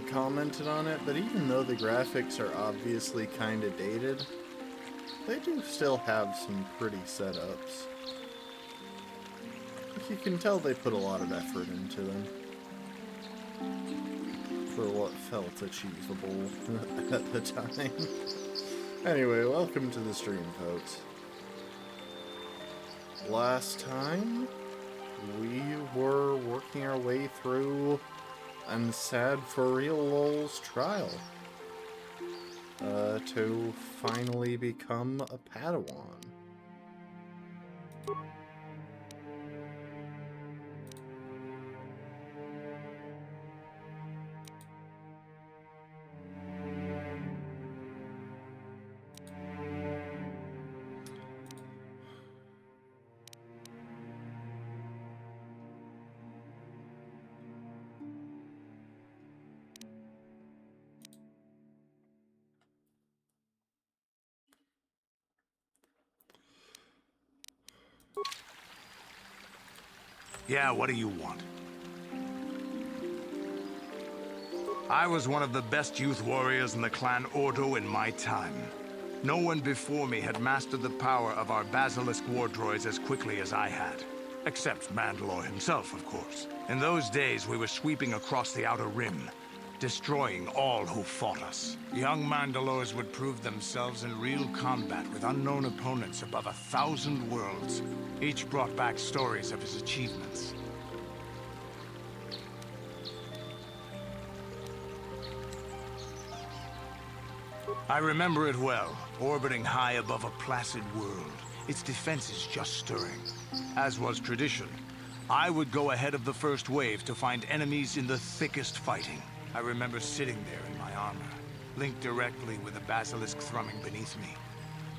commented on it, but even though the graphics are obviously kind of dated, they do still have some pretty setups. You can tell they put a lot of effort into them for what felt achievable at the time. Anyway, welcome to the stream, folks. Last time, we were working our way through I'm Sad for Real LOL's trial to finally become a Padawan. Yeah, what do you want? I was one of the best youth warriors in the clan Ordo in my time. No one before me had mastered the power of our Basilisk war droids as quickly as I had. Except Mandalore himself, of course. In those days, we were sweeping across the Outer Rim, destroying all who fought us. Young Mandalores would prove themselves in real combat with unknown opponents above 1,000 worlds. Each brought back stories of his achievements. I remember it well, orbiting high above a placid world, its defenses just stirring. As was tradition, I would go ahead of the first wave to find enemies in the thickest fighting. I remember sitting there in my armor, linked directly with the basilisk thrumming beneath me,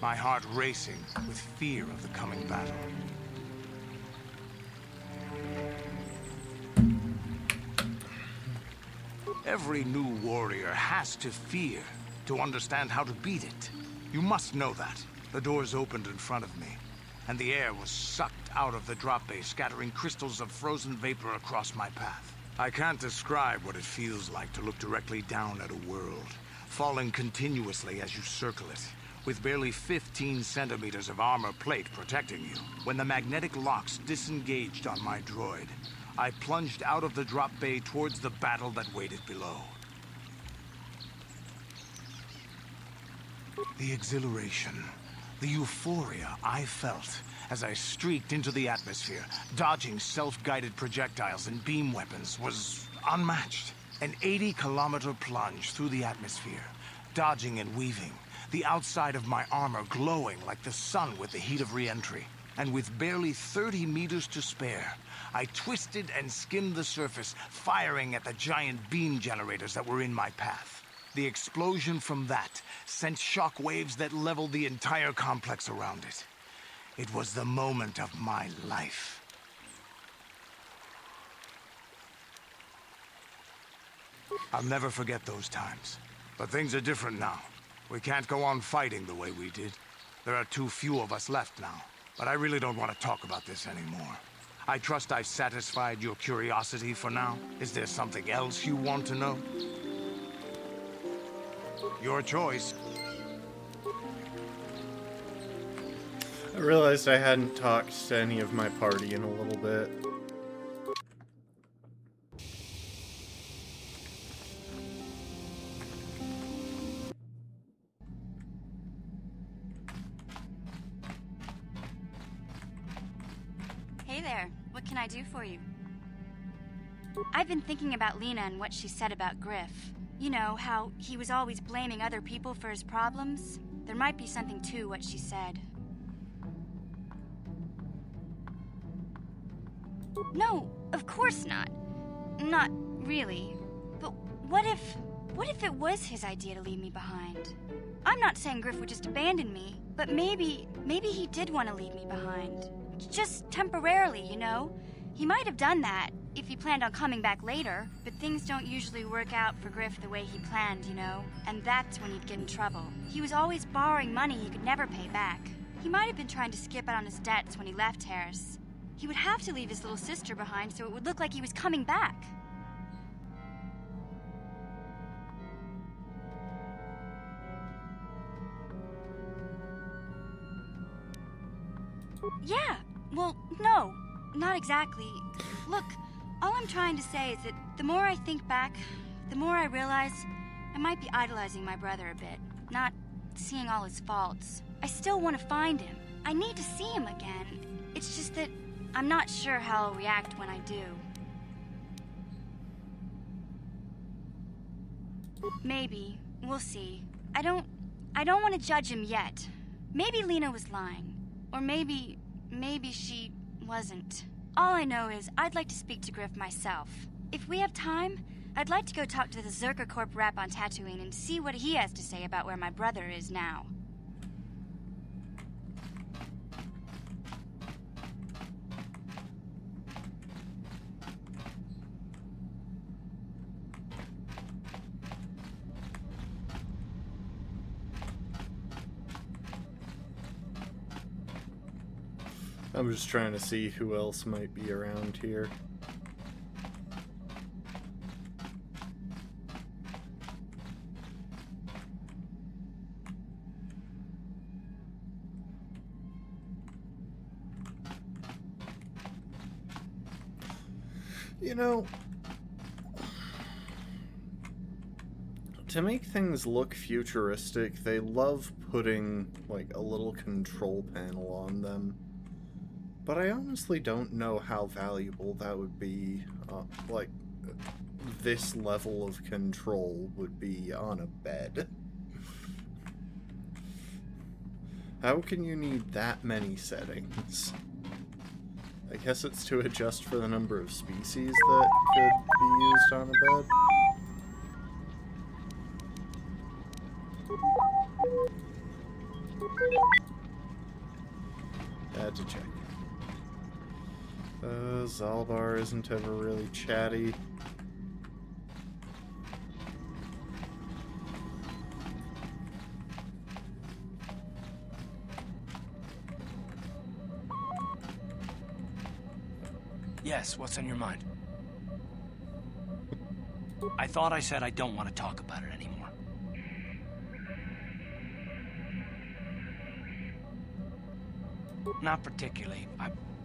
my heart racing with fear of the coming battle. Every new warrior has to fear to understand how to beat it. You must know that. The doors opened in front of me, and the air was sucked out of the drop bay, scattering crystals of frozen vapor across my path. I can't describe what it feels like to look directly down at a world, falling continuously as you circle it, with barely 15 centimeters of armor plate protecting you. When the magnetic locks disengaged on my droid, I plunged out of the drop bay towards the battle that waited below. The exhilaration, the euphoria I felt as I streaked into the atmosphere, dodging self-guided projectiles and beam weapons, was unmatched. An 80-kilometer plunge through the atmosphere, dodging and weaving, the outside of my armor glowing like the sun with the heat of re-entry. And with barely 30 meters to spare, I twisted and skimmed the surface, firing at the giant beam generators that were in my path. The explosion from that sent shock waves that leveled the entire complex around it. It was the moment of my life. I'll never forget those times. But things are different now. We can't go on fighting the way we did. There are too few of us left now. But I really don't want to talk about this anymore. I trust I've satisfied your curiosity for now. Is there something else you want to know? Your choice. I realized I hadn't talked to any of my party in a little bit. Hey there, what can I do for you? I've been thinking about Lena and what she said about Griff. You know, how he was always blaming other people for his problems. There might be something to what she said. No, of course not. Not really. But what if it was his idea to leave me behind? I'm not saying Griff would just abandon me, but maybe he did want to leave me behind. Just temporarily, you know? He might have done that if he planned on coming back later, but things don't usually work out for Griff the way he planned, you know? And that's when he'd get in trouble. He was always borrowing money he could never pay back. He might have been trying to skip out on his debts when he left Harris. He would have to leave his little sister behind so it would look like he was coming back. Yeah, well, no, not exactly. Look, all I'm trying to say is that the more I think back, the more I realize I might be idolizing my brother a bit, not seeing all his faults. I still want to find him. I need to see him again. It's just that I'm not sure how I'll react when I do. Maybe. We'll see. I don't want to judge him yet. Maybe Lena was lying. Or maybe she wasn't. All I know is I'd like to speak to Griff myself. If we have time, I'd like to go talk to the Zerker Corp rep on Tatooine and see what he has to say about where my brother is now. I'm just trying to see who else might be around here. You know, to make things look futuristic, they love putting, like, a little control panel on them. But I honestly don't know how valuable that would be, like, this level of control would be on a bed. How can you need that many settings? I guess it's to adjust for the number of species that could be used on a bed. Had to check. Zaalbar isn't ever really chatty. Yes, what's on your mind? I thought I said I don't want to talk about it anymore. Not particularly.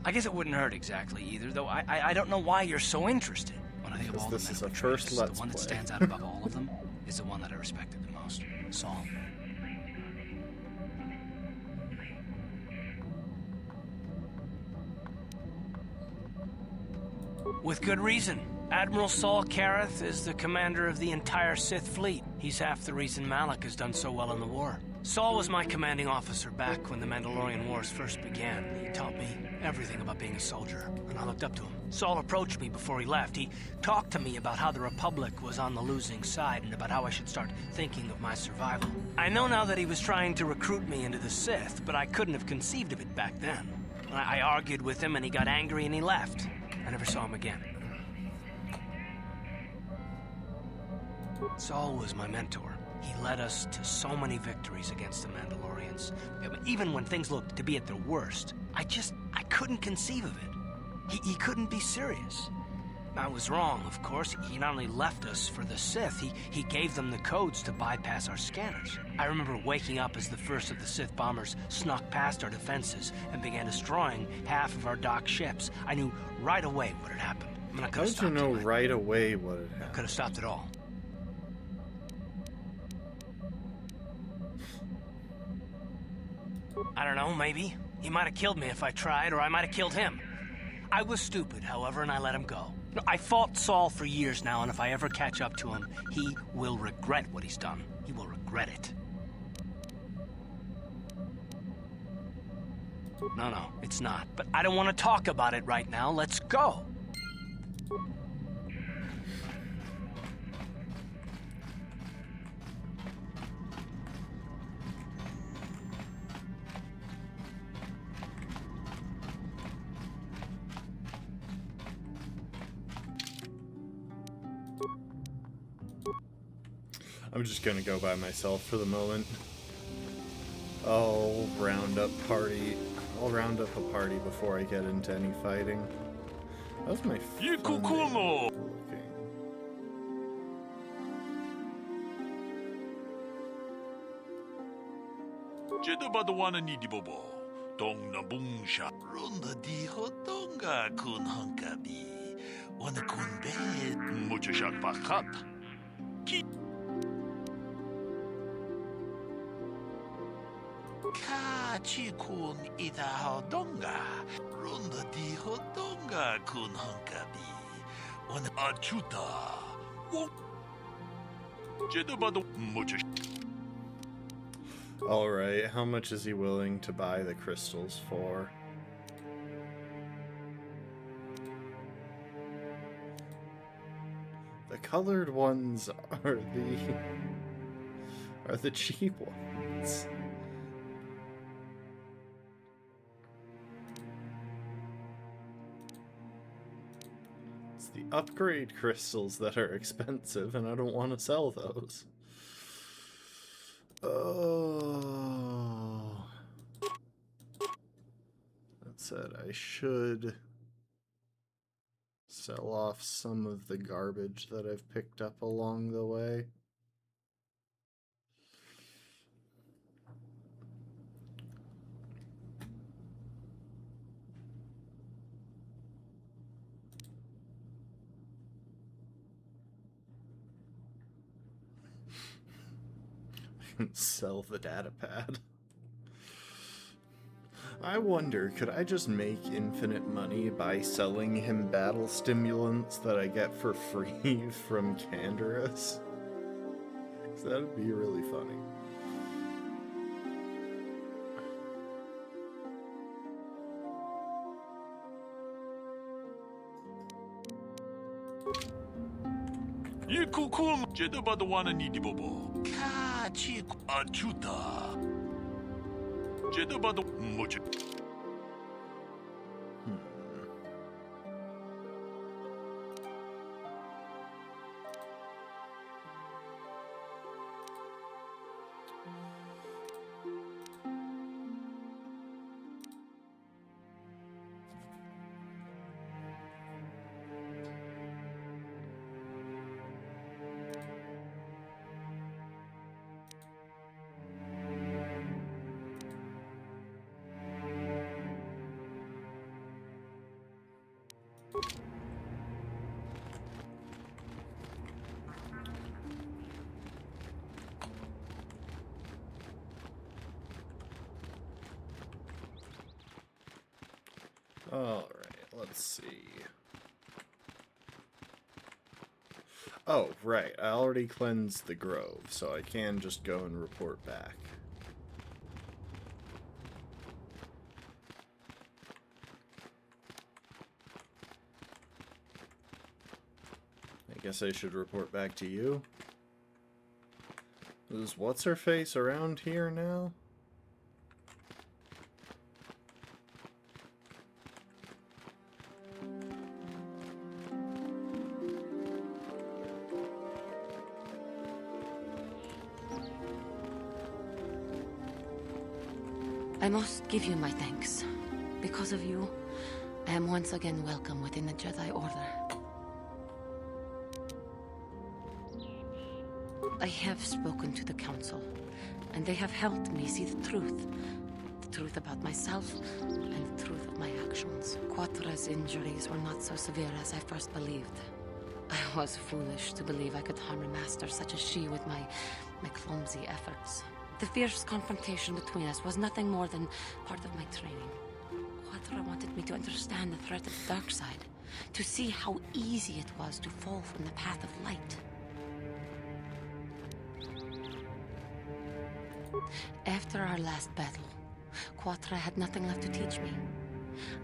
I guess it wouldn't hurt exactly either, though I don't know why you're so interested. When I think of all the men who betrayed us, the one that stands out above all of them is the one that I respected the most, Saul. With good reason. Admiral Saul Karath is the commander of the entire Sith fleet. He's half the reason Malak has done so well in the war. Saul was my commanding officer back when the Mandalorian Wars first began. He taught me everything about being a soldier, and I looked up to him. Saul approached me before he left. He talked to me about how the Republic was on the losing side and about how I should start thinking of my survival. I know now that he was trying to recruit me into the Sith, but I couldn't have conceived of it back then. I argued with him and he got angry and he left. I never saw him again. Saul was my mentor. He led us to so many victories against the Mandalorians. Even when things looked to be at their worst, I couldn't conceive of it. He couldn't be serious. I was wrong, of course. He not only left us for the Sith, he gave them the codes to bypass our scanners. I remember waking up as the first of the Sith bombers snuck past our defenses and began destroying half of our docked ships. I knew right away what had happened. I mean, I could have stopped it. How'd you know right away what had happened? Could have stopped it all. I don't know, maybe. He might have killed me if I tried, or I might have killed him. I was stupid, however, and I let him go. I fought Saul for years now, and if I ever catch up to him, he will regret what he's done. He will regret it. No, it's not. But I don't want to talk about it right now. Let's go. I'm just gonna go by myself for the moment. I'll round up a party before I get into any fighting. That was my fun day. Jeda Badawana Nidibobo. Dong na bungsha. Runda di hotonga kun hunkabi. Wana kun be. Muchashak bakat. Ki. Ka chi kun ida hodonga. Runda di hodonga kun hunkabi. Wana achuta. Wo. Jedabado muchash. Alright, how much is he willing to buy the crystals for? The colored ones are the cheap ones. It's the upgrade crystals that are expensive, and I don't want to sell those. Oh. That said, I should sell off some of the garbage that I've picked up along the way. Sell the data pad. I wonder, could I just make infinite money by selling him battle stimulants that I get for free from Canderous? 'Cause that'd be really funny. Yikukum jedabado wana nidibobo. Ka chi achuta. Jedabado mucha. Alright, let's see. Oh, right, I already cleansed the grove, so I can just go and report back. I guess I should report back to you. Is what's-her-face around here now? I must give you my thanks. Because of you, I am once again welcome within the Jedi Order. I have spoken to the Council, and they have helped me see the truth. The truth about myself, and the truth of my actions. Quatra's injuries were not so severe as I first believed. I was foolish to believe I could harm a master such as she with my clumsy efforts. The fierce confrontation between us was nothing more than part of my training. Quatra wanted me to understand the threat of the dark side, to see how easy it was to fall from the path of light. After our last battle, Quatra had nothing left to teach me.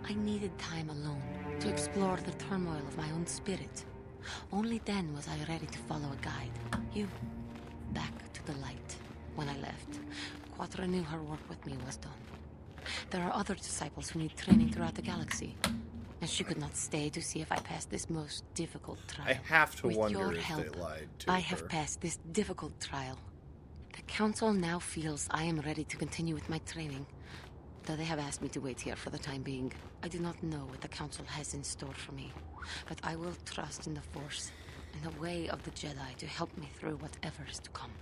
I needed time alone to explore the turmoil of my own spirit. Only then was I ready to follow a guide. You, back to the light. When I left, Quatra knew her work with me was done. There are other disciples who need training throughout the galaxy, and she could not stay to see if I passed this most difficult trial. I have to With wonder your if help, they lied to I her. have passed this difficult trial. The Council now feels I am ready to continue with my training, though they have asked me to wait here for the time being. I do not know what the Council has in store for me, but I will trust in the Force and the way of the Jedi to help me through whatever is to come.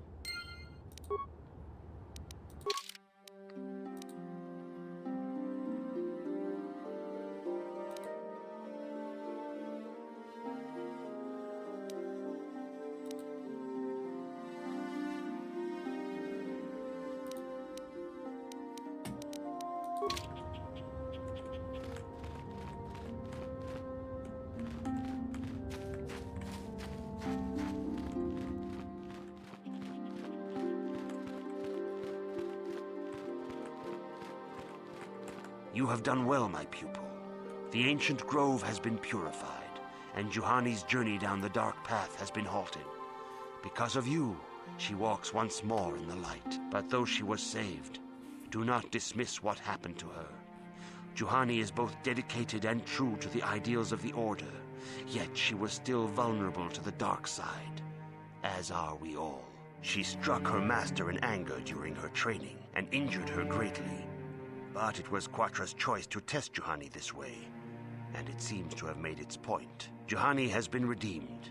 You have done well, my pupil. The ancient grove has been purified, and Juhani's journey down the dark path has been halted. Because of you, she walks once more in the light. But though she was saved, do not dismiss what happened to her. Juhani is both dedicated and true to the ideals of the Order, yet she was still vulnerable to the dark side, as are we all. She struck her master in anger during her training and injured her greatly. But it was Quatra's choice to test Juhani this way, and it seems to have made its point. Juhani has been redeemed,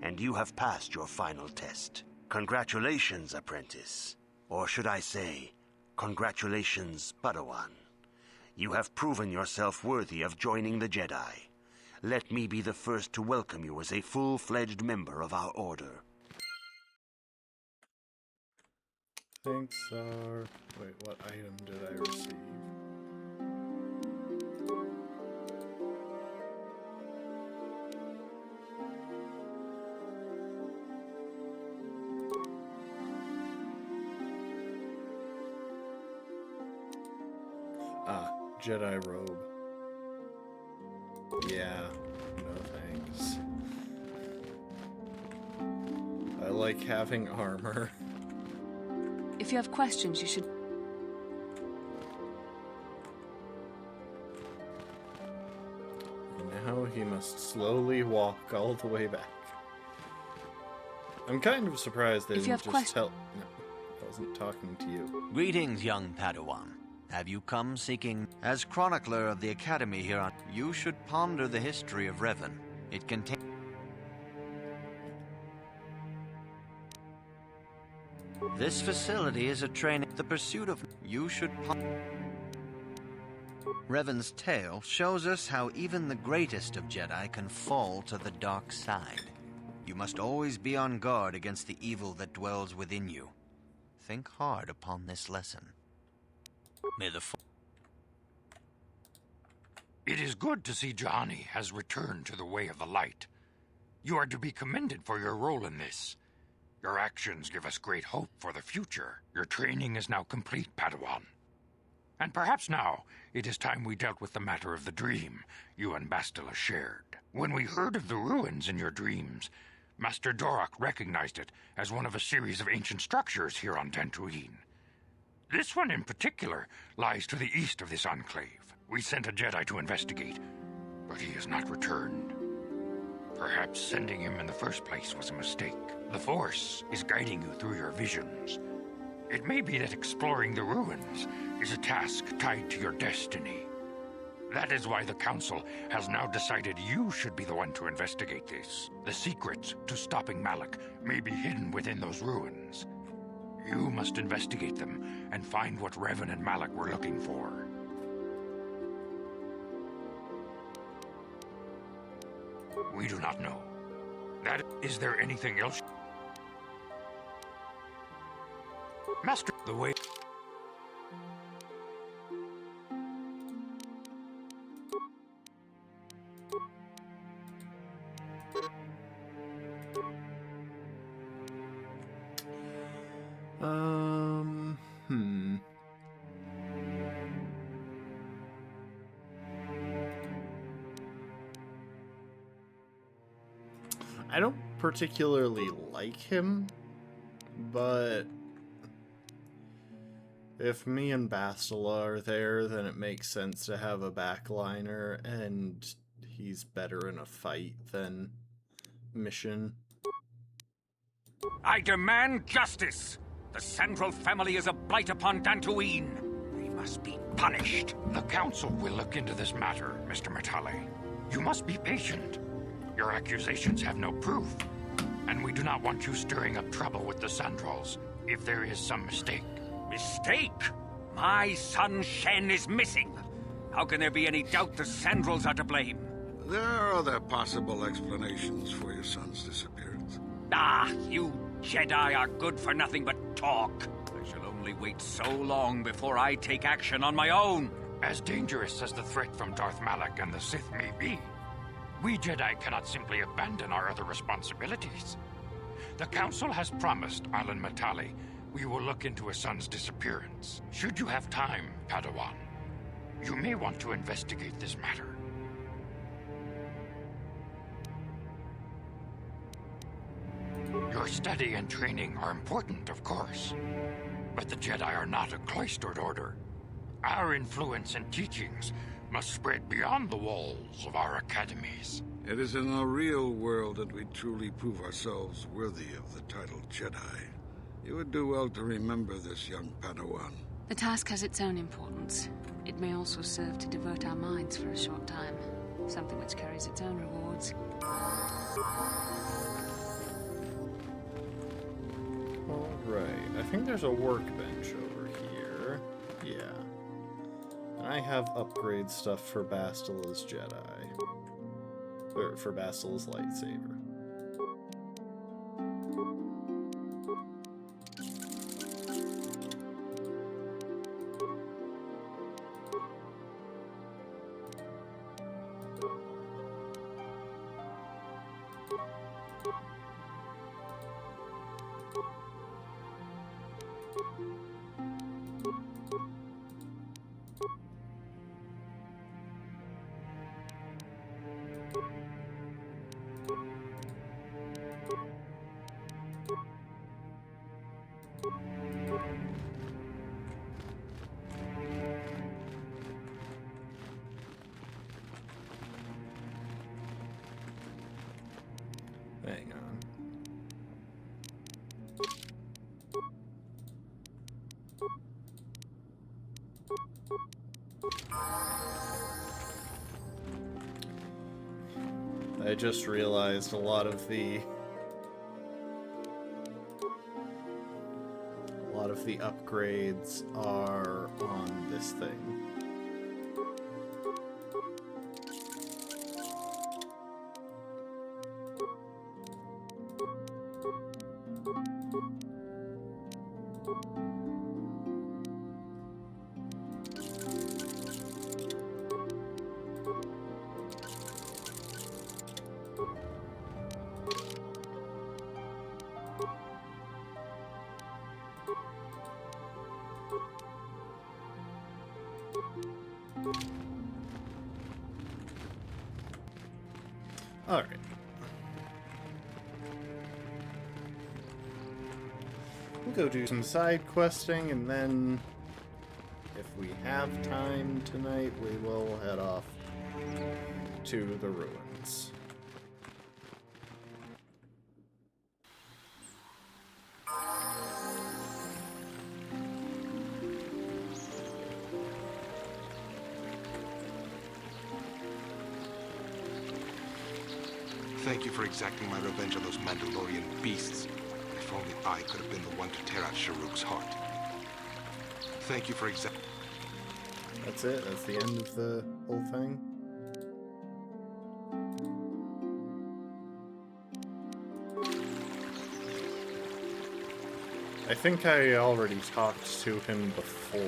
and you have passed your final test. Congratulations, apprentice. Or should I say, congratulations, Padawan. You have proven yourself worthy of joining the Jedi. Let me be the first to welcome you as a full-fledged member of our order. Thanks, wait, what item did I receive? Ah, Jedi robe. Yeah, no thanks. I like having armor. If you have questions, you should... Now he must slowly walk all the way back. I'm kind of surprised they didn't just tell... No, I wasn't talking to you. Greetings, young Padawan. Have you come seeking... As chronicler of the Academy here on... You should ponder the history of Revan. It contains... This facility is a training... The pursuit of... You should ponder... Revan's tale shows us how even the greatest of Jedi can fall to the dark side. You must always be on guard against the evil that dwells within you. Think hard upon this lesson. May the... It is good to see Juhani has returned to the way of the light. You are to be commended for your role in this. Your actions give us great hope for the future. Your training is now complete, Padawan. And perhaps now, it is time we dealt with the matter of the dream you and Bastila shared. When we heard of the ruins in your dreams, Master Dorak recognized it as one of a series of ancient structures here on Dantooine. This one in particular lies to the east of this enclave. We sent a Jedi to investigate, but he has not returned. Perhaps sending him in the first place was a mistake. The Force is guiding you through your visions. It may be that exploring the ruins is a task tied to your destiny. That is why the Council has now decided you should be the one to investigate this. The secrets to stopping Malak may be hidden within those ruins. You must investigate them and find what Revan and Malak were looking for. We do not know. Is there anything else? Master, the way... I don't particularly like him, but if me and Bastila are there, then it makes sense to have a backliner, and he's better in a fight than Mission. I demand justice! The Sandral family is a blight upon Dantooine. They must be punished. The Council will look into this matter, Mr. Matale. You must be patient. Your accusations have no proof, and we do not want you stirring up trouble with the Sandrals if there is some mistake. Mistake? My son Shen is missing. How can there be any doubt the Sandrals are to blame? There are other possible explanations for your son's disappearance. Ah, you Jedi are good for nothing but talk. I shall only wait so long before I take action on my own. As dangerous as the threat from Darth Malak and the Sith may be, we Jedi cannot simply abandon our other responsibilities. The Council has promised Alan Matale we will look into his son's disappearance. Should you have time, Padawan, You may want to investigate this matter. Your study and training are important, of course. But the Jedi are not a cloistered order. Our influence and teachings must spread beyond the walls of our academies. It is in the real world that we truly prove ourselves worthy of the title Jedi. You would do well to remember this, young Padawan. The task has its own importance. It may also serve to divert our minds for a short time. Something which carries its own rewards. Alright, I think there's a workbench over here. Yeah. And I have upgrade stuff for Bastila's Jedi. Or for Bastila's lightsaber. Hang on. I just realized a lot of the upgrades are on this thing. Alright. We'll go do some side questing, and then, if we have time tonight, we will head off to the ruins. Thank you for exacting my revenge on those Mandalorian beasts. If only I could have been the one to tear out Sharuk's heart. Thank you for That's it? That's the end of the whole thing? I think I already talked to him before.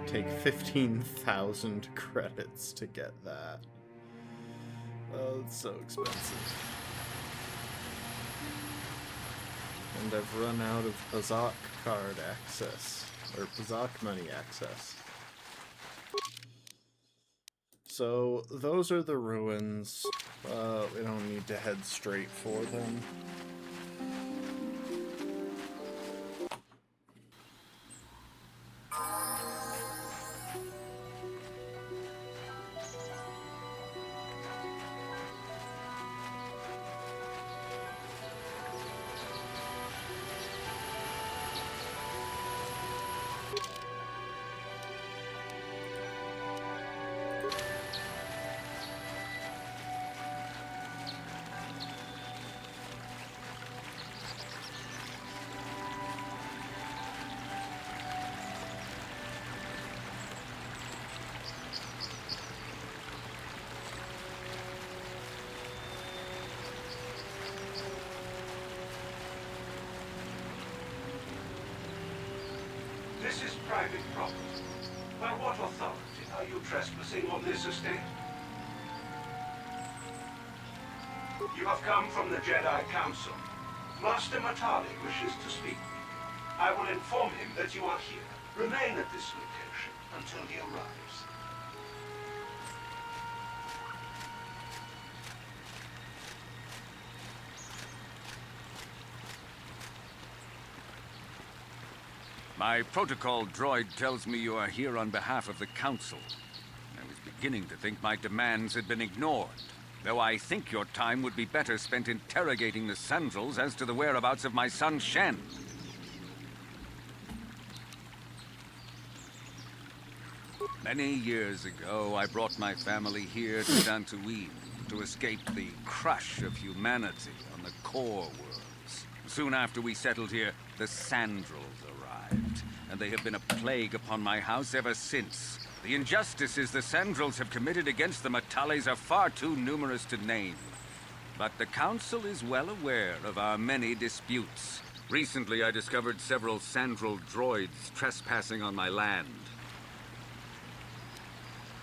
Take 15,000 credits to get that. Oh, it's so expensive. And I've run out of Pazak card access, or Pazak money access. So, those are the ruins. We don't need to head straight for them. private property. By what authority are you trespassing on this estate? You have come from the Jedi Council. Master Matali wishes to speak with you. I will inform him that you are here. Remain at this location until he arrives. My protocol droid tells me you are here on behalf of the Council. I was beginning to think my demands had been ignored, though I think your time would be better spent interrogating the Sandals as to the whereabouts of my son Shen. Many years ago, I brought my family here to Dantooine to escape the crush of humanity on the core worlds. Soon after we settled here, the Sandals arrived, and they have been a plague upon my house ever since. The injustices the Sandals have committed against the Matalis are far too numerous to name. But the Council is well aware of our many disputes. Recently, I discovered several Sandral droids trespassing on my land.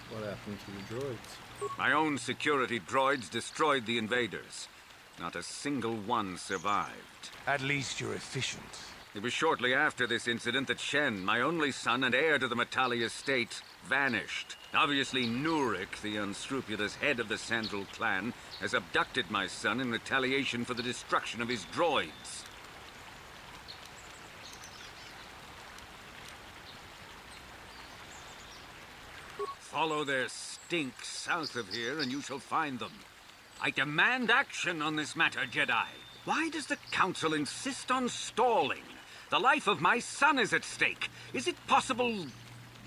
What happened to the droids? My own security droids destroyed the invaders. Not a single one survived. At least you're efficient. It was shortly after this incident that Shen, my only son and heir to the Matali estate, vanished. Obviously, Nurik, the unscrupulous head of the Sandral clan, has abducted my son in retaliation for the destruction of his droids. Follow their stink south of here and you shall find them. I demand action on this matter, Jedi. Why does the Council insist on stalling? The life of my son is at stake. Is it possible?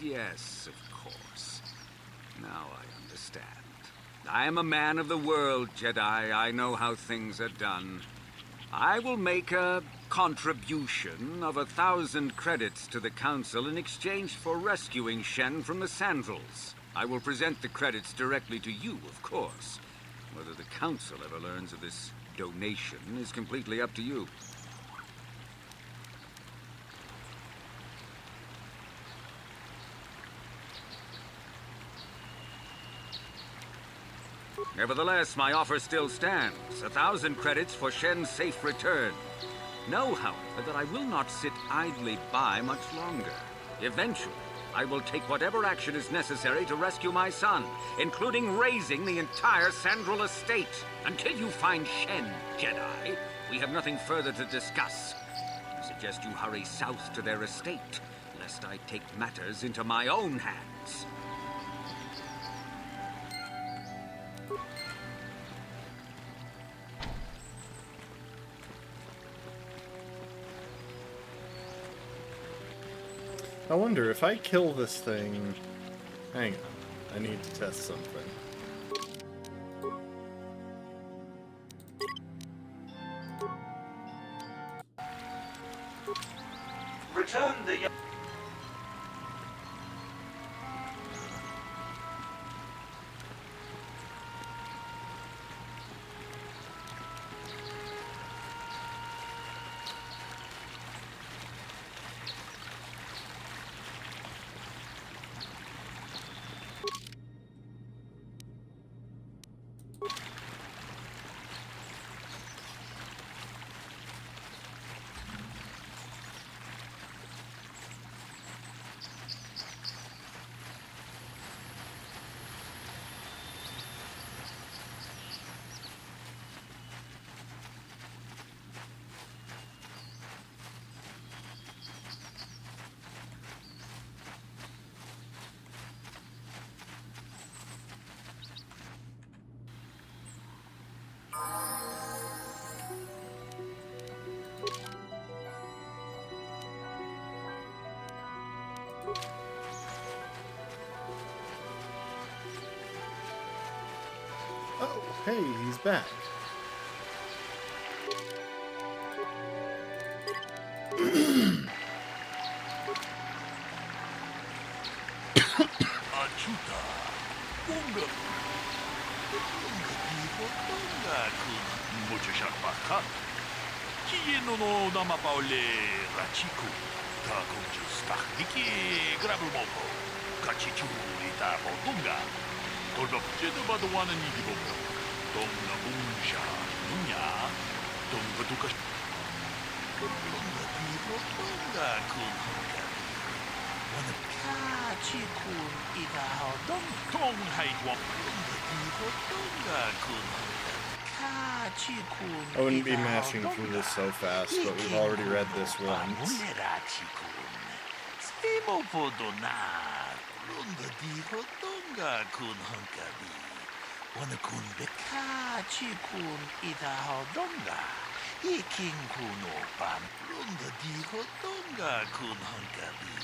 Yes, of course. Now I understand. I am a man of the world, Jedi. I know how things are done. I will make a contribution of 1,000 credits to the Council in exchange for rescuing Shen from the Sandals. I will present the credits directly to you, of course. Whether the Council ever learns of this donation is completely up to you. Nevertheless, my offer still stands. 1,000 credits for Shen's safe return. Know, however, that I will not sit idly by much longer. Eventually, I will take whatever action is necessary to rescue my son, including raising the entire Sandral estate. Until you find Shen, Jedi, we have nothing further to discuss. I suggest you hurry south to their estate, lest I take matters into my own hands. I wonder if I kill this thing... Hang on, I need to test something. Return the... Oh, hey, he's back. Achuta. Unga. Mucho shakbakat. Kieno no namapaule Rachiko. Ika kunjus tahniki grabumopo. Kachitulita bodunga. Olbap jedu baduana nigibopo. Domna bungsha nunya. Dombaduka. Dunga dibo dunga kun honka. Wana kachi kun ida dong dong hai wap. Dunga dibo dunga kun honka. Kachi kun. I wouldn't be mashing through this so fast, but we've already read this once. Stimo podonar. Runda diho donga kun honkabi. Wana kun bekachi kun idaho donga. Iking kun opam. Runda diho donga kun honkabi.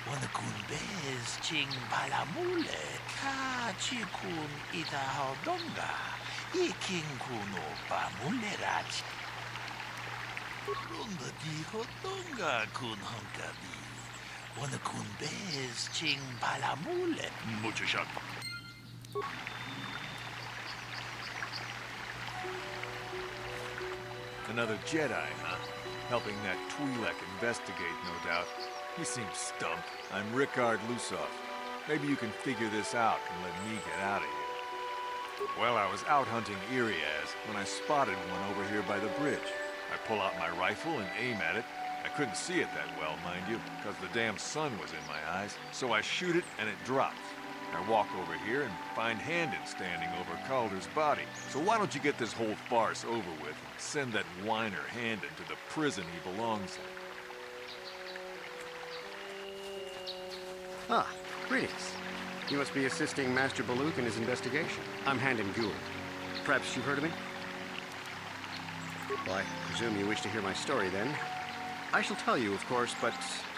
Wana kun bez ching balamule. Kachi kun idaho donga. Iking kun opam ulerachi. Runda diho donga kun honkabi. Wana kun bez ching balamule. Mucho shot. Another Jedi, huh? Helping that Twi'lek investigate, no doubt. He seems stumped. I'm Rickard Lusov. Maybe you can figure this out and let me get out of here. Well, I was out hunting Iriaz when I spotted one over here by the bridge. I pull out my rifle and aim at it. I couldn't see it that well, mind you, because the damn sun was in my eyes. So I shoot it and it drops. I walk over here and find Handon standing over Calder's body. So why don't you get this whole farce over with and send that whiner Handon to the prison he belongs in? Ah, greetings. You must be assisting Master Baluk in his investigation. I'm Handon Gould. Perhaps you've heard of me? Well, I presume you wish to hear my story, then. I shall tell you, of course, but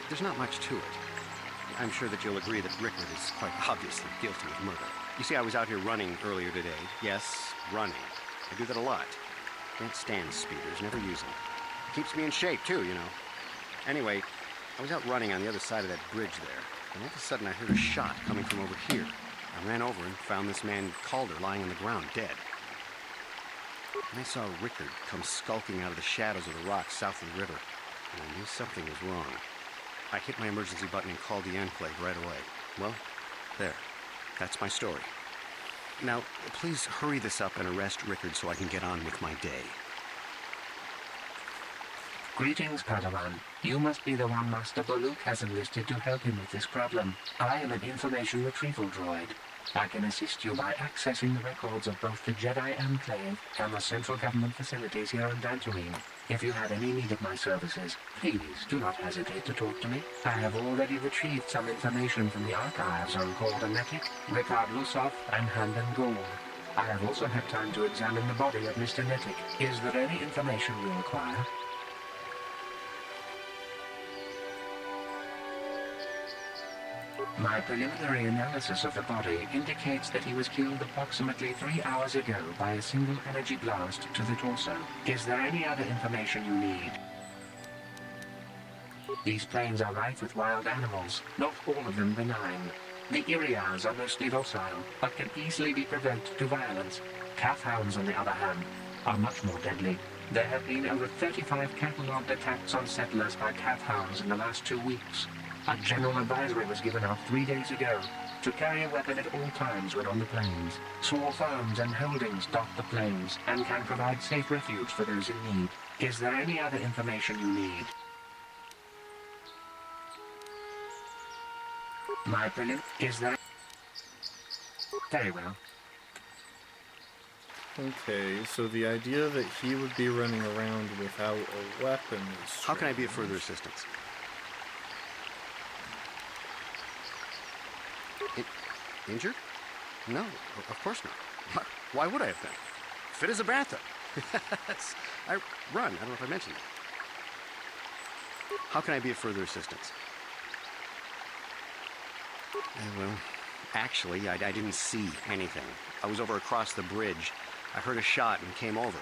there's not much to it. I'm sure that you'll agree that Rickard is quite obviously guilty of murder. You see, I was out here running earlier today. Yes, running. I do that a lot. Can't stand speeders, never use them. Keeps me in shape, too, you know. Anyway, I was out running on the other side of that bridge there, and all of a sudden I heard a shot coming from over here. I ran over and found this man Calder lying on the ground, dead. And I saw Rickard come skulking out of the shadows of the rocks south of the river, and I knew something was wrong. I hit my emergency button and called the Enclave right away. Well, there. That's my story. Now, please hurry this up and arrest Rickard so I can get on with my day. Greetings, Padawan. You must be the one Master Baluk has enlisted to help him with this problem. I am an information retrieval droid. I can assist you by accessing the records of both the Jedi Enclave and the central government facilities here on Dantooine. If you have any need of my services, please do not hesitate to talk to me. I have already retrieved some information from the archives on Calder Netic, Rickard Lusov, and Handon Gould. I have also had time to examine the body of Mr. Netic. Is there any information you require? My preliminary analysis of the body indicates that he was killed approximately 3 hours ago by a single energy blast to the torso. Is there any other information you need? These plains are rife with wild animals, not all of them benign. The Iriars are mostly docile, but can easily be provoked to violence. Calf hounds, on the other hand, are much more deadly. There have been over 35 catalogued attacks on settlers by calf hounds in the last 2 weeks. A general advisory was given out 3 days ago to carry a weapon at all times when on the plains. Small farms and holdings dot the plains and can provide safe refuge for those in need. Is there any other information you need? Is there... Very well. Okay, so the idea that he would be running around without a weapon is strange. How can I be of further assistance? Injured? No, of course not. Why would I have been? Fit as a bantha. I run. I don't know if I mentioned that. How can I be of further assistance? Well, actually, I didn't see anything. I was over across the bridge. I heard a shot and came over.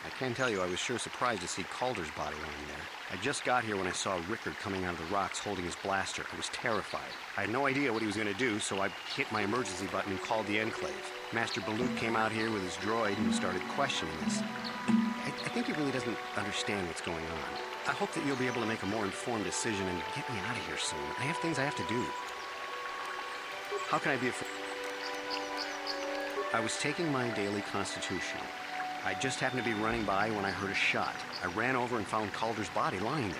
I can tell you I was sure surprised to see Calder's body lying there. I just got here when I saw Rickard coming out of the rocks holding his blaster. I was terrified. I had no idea what he was going to do, so I hit my emergency button and called the Enclave. Master Baluk came out here with his droid and started questioning us. I think he really doesn't understand what's going on. I hope that you'll be able to make a more informed decision and get me out of here soon. I have things I have to do. How can I be I was taking my daily constitutional. I just happened to be running by when I heard a shot. I ran over and found Calder's body lying there.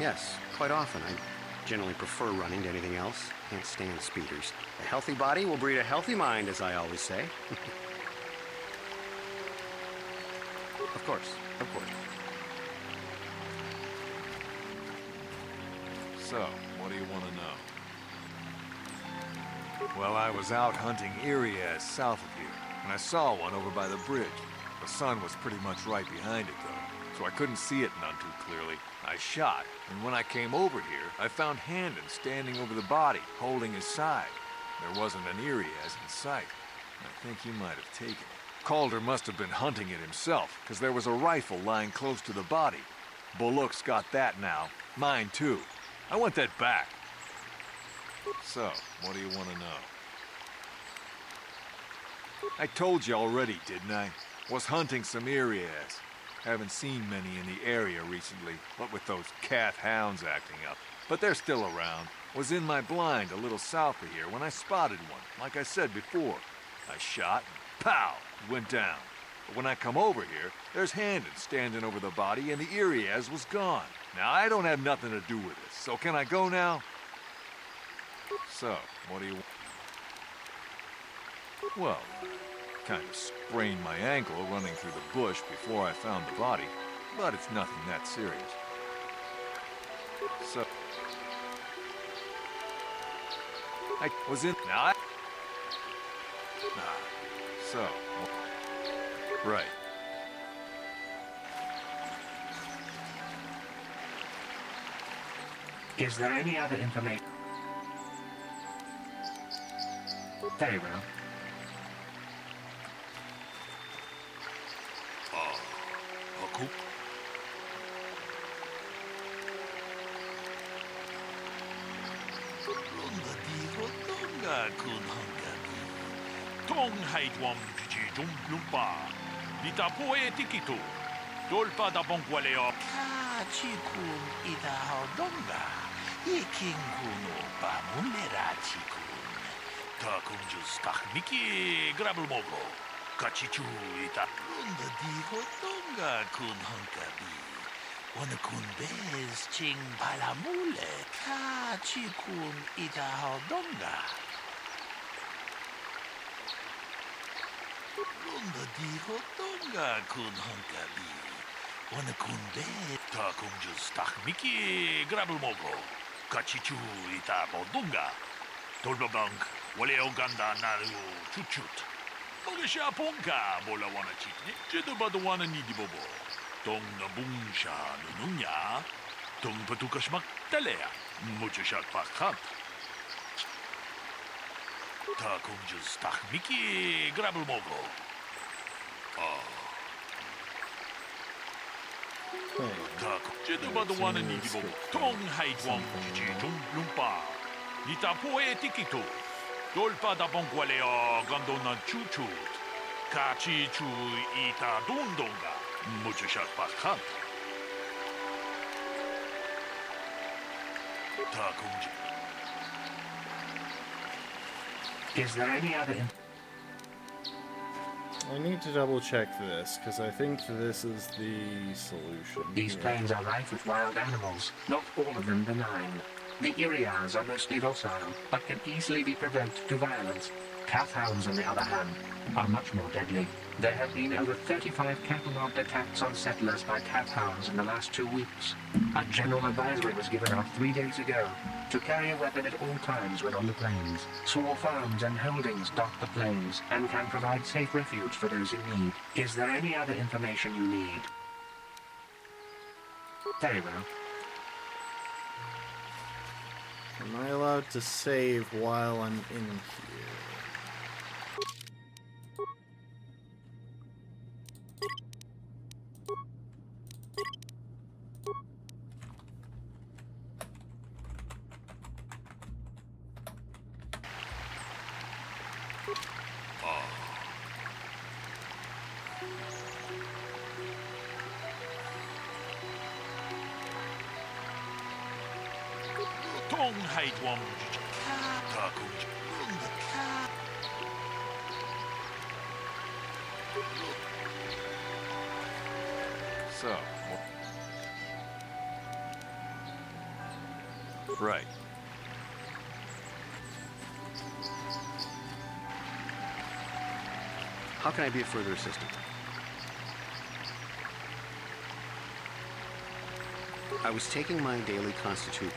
Yes, quite often. I generally prefer running to anything else. Can't stand speeders. A healthy body will breed a healthy mind, as I always say. Of course, of course. So, what do you want to know? Well, I was out hunting Iriaz south of here, and I saw one over by the bridge. The sun was pretty much right behind it, though, so I couldn't see it none too clearly. I shot, and when I came over here, I found Handon standing over the body, holding his side. There wasn't an Iriaz in sight. I think he might have taken it. Calder must have been hunting it himself, because there was a rifle lying close to the body. Bullock's got that now. Mine, too. I want that back. So, what do you want to know? I told you already, didn't I? Was hunting some Iriaz. Haven't seen many in the area recently, what with those cat hounds acting up. But they're still around. Was in my blind a little south of here when I spotted one, like I said before. I shot, and pow, it went down. But when I come over here, there's Handon standing over the body and the Iriaz was gone. Now, I don't have nothing to do with this, so can I go now? So, what do you want? Well, kind of sprained my ankle running through the bush before I found the body, but it's nothing that serious. So, I was in... Now so... Right. Is there any other information? Very well. Aku? Ronda di Rodonga kun hangami. Tong haidwam piji lumpa. Dita po e tikito. Dolpa da bongwaleo. Ka chikun ida Rodonga. Iking kuno pa munera chikun. Ta kunjus tahmiki grabelmogo. Kachichu ita. Ronda di Rodonga kun hangami. Wana kun bez ching palamule. Ka chikun ida Rodonga. Ronda di Rodonga kun hangami. Wana kun bez. Ta kunjus tahmiki grabelmogo. Kachichu ita Rodonga. Tolbabank. Wale Oganda naru chuchut. Ogesha ponka bola wana chitni. Jedaba do wana nidi bobo. Tong na bungsha nununya. Tong patukashmak talea. Muchashak pakhat. Ta kunjus tahmiki grabelmogo. Ta jedaba do wana nidi bobo. Tong haidwam jiji lumpa. Nita poe tikito. Dolpa da bongwaleo gandona chuchut. Kachi chu ita dundonga. Muchashak pakhat. Ta kunji. Is there any other I need to double check this, because I think this is the solution. These plains are rife with wild animals, not all of them benign. The Iriaz are mostly docile, but can easily be provoked to violence. Cat hounds, on the other hand, are much more deadly. There have been over 35 cattle-logged attacks on settlers by cat hounds in the last 2 weeks. A general advisory was given out 3 days ago to carry a weapon at all times when on the plains. Small farms and holdings dot the plains and can provide safe refuge for those in need. Is there any other information you need? Very well. Am I allowed to save while I'm in here? So, right. How can I be of further assistance? I was taking my daily constitution.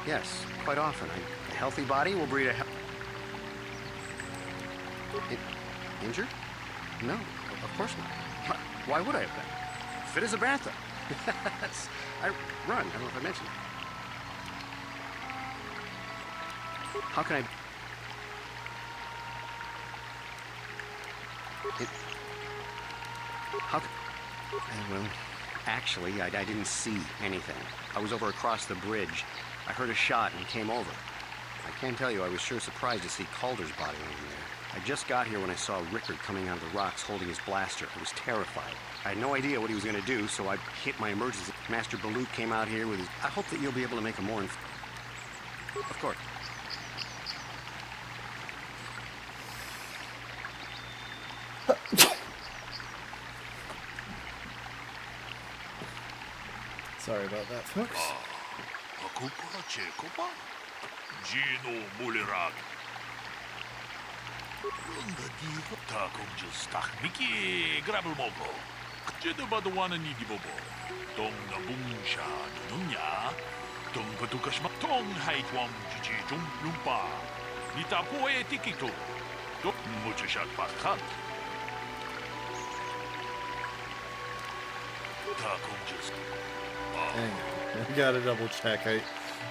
Yes, quite often. A healthy body will breed a injured? No, of course not. Why would I have been? Fit as a bathtub. I run. I don't know if I mentioned it. How can I... Well, actually, I didn't see anything. I was over across the bridge. I heard a shot and came over. I can tell you, I was sure surprised to see Calder's body laying there. I just got here when I saw Rickard coming out of the rocks holding his blaster. I was terrified. I had no idea what he was going to do, so I hit my emergency. Master Balut came out here with his... I hope that you'll be able to make a more... Of course. Sorry about that, folks. Gino Mulirak. Mickey Grabbelmogo. Jedabadwana Nidibobo. Dong Nabungsha Nunya. Dong Patukashma. Tong Haitwam Jiji Jum Lumpa. Nitapoe Tikito. Dok Muchashat Pakat. Hang on. I gotta double check.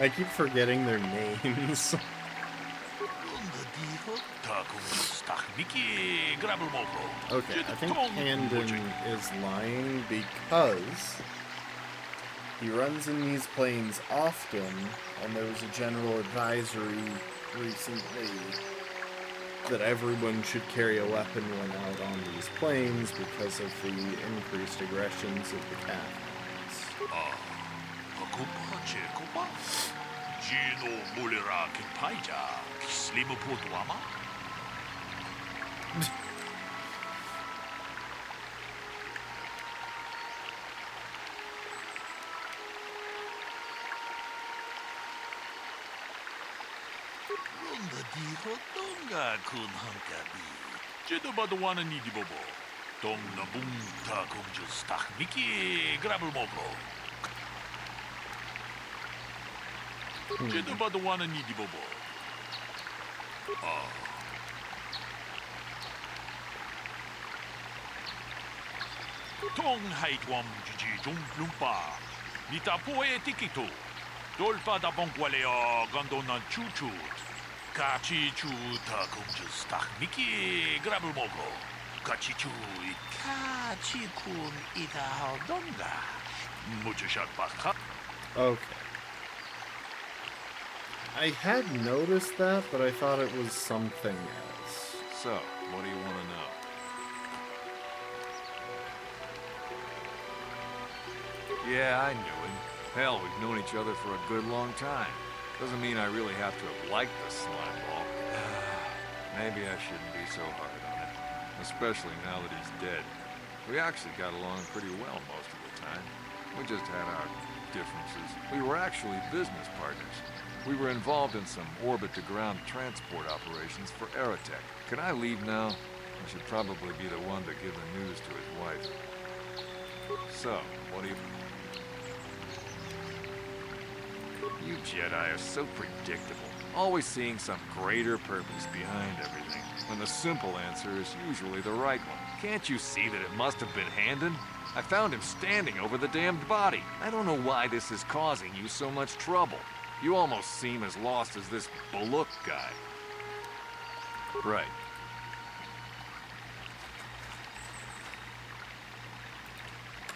I keep forgetting their names. Okay, I think Handon is lying because he runs in these planes often, and there was a general advisory recently that everyone should carry a weapon when out on these planes because of the increased aggressions of the Catholics. Gino Mulirak and Paija, Slimu Portuama. Ronda di Hotonga kun hankabi. Jedabadwana Nidibobo. Dong Nabung Takum Justach Mickey Grabbelmogo. Jedabadwana Nidibobo. Tong Haitwam Jiji Jum Lumpa. Nitapoe Tikito. Dolpa da Bonqualeo Gondona Chuchut. Kachichu Takum Justach Mickey Grabbelmogo. Kachichu Kachikun Ita Haldonga. Muchashat Bakha. Okay. I had noticed that, but I thought it was something else. So, what do you want to know? Yeah, I knew him. Hell, we've known each other for a good long time. Doesn't mean I really have to have liked the slime ball. Maybe I shouldn't be so hard on him. Especially now that he's dead. We actually got along pretty well most of the time. We just had our differences. We were actually business partners. We were involved in some orbit-to-ground transport operations for Aerotech. Can I leave now? I should probably be the one to give the news to his wife. So, what do you... You Jedi are so predictable. Always seeing some greater purpose behind everything, when the simple answer is usually the right one. Can't you see that it must have been Handon? I found him standing over the damned body. I don't know why this is causing you so much trouble. You almost seem as lost as this Baluk guy. Right.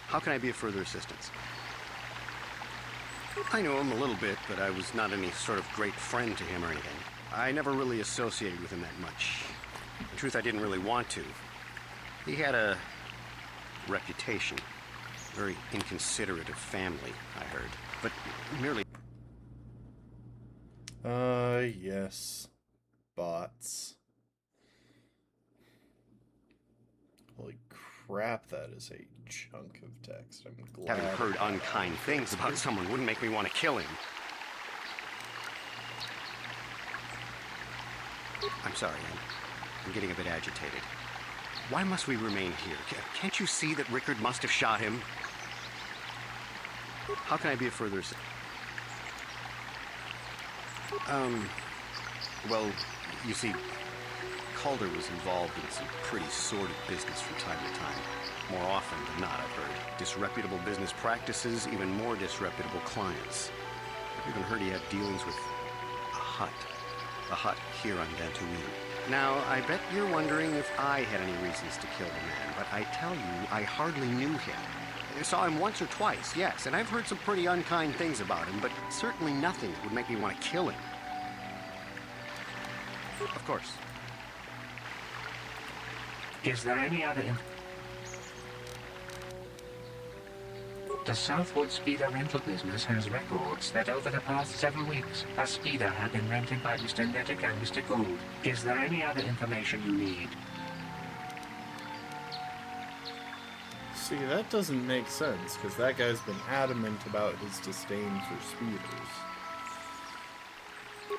How can I be of further assistance? I know him a little bit, but I was not any sort of great friend to him or anything. I never really associated with him that much. In truth, I didn't really want to. He had a reputation. Very inconsiderate of family, I heard. but merely... Yes. Bots. Holy crap, that is a chunk of text. I'm glad. Having heard unkind things about someone wouldn't make me want to kill him. I'm sorry, I'm getting a bit agitated. Why must we remain here? Can't you see that Rickard must have shot him? How can I be of further assistance? Well, you see, Calder was involved in some pretty sordid business from time to time. More often than not, I've heard. Disreputable business practices, even more disreputable clients. I've even heard he had dealings with a hut here on Dantooine. Now, I bet you're wondering if I had any reasons to kill the man, but I tell you, I hardly knew him. I saw him once or twice, yes, and I've heard some pretty unkind things about him, but certainly nothing that would make me want to kill him. Of course. Is there any other The Southwood Speeder rental business has records that over the past several weeks, a speeder had been rented by Mr. Nettic and Mr. Gould. Is there any other information you need? See, that doesn't make sense, because that guy's been adamant about his disdain for speeders.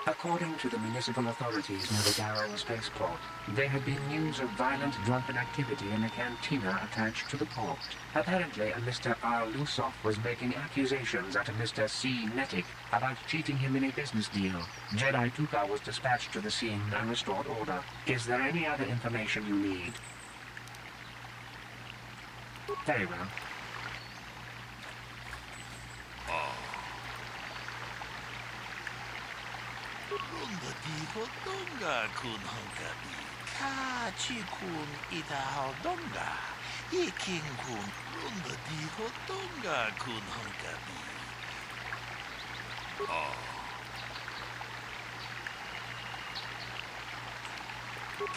According to the municipal authorities near the Darrow spaceport, there had been news of violent drunken activity in a cantina attached to the port. Apparently, a Mr. R. Lusoff was making accusations at a Mr. C. Nettic about cheating him in a business deal. Jedi Tuka was dispatched to the scene and restored order. Is there any other information you need? Very well. Runda digo donga kun hunkabi. Kachi kun ita donga. Iking kun runda digo donga kun hunkabi.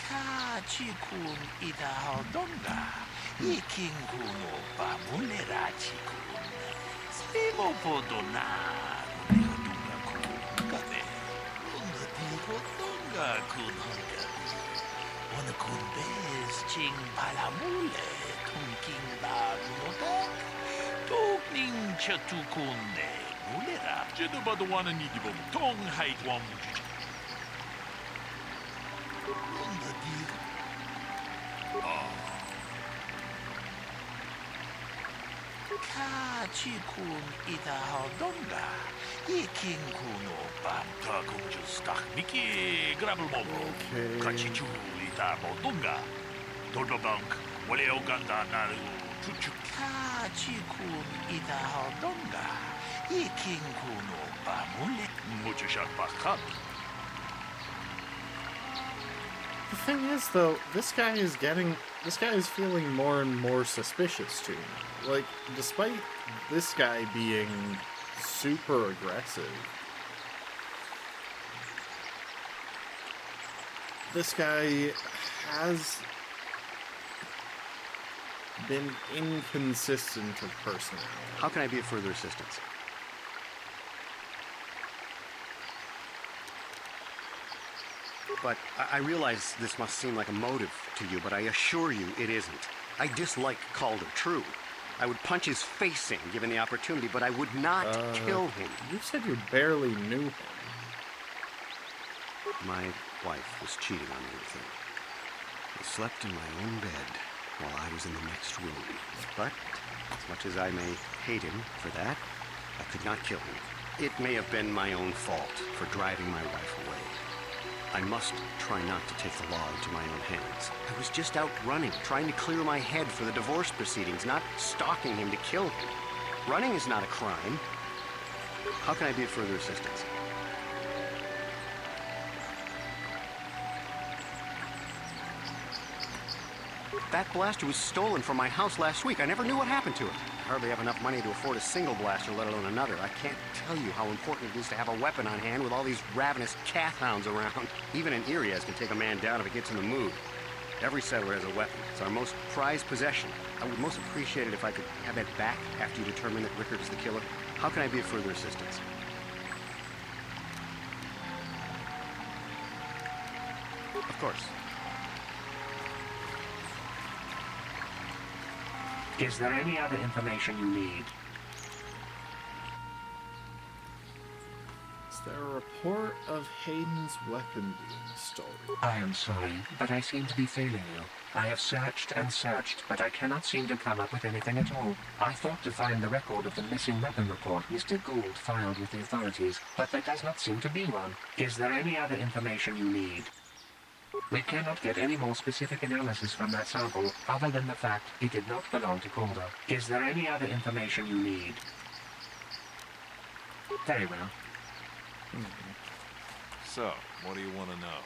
Kachi kun ita donga. Iking kun opa mulerachi kun. Slimo podona. Donga kun kate. Donga kun hunkabi. Wana kun bez ching palamule. Tunking ba motak. Tukning chatukunde. Mulera. Jeduba dowana nidibom. Tong hait wam. Runda dig. Kachi kun ita donga. Iking kuno bam ta kunju stak miki grabel mogo. Kachi chu ita donga. Todo bank wale oganda naru chuchu. Kachi kun ita donga. Iking kuno bamule. Mucho shot bakat. The thing is, though, this guy is feeling more and more suspicious to me. Like, despite this guy being super aggressive, this guy has been inconsistent of personality. How can I be of further assistance? But I realize this must seem like a motive to you, but I assure you it isn't. I dislike Calder, true. I would punch his face in, given the opportunity, but I would not kill him. You said you barely knew him. My wife was cheating on me with him. I slept in my own bed while I was in the next room. But, as much as I may hate him for that, I could not kill him. It may have been my own fault for driving my wife away. I must try not to take the law into my own hands. I was just out running, trying to clear my head for the divorce proceedings, not stalking him to kill him. Running is not a crime. How can I be of further assistance? That blaster was stolen from my house last week. I never knew what happened to it. I hardly have enough money to afford a single blaster, let alone another. I can't tell you how important it is to have a weapon on hand with all these ravenous cat hounds around. Even an Irias can take a man down if it gets in the mood. Every settler has a weapon. It's our most prized possession. I would most appreciate it if I could have it back after you determine that Rickard is the killer. How can I be of further assistance? Of course. Is there any other information you need? Is there a report of Hayden's weapon being stolen? I am sorry, but I seem to be failing you. I have searched and searched, but I cannot seem to come up with anything at all. I thought to find the record of the missing weapon report Mr. Gould filed with the authorities, but there does not seem to be one. Is there any other information you need? We cannot get any more specific analysis from that sample, other than the fact it did not belong to Calder. Is there any other information you need? Very well. So, what do you want to know?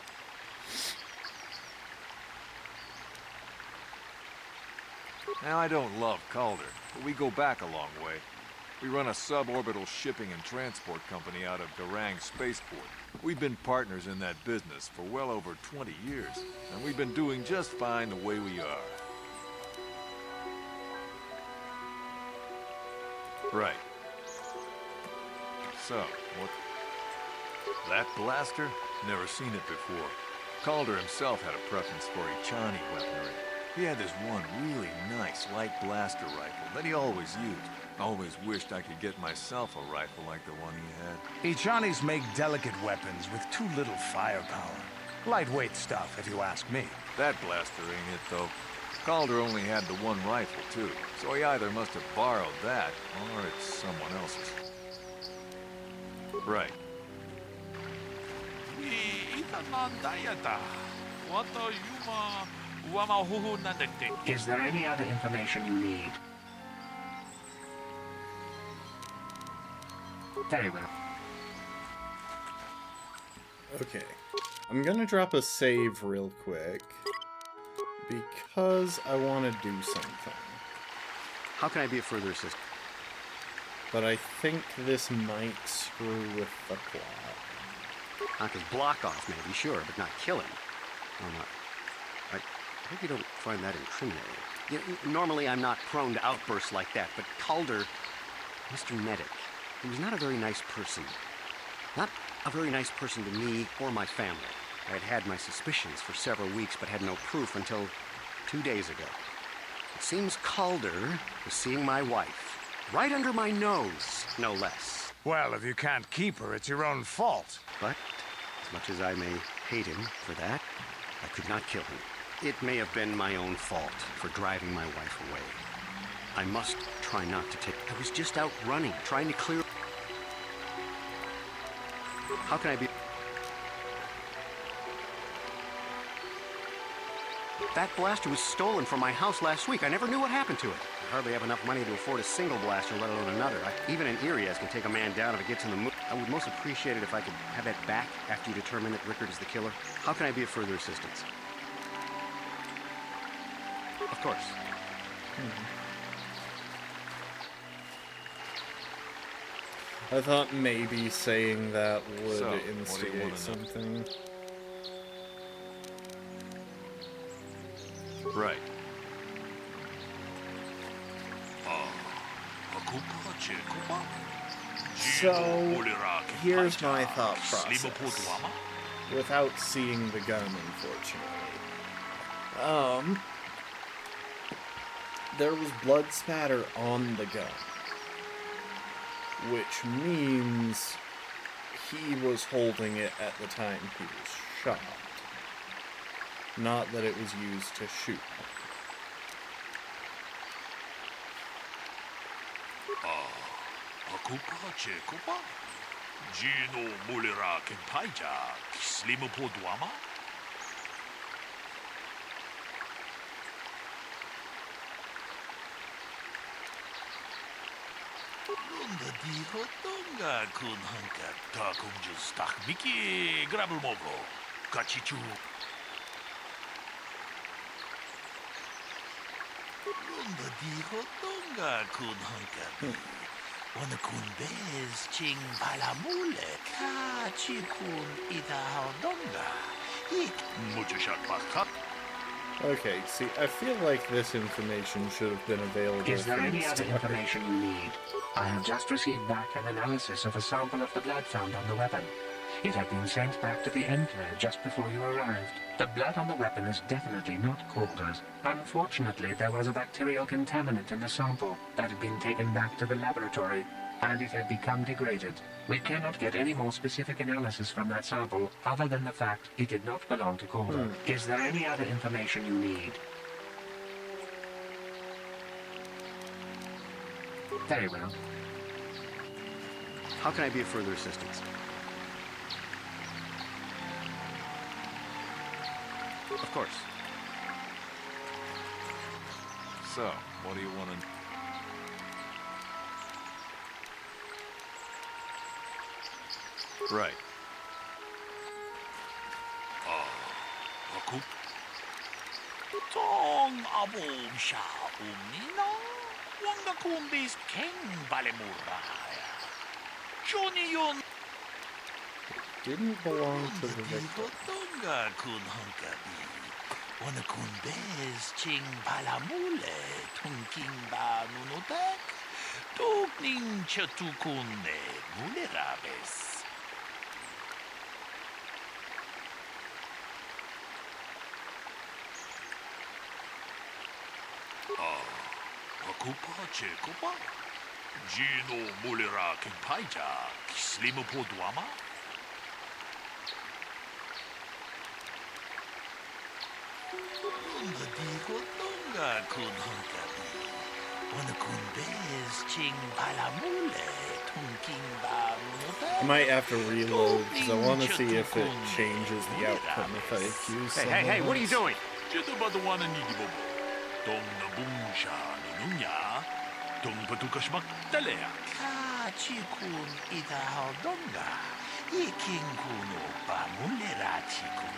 Now, I don't love Calder, but we go back a long way. We run a suborbital shipping and transport company out of Garang Spaceport. We've been partners in that business for well over 20 years, and we've been doing just fine the way we are. Right. So, what? That blaster? Never seen it before. Calder himself had a preference for Echani weaponry. He had this one really nice light blaster rifle that he always used. Always wished I could get myself a rifle like the one he had. Echanis make delicate weapons with too little firepower. Lightweight stuff, if you ask me. That blaster ain't it, though. Calder only had the one rifle, too, so he either must have borrowed that, or it's someone else's. Right. Is there any other information you need? Very well. Okay. I'm gonna drop a save real quick because I want to do something. How can I be of further assistance? But I think this might screw with the plot. I could block off maybe, sure, but not killing. Oh, no. I hope you don't find that incriminating. You know, normally I'm not prone to outbursts like that, but Calder, Mr. Medic, he was not a very nice person. Not a very nice person to me or my family. I had had my suspicions for several weeks, but had no proof until 2 days ago. It seems Calder was seeing my wife. Right under my nose, no less. Well, if you can't keep her, it's your own fault. But, as much as I may hate him for that, I could not kill him. It may have been my own fault for driving my wife away. I must try not to take... I was just out running, trying to clear... How can I be... That blaster was stolen from my house last week. I never knew what happened to it. I hardly have enough money to afford a single blaster, let alone another. Even an Irias can take a man down if it gets in the mood. I would most appreciate it if I could have that back after you determine that Rickard is the killer. How can I be of further assistance? Of course. I thought maybe saying that would So, what do you instigate wanna know? something. Right. So, here's my thought process. Without seeing the gun, unfortunately. There was blood spatter on the gun. Which means he was holding it at the time he was shot. Not that it was used to shoot. One kun bez ching balamule ka chikun ita donga. Ik mucho shot bakat. Okay, see, I feel like this information should have been available. Is there from any the other start. information you need? I have just received back an analysis of a sample of the blood found on the weapon. It had been sent back to the Enclave just before you arrived. The blood on the weapon is definitely not Calder's. Unfortunately, there was a bacterial contaminant in the sample that had been taken back to the laboratory, and it had become degraded. We cannot get any more specific analysis from that sample other than the fact it did not belong to Calder. Is there any other information you need? Very well. How can I be of further assistance? Of course. So, what do you want to... Right. Aku? Tong abom siya umnina. Wanga kumbis king balemuraya. Johnny yon. Didn't belong to the victim. Tonga kun hunkabi. Wana kumbes ching balamule. Tungking ba nunotek. Tugning chatukune mulerabes. Aku pa cheko pa. Gino mulera king paija. Kislimu po duama. Tonga digo tonga kun hunkabi. Wana kun bez ching palamule. Tungking ba I might have to reload because I want to see if it changes the outcome if I accuse someone Hey, what are you else. doing? Jito ba duwana ni Gibobo? Tong nabungsha nununya. Tong patukas magtalea. Kachikun ita donga. Iking kuno pa mulera chikun.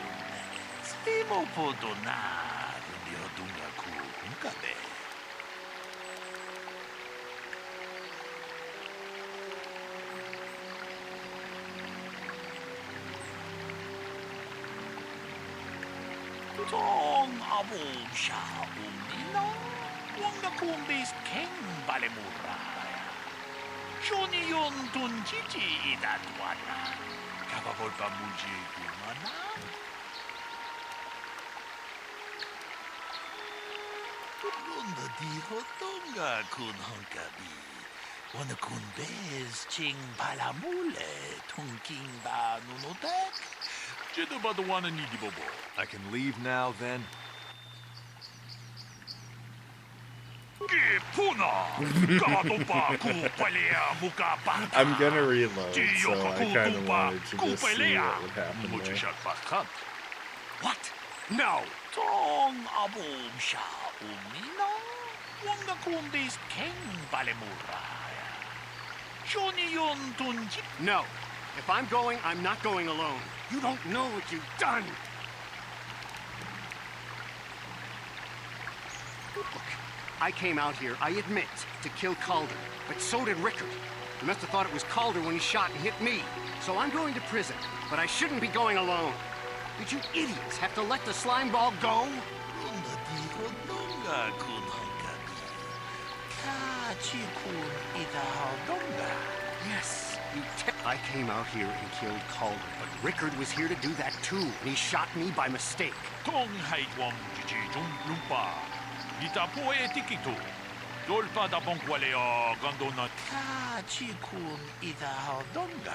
Stimo po donar. Dio dunga ku hunkabe. Tong abom siya umnina. Wanga kumbis king balemuraya. Johnny yon tunjiji idatwana. Kapapol pa muji kumana. Runda diho tonga kun hunkabi. Wana kumbes ching palamule. Tungking ba nunotek. Jito ba duwana ni Gibobo? I can leave now, then? I'm gonna reload, so I kind of wanted to just see what would happen there. What? No! Tong abom siya umina. Wanga kumbis king balemuraya. Johnny yon tunji. No. If I'm going, I'm not going alone. You don't know what you've done. Look, I came out here, I admit, to kill Calder, but so did Rickard. He must have thought it was Calder when he shot and hit me. So I'm going to prison, but I shouldn't be going alone. Did you idiots have to let the slime ball go? Yes, I came out here and killed Calder, but Rickard was here to do that too, and he shot me by mistake. Tong haitwam jijijum lumpa. Ita po etikitu. Dolpa da bonkwalea gandona. Kachikun ita haldonga.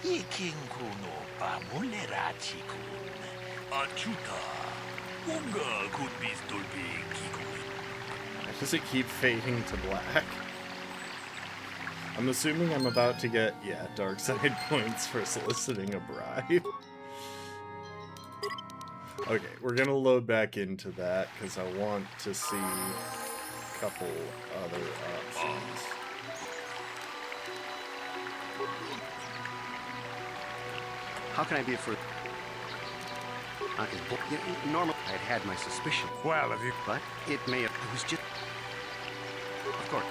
Iking kuno pa mulera chikun. Achuta. Unga kun bis dolpi kikun. Does it keep fading to black? I'm assuming I'm about to get, dark side points for soliciting a bribe. Okay, we're gonna load back into that, because I want to see a couple other options. How can I be a further? Normal, I'd had my suspicion. Well, if you... But it may have... It was just... Of course.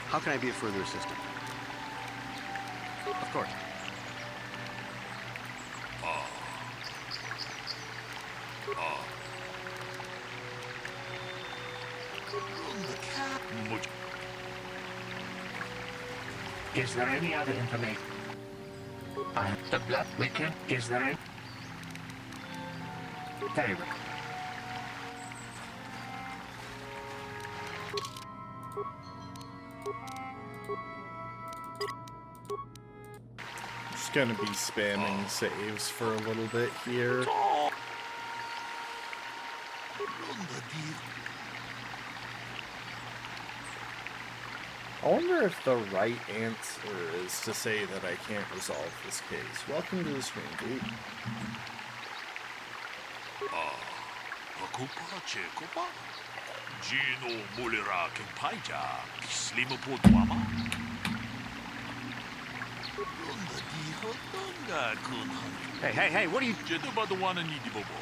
How can I be of further assistance? Of course. Is there any other information? The Blood Wicked, is there any? Very well. Just gonna be spamming saves for a little bit here. I wonder if the right answer is to say that I can't resolve this case. Welcome to the stream, dude. Pakupa Chekopa? Gino Mulira Kenpaija, Slima Potuama? Hey, what are you... Jedabadawana Nidibobo.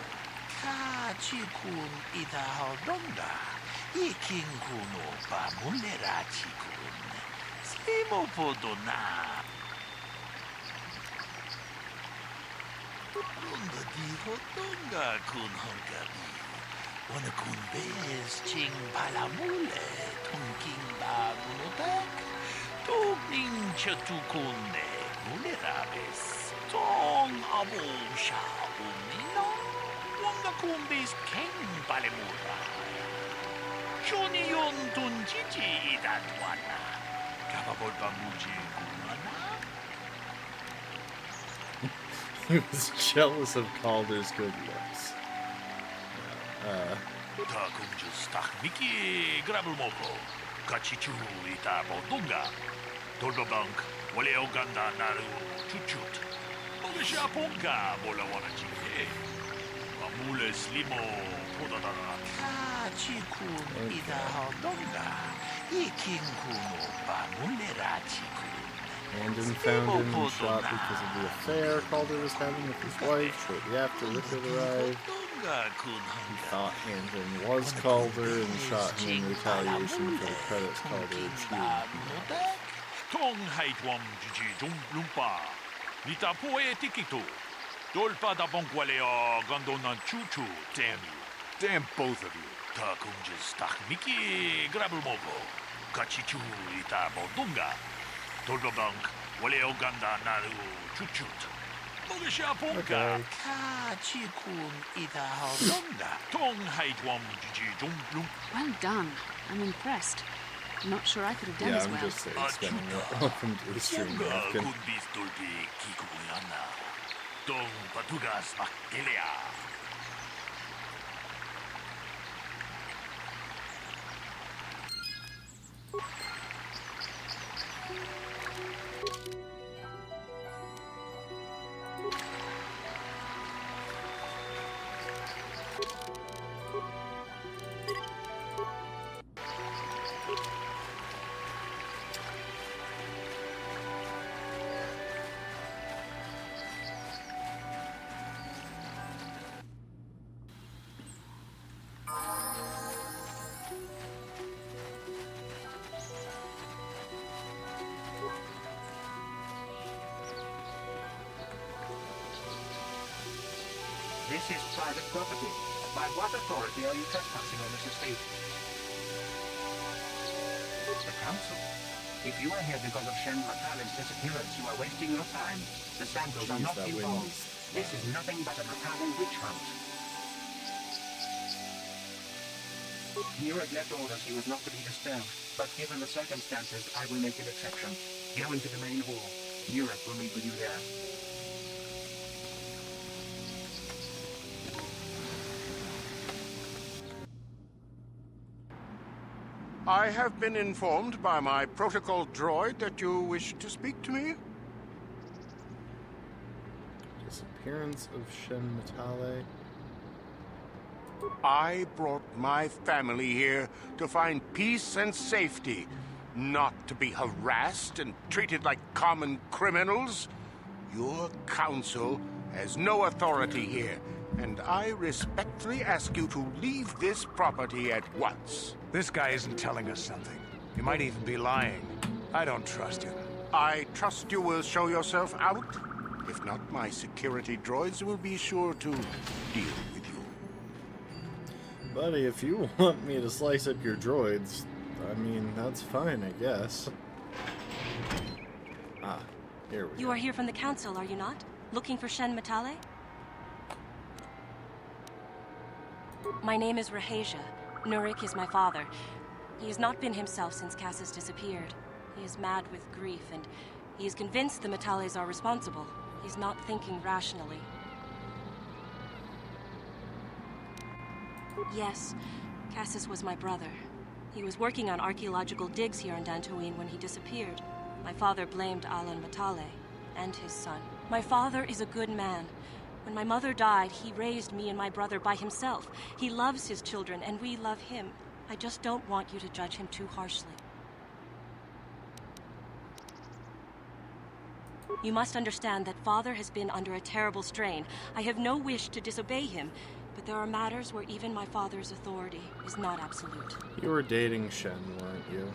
Kachikun ita hodonga. Ikin kuno pa mulera chikun. Slimo podona. Runda di hodonga kun hongabi. Wana kun bez ching palamule. Tunking ba munotak. Tugning chatukune. Mulerabes. Tong abo sha unino. Wanga kumbis king palemura. Junion tunjiji idatwana. Kapabol bamuji kumana. He was jealous of Calder's good looks. Takunjus takmiki grabulmoko. Kachichu ita bodunga. Tolbabank wale oganda naru chuchut. Mogasha ponka bola wanachi. Amule slimo podadara. Kachikun ida hodonga. Ikin kuno ba mulera chikun. Landon found him and shot because of the affair Calder was having with his wife shortly after Rickard arrived. He thought Landon was Calder and shot him in retaliation for the credits Calder achieved. Tong haitwam jiji jung lumpa. Nita poe tikito. Dolpa da bonkwaleo gondona chuchu. Damn you. Damn both of you. Takunjus takmiki grabulmoko. Kachichu ita bodunga. Dolbabank waleo ganda naru chuchut. Mogasha ponka. Kachikun ida hodonga. Tong haitwam jiji jung lum. Well done. I'm impressed. I'm not sure I could have done Yeah, as I'm well. just saying, spending it. Welcome to the stream, Afghan. Kundis tulpi kikuyana. Tong patugas makelea. This is private property. By what authority are you trespassing on this estate? The council. If you are here because of Shen Matale's disappearance, you are wasting your time. The Sangos are not involved. This is nothing but a Matale witch hunt. Nurag left orders he was not to be disturbed, but given the circumstances, I will make an exception. Go into the main hall. Nurag will meet with you there. I have been informed by my protocol droid that you wish to speak to me. Disappearance of Shen Matale. I brought my family here to find peace and safety, not to be harassed and treated like common criminals. Your council has no authority here, and I respectfully ask you to leave this property at once. This guy isn't telling us something. He might even be lying. I don't trust him. I trust you will show yourself out? If not, my security droids will be sure to deal with you. Buddy, if you want me to slice up your droids, I mean, that's fine, I guess. Ah, here we go. You are here from the Council, are you not? Looking for Shen Matale? My name is Rahasia. Nurik is my father. He has not been himself since Cassus disappeared. He is mad with grief, and he is convinced the Matales are responsible. He's not thinking rationally. Yes, Cassus was my brother. He was working on archaeological digs here in Dantooine when he disappeared. My father blamed Alan Matale and his son. My father is a good man. When my mother died, he raised me and my brother by himself. He loves his children, and we love him. I just don't want you to judge him too harshly. You must understand that Father has been under a terrible strain. I have no wish to disobey him, but there are matters where even my father's authority is not absolute. You were dating Shen, weren't you?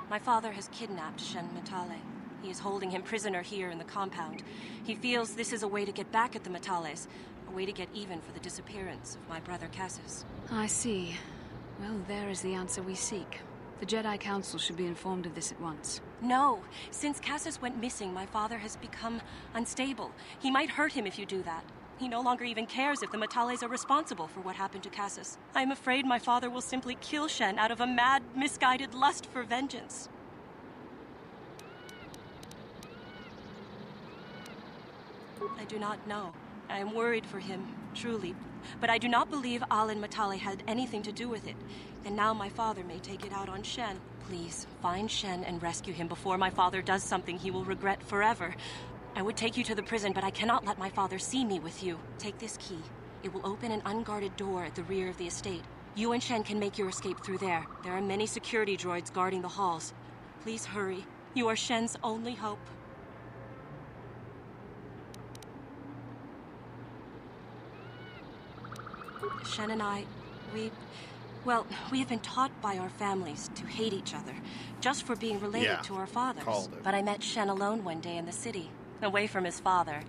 My father has kidnapped Shen Matale. He is holding him prisoner here in the compound. He feels this is a way to get back at the Matales, a way to get even for the disappearance of my brother Cassus. I see. Well, there is the answer we seek. The Jedi Council should be informed of this at once. No. Since Cassus went missing, my father has become unstable. He might hurt him if you do that. He no longer even cares if the Matales are responsible for what happened to Cassus. I am afraid my father will simply kill Shen out of a mad, misguided lust for vengeance. I do not know. I am worried for him, truly. But I do not believe Alan Matale had anything to do with it. And now my father may take it out on Shen. Please, find Shen and rescue him before my father does something he will regret forever. I would take you to the prison, but I cannot let my father see me with you. Take this key. It will open an unguarded door at the rear of the estate. You and Shen can make your escape through there. There are many security droids guarding the halls. Please hurry. You are Shen's only hope. Shen and I, we have been taught by our families to hate each other, just for being related to our fathers. But I met Shen alone one day in the city, away from his father.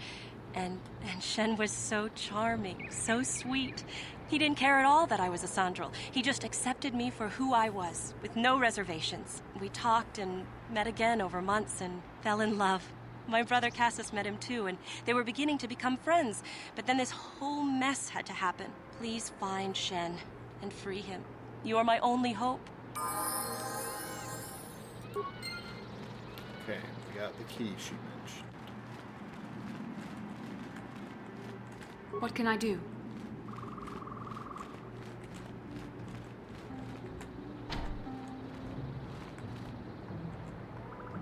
And Shen was so charming, so sweet. He didn't care at all that I was a Sandral. He just accepted me for who I was, with no reservations. We talked and met again over months and fell in love. My brother Cassus met him too, and they were beginning to become friends. But then this whole mess had to happen. Please find Shen and free him. You are my only hope. Okay, we got the key she mentioned. What can I do?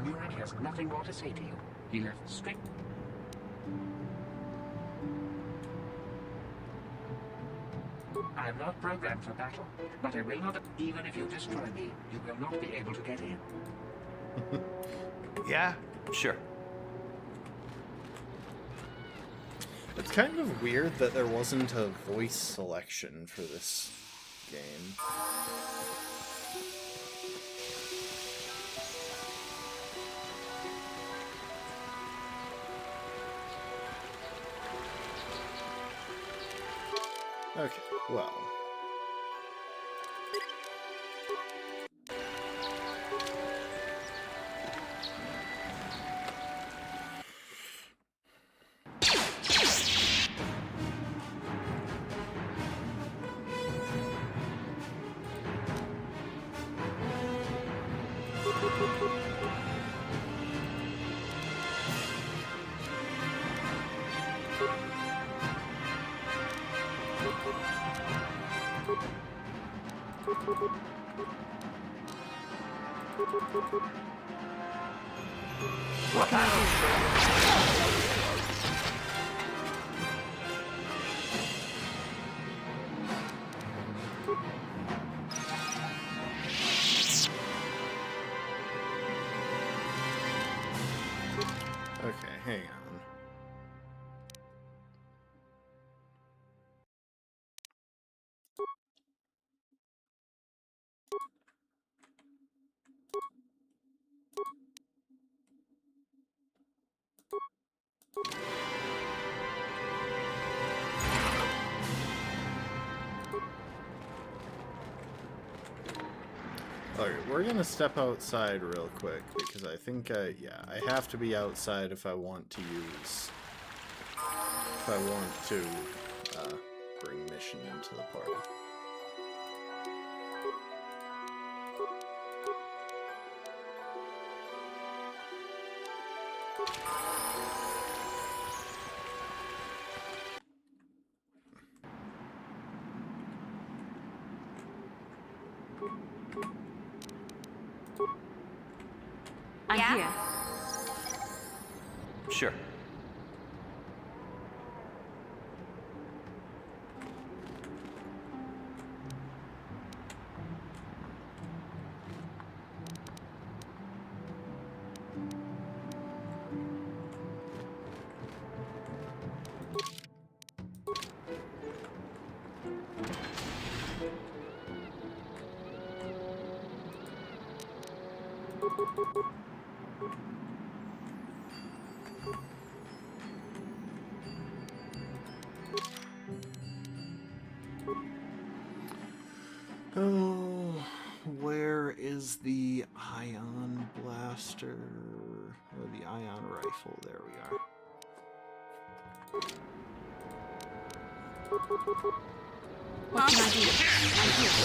Nurik has nothing more to say to you. He left straight. I am not programmed for battle, but I will not. Even if you destroy me, you will not be able to get in. Yeah, sure. It's kind of weird that there wasn't a voice selection for this game. Okay, well. What can I do? Okay, hang on. Okay, we're gonna step outside real quick, because I think, yeah, I have to be outside if I want to use... If I want to, bring Mission into the party. I'm here. Sure. Oh, where is the ion blaster? Or the ion rifle? There we are. What can I do? I'm here.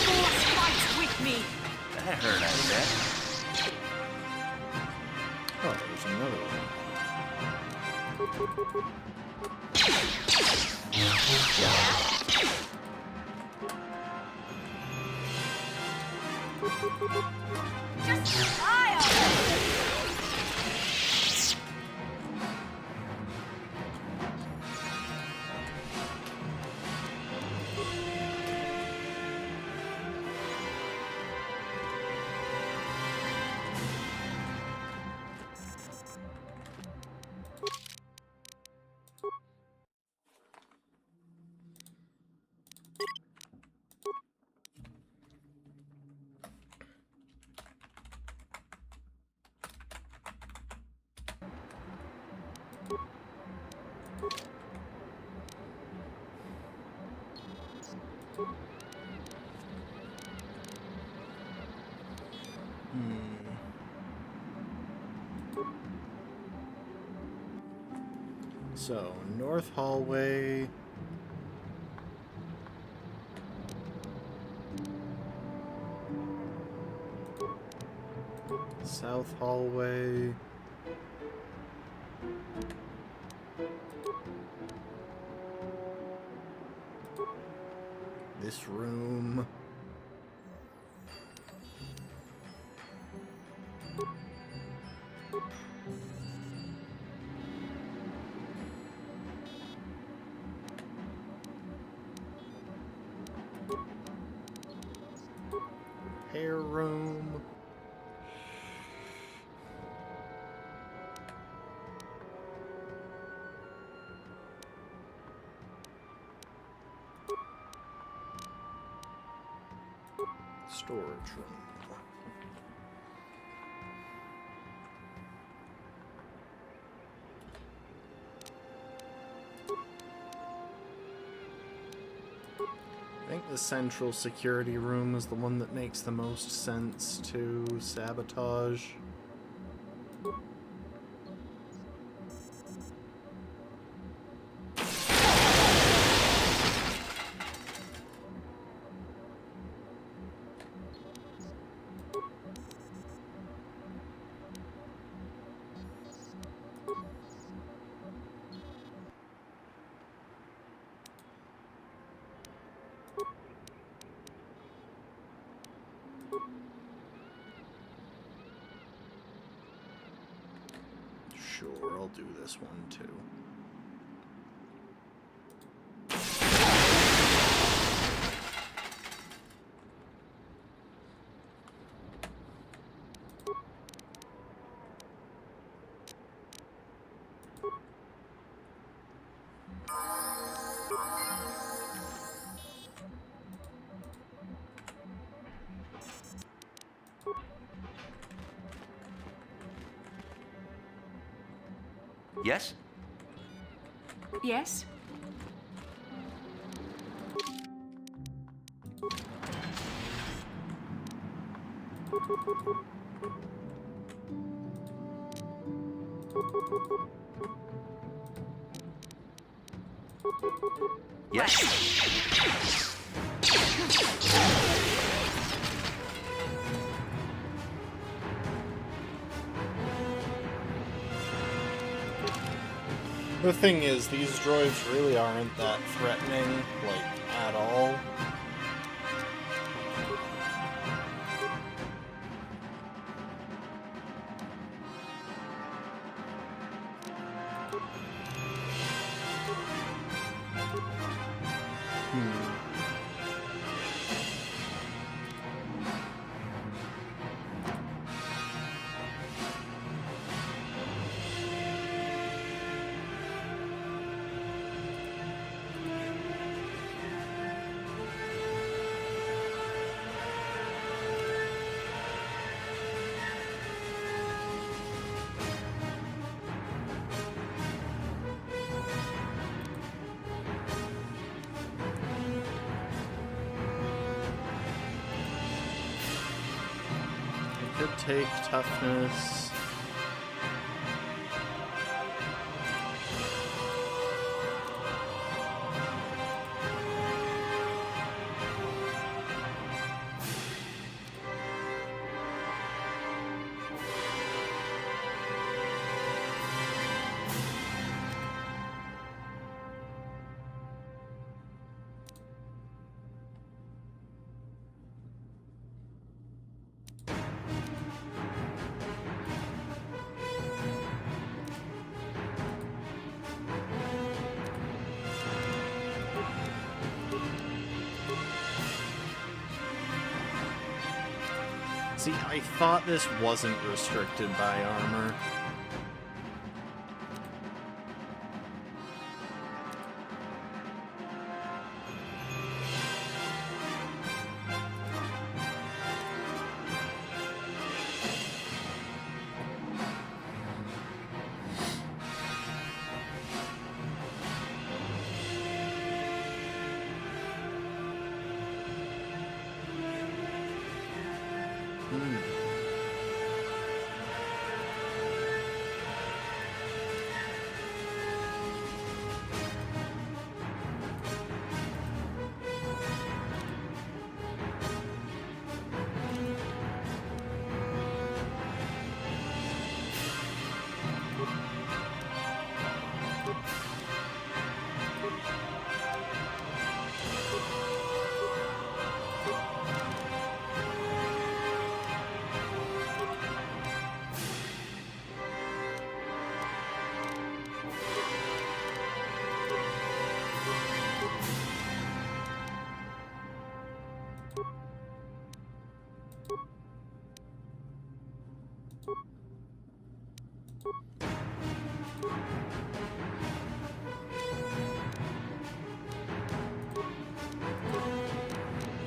Force fight with me. That hurt, I bet. Oh, there's another one. Just fire! So, north hallway. South hallway. This room. Hair room. Storage room. I think the central security room is the one that makes the most sense to sabotage. Sure, I'll do this one too. Yes? Yes? Yes? The thing is, these droids really aren't that threatening, like, at all. Could take toughness. See, I thought this wasn't restricted by armor.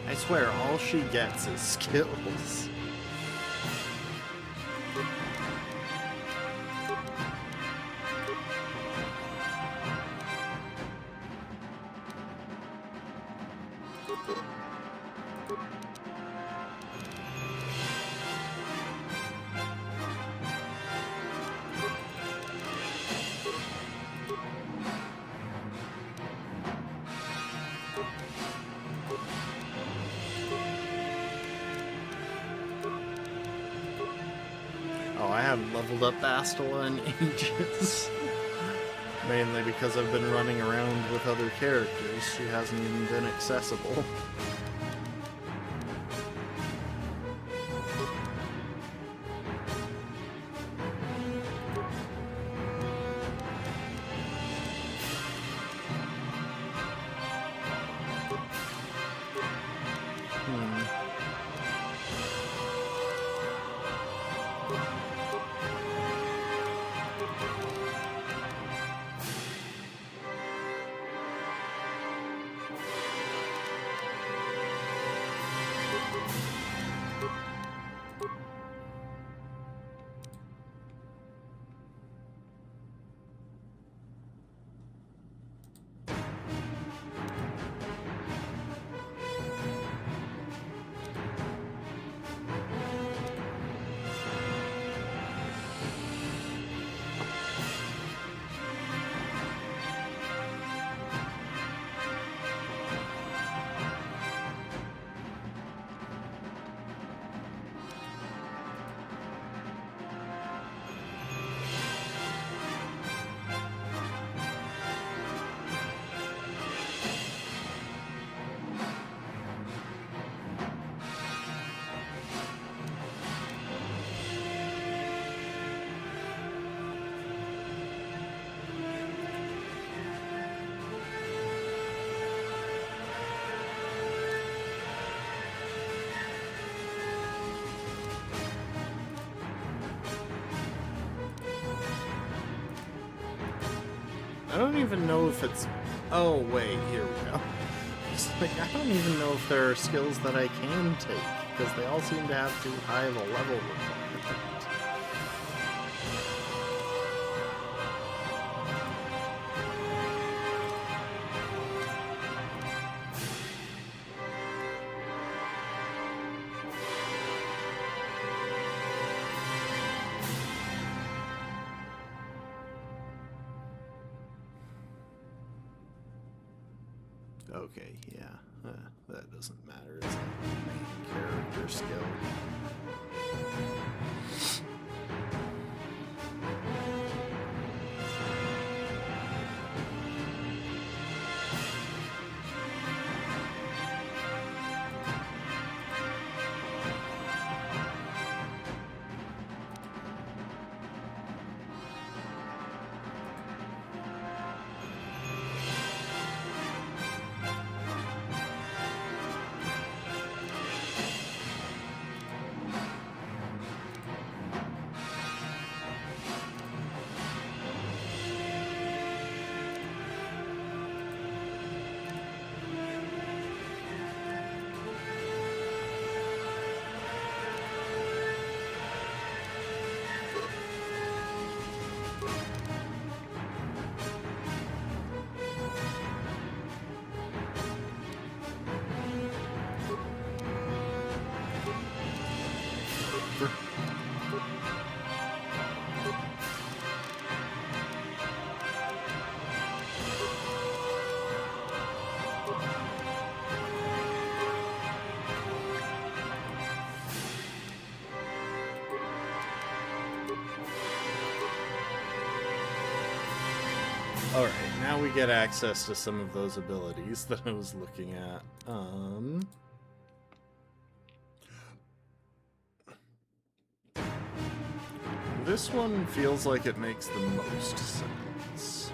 I swear, all she gets is skills. Oh, I haven't leveled up Bastila in ages. Mainly because I've been running around with other characters. She hasn't even been accessible. I don't even know if it's... Oh, wait, here we go. It's like, I don't even know if there are skills that I can take, because they all seem to have too high of a level requirement. Okay, yeah, that doesn't matter. It's a main character skill. Alright, now we get access to some of those abilities that I was looking at. This one feels like it makes the most sense.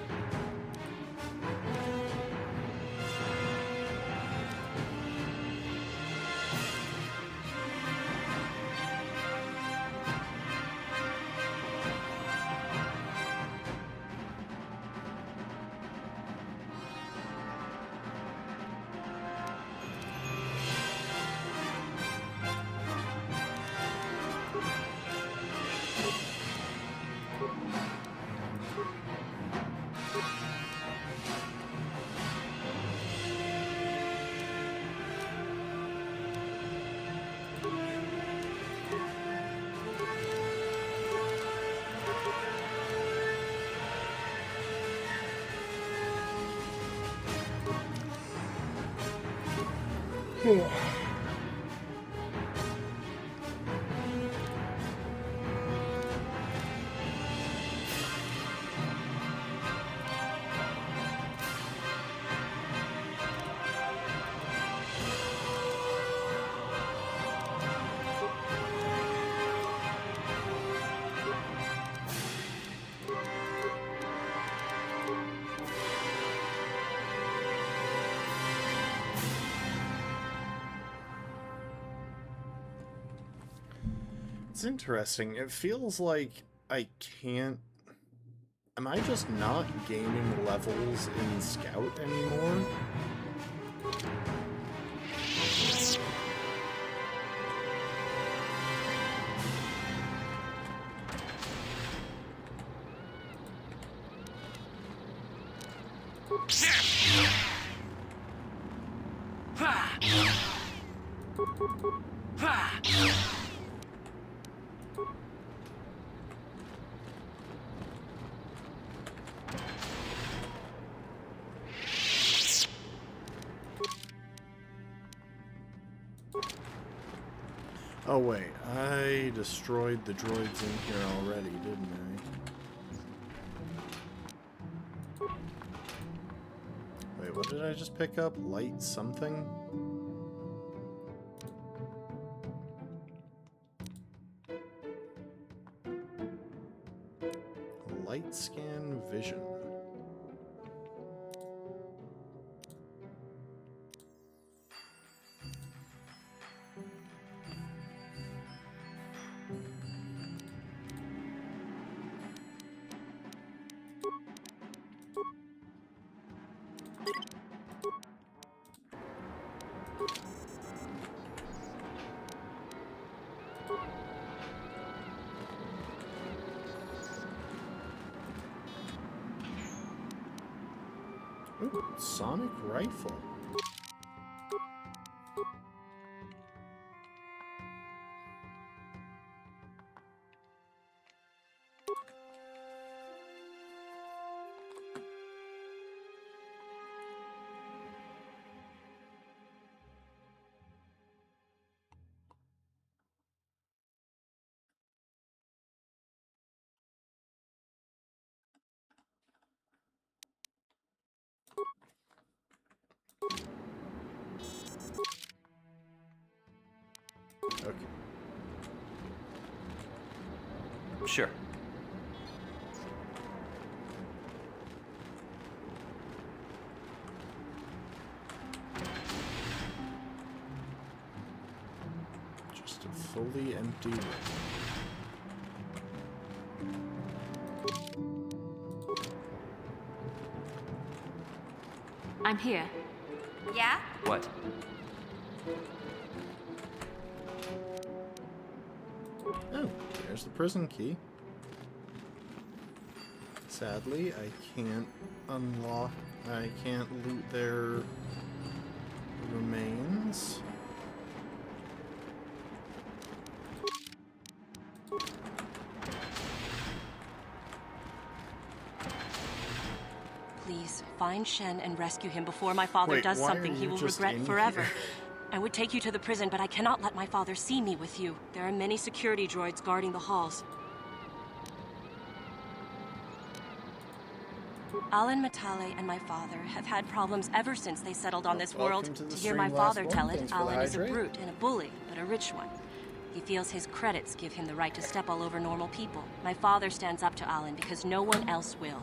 It's interesting. It feels like I can't... Am I just not gaining levels in Scout anymore? Oh wait, I destroyed the droids in here already, didn't I? Wait, what did I just pick up? Light something? Light scan vision. Ooh, sonic rifle. Okay. Sure. Just a fully empty room. I'm here. Yeah? What? Oh, there's the prison key. Sadly, I can't I can't loot their remains. Please, find Shen and rescue him before my father Wait, does why something are he you will just regret in forever. here? I would take you to the prison, but I cannot let my father see me with you. There are many security droids guarding the halls. Alan Matale and my father have had problems ever since they settled on this world. Welcome to the hear my stream, last father one. tell it, Thanks for the Alan is a hydrate. brute and a bully, but a rich one. He feels his credits give him the right to step all over normal people. My father stands up to Alan because no one else will.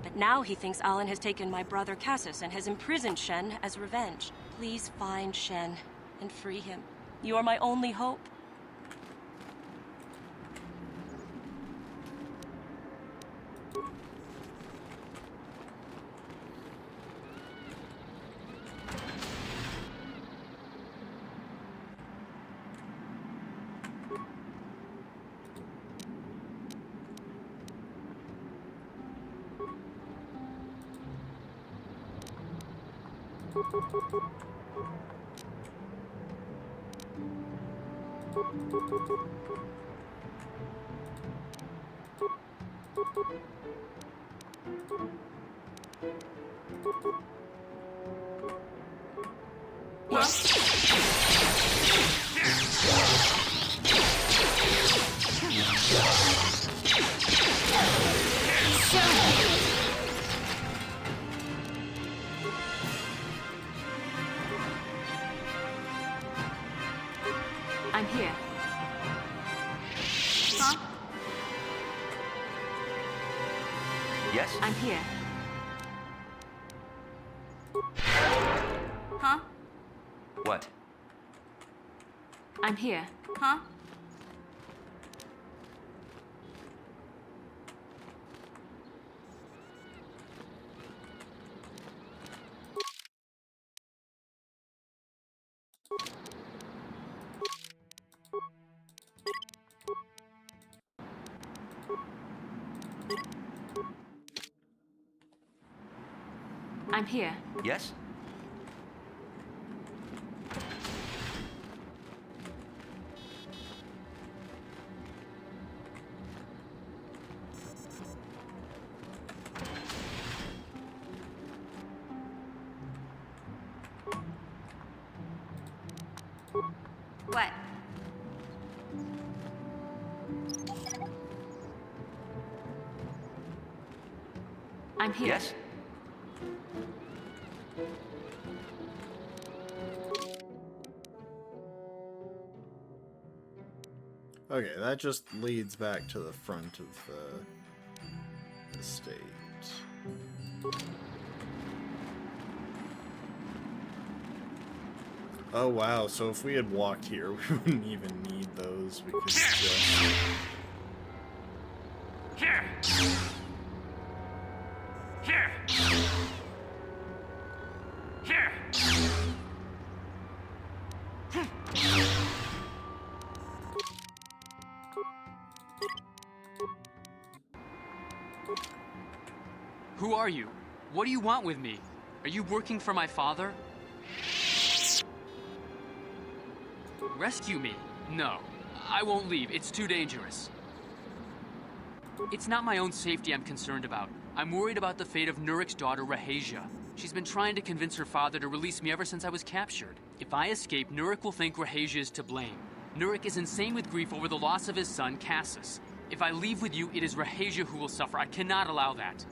But now he thinks Alan has taken my brother Cassius and has imprisoned Shen as revenge. Please find Shen and free him. You are my only hope. I'm here. Huh? Yes? I'm here. Huh? What? I'm here. Huh? I'm here. Yes? What? I'm here. Yes? Okay, that just leads back to the front of the estate. Oh wow, so if we had walked here, we wouldn't even need those. We could just... Here! Here! Who are you? What do you want with me? Are you working for my father? Rescue me? No. I won't leave. It's too dangerous. It's not my own safety I'm concerned about. I'm worried about the fate of Nurik's daughter, Rahasia. She's been trying to convince her father to release me ever since I was captured. If I escape, Nurik will think Rahasia is to blame. Nurik is insane with grief over the loss of his son, Cassus. If I leave with you, it is Rahasia who will suffer. I cannot allow that.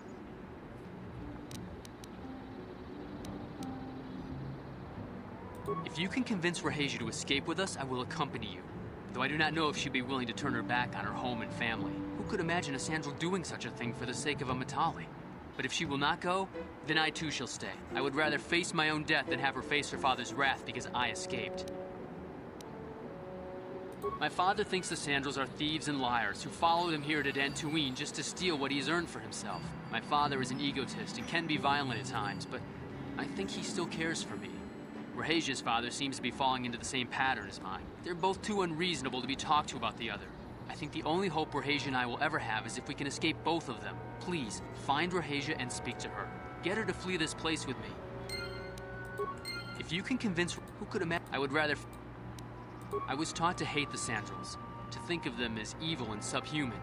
If you can convince Rahasia to escape with us, I will accompany you. Though I do not know if she'd be willing to turn her back on her home and family. Who could imagine a Sandral doing such a thing for the sake of a Matali? But if she will not go, then I too shall stay. I would rather face my own death than have her face her father's wrath because I escaped. My father thinks the Sandrals are thieves and liars who followed him here to Dantooine just to steal what he has earned for himself. My father is an egotist and can be violent at times, but I think he still cares for me. Rahasia's father seems to be falling into the same pattern as mine. They're both too unreasonable to be talked to about the other. I think the only hope Rahasia and I will ever have is if we can escape both of them. Please, find Rahasia and speak to her. Get her to flee this place with me. If you can convince... Who could imagine... I would rather... I was taught to hate the Sandrals, to think of them as evil and subhuman.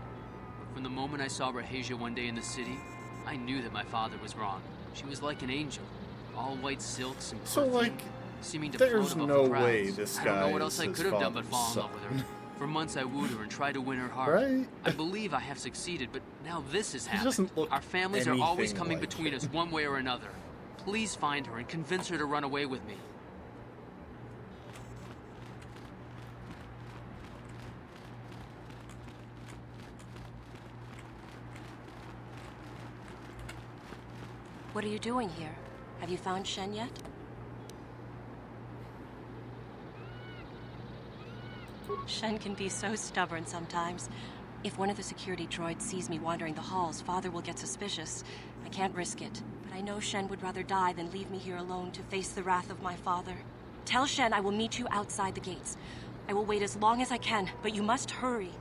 But from the moment I saw Rahasia one day in the city, I knew that my father was wrong. She was like an angel, all white silks and perfume, so, like, seeming to there's float above no the crowds. way this guy I don't know what else is I his could have done but fall in father's love with her. For months I wooed her and tried to win her heart. Right? I believe I have succeeded, but now this has He happened. doesn't look Our families are always anything coming like between us one way or another. Please find her and convince her to run away with me. What are you doing here? Have you found Shen yet? Shen can be so stubborn sometimes. If one of the security droids sees me wandering the halls, Father will get suspicious. I can't risk it, but I know Shen would rather die than leave me here alone to face the wrath of my father. Tell Shen I will meet you outside the gates. I will wait as long as I can, but you must hurry.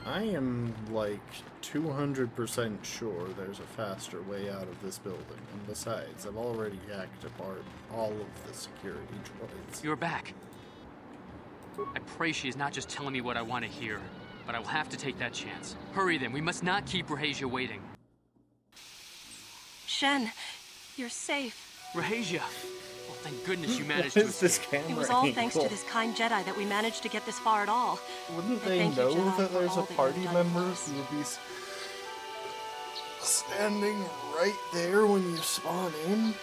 I am like 200% sure there's a faster way out of this building. And besides, I've already hacked apart all of the security droids. You're back. I pray she is not just telling me what I want to hear, but I will have to take that chance. Hurry then, we must not keep Rahasia waiting. Shen, you're safe. Rahasia! Well, thank goodness you managed What to is this escape. camera It was all angle? thanks to this kind Jedi that we managed to get this far at all. Wouldn't I they thank you, know Jedi, that for there's a all that party you've done for member us. who would be standing right there when you spawn in?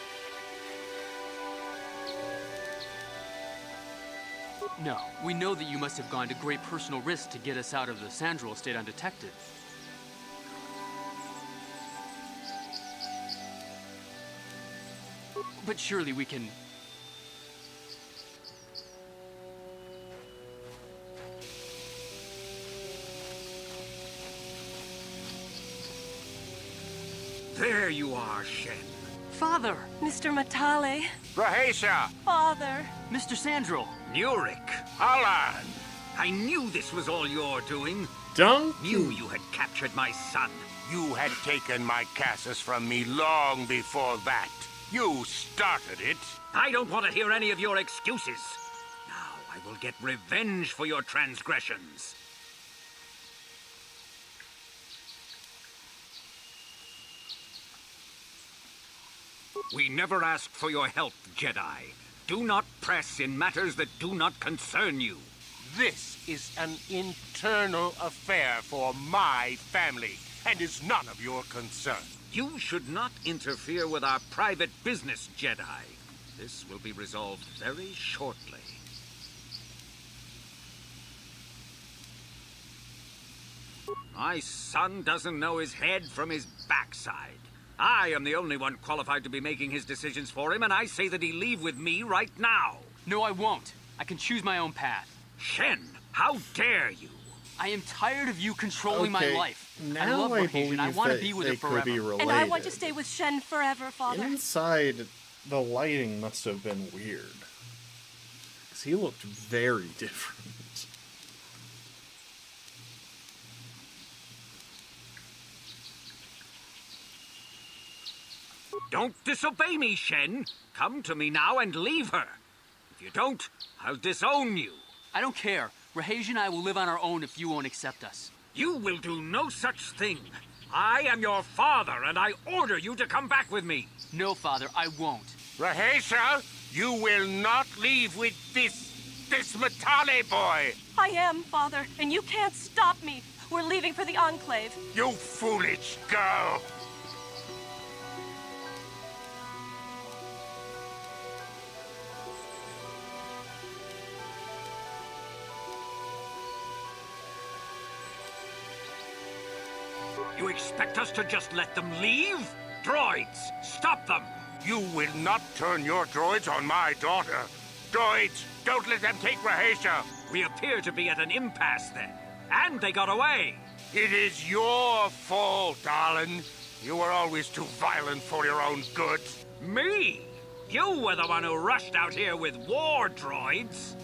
No, we know that you must have gone to great personal risk to get us out of the Sandral estate undetected. But surely we can... There you are, Shen. Father! Mr. Matale. Rahasia! Father! Mr. Sandral! Nurik! Alan! I knew this was all your doing. Donkey! Knew you had captured my son. You had taken my Cassus from me long before that. You started it. I don't want to hear any of your excuses. Now I will get revenge for your transgressions. We never asked for your help, Jedi. Do not press in matters that do not concern you. This is an internal affair for my family, and is none of your concern. You should not interfere with our private business, Jedi. This will be resolved very shortly. My son doesn't know his head from his backside. I am the only one qualified to be making his decisions for him, and I say that he leave with me right now. No, I won't. I can choose my own path. Shen, how dare you? I am tired of you controlling my life. Now I love Rahasia, believe and I want to that be with they her could forever. be related. And I want to stay with Shen forever, Father. Inside, the lighting must have been weird. Because he looked very different. Don't disobey me, Shen. Come to me now and leave her. If you don't, I'll disown you. I don't care. Rahesia and I will live on our own if you won't accept us. You will do no such thing. I am your father, and I order you to come back with me. No, Father, I won't. Rahesia, you will not leave with this Matale boy. I am, Father, and you can't stop me. We're leaving for the Enclave. You foolish girl. You expect us to just let them leave? Droids, stop them! You will not turn your droids on my daughter. Droids, don't let them take Rahesia. We appear to be at an impasse then. And they got away. It is your fault, darling. You were always too violent for your own good. Me? You were the one who rushed out here with war droids.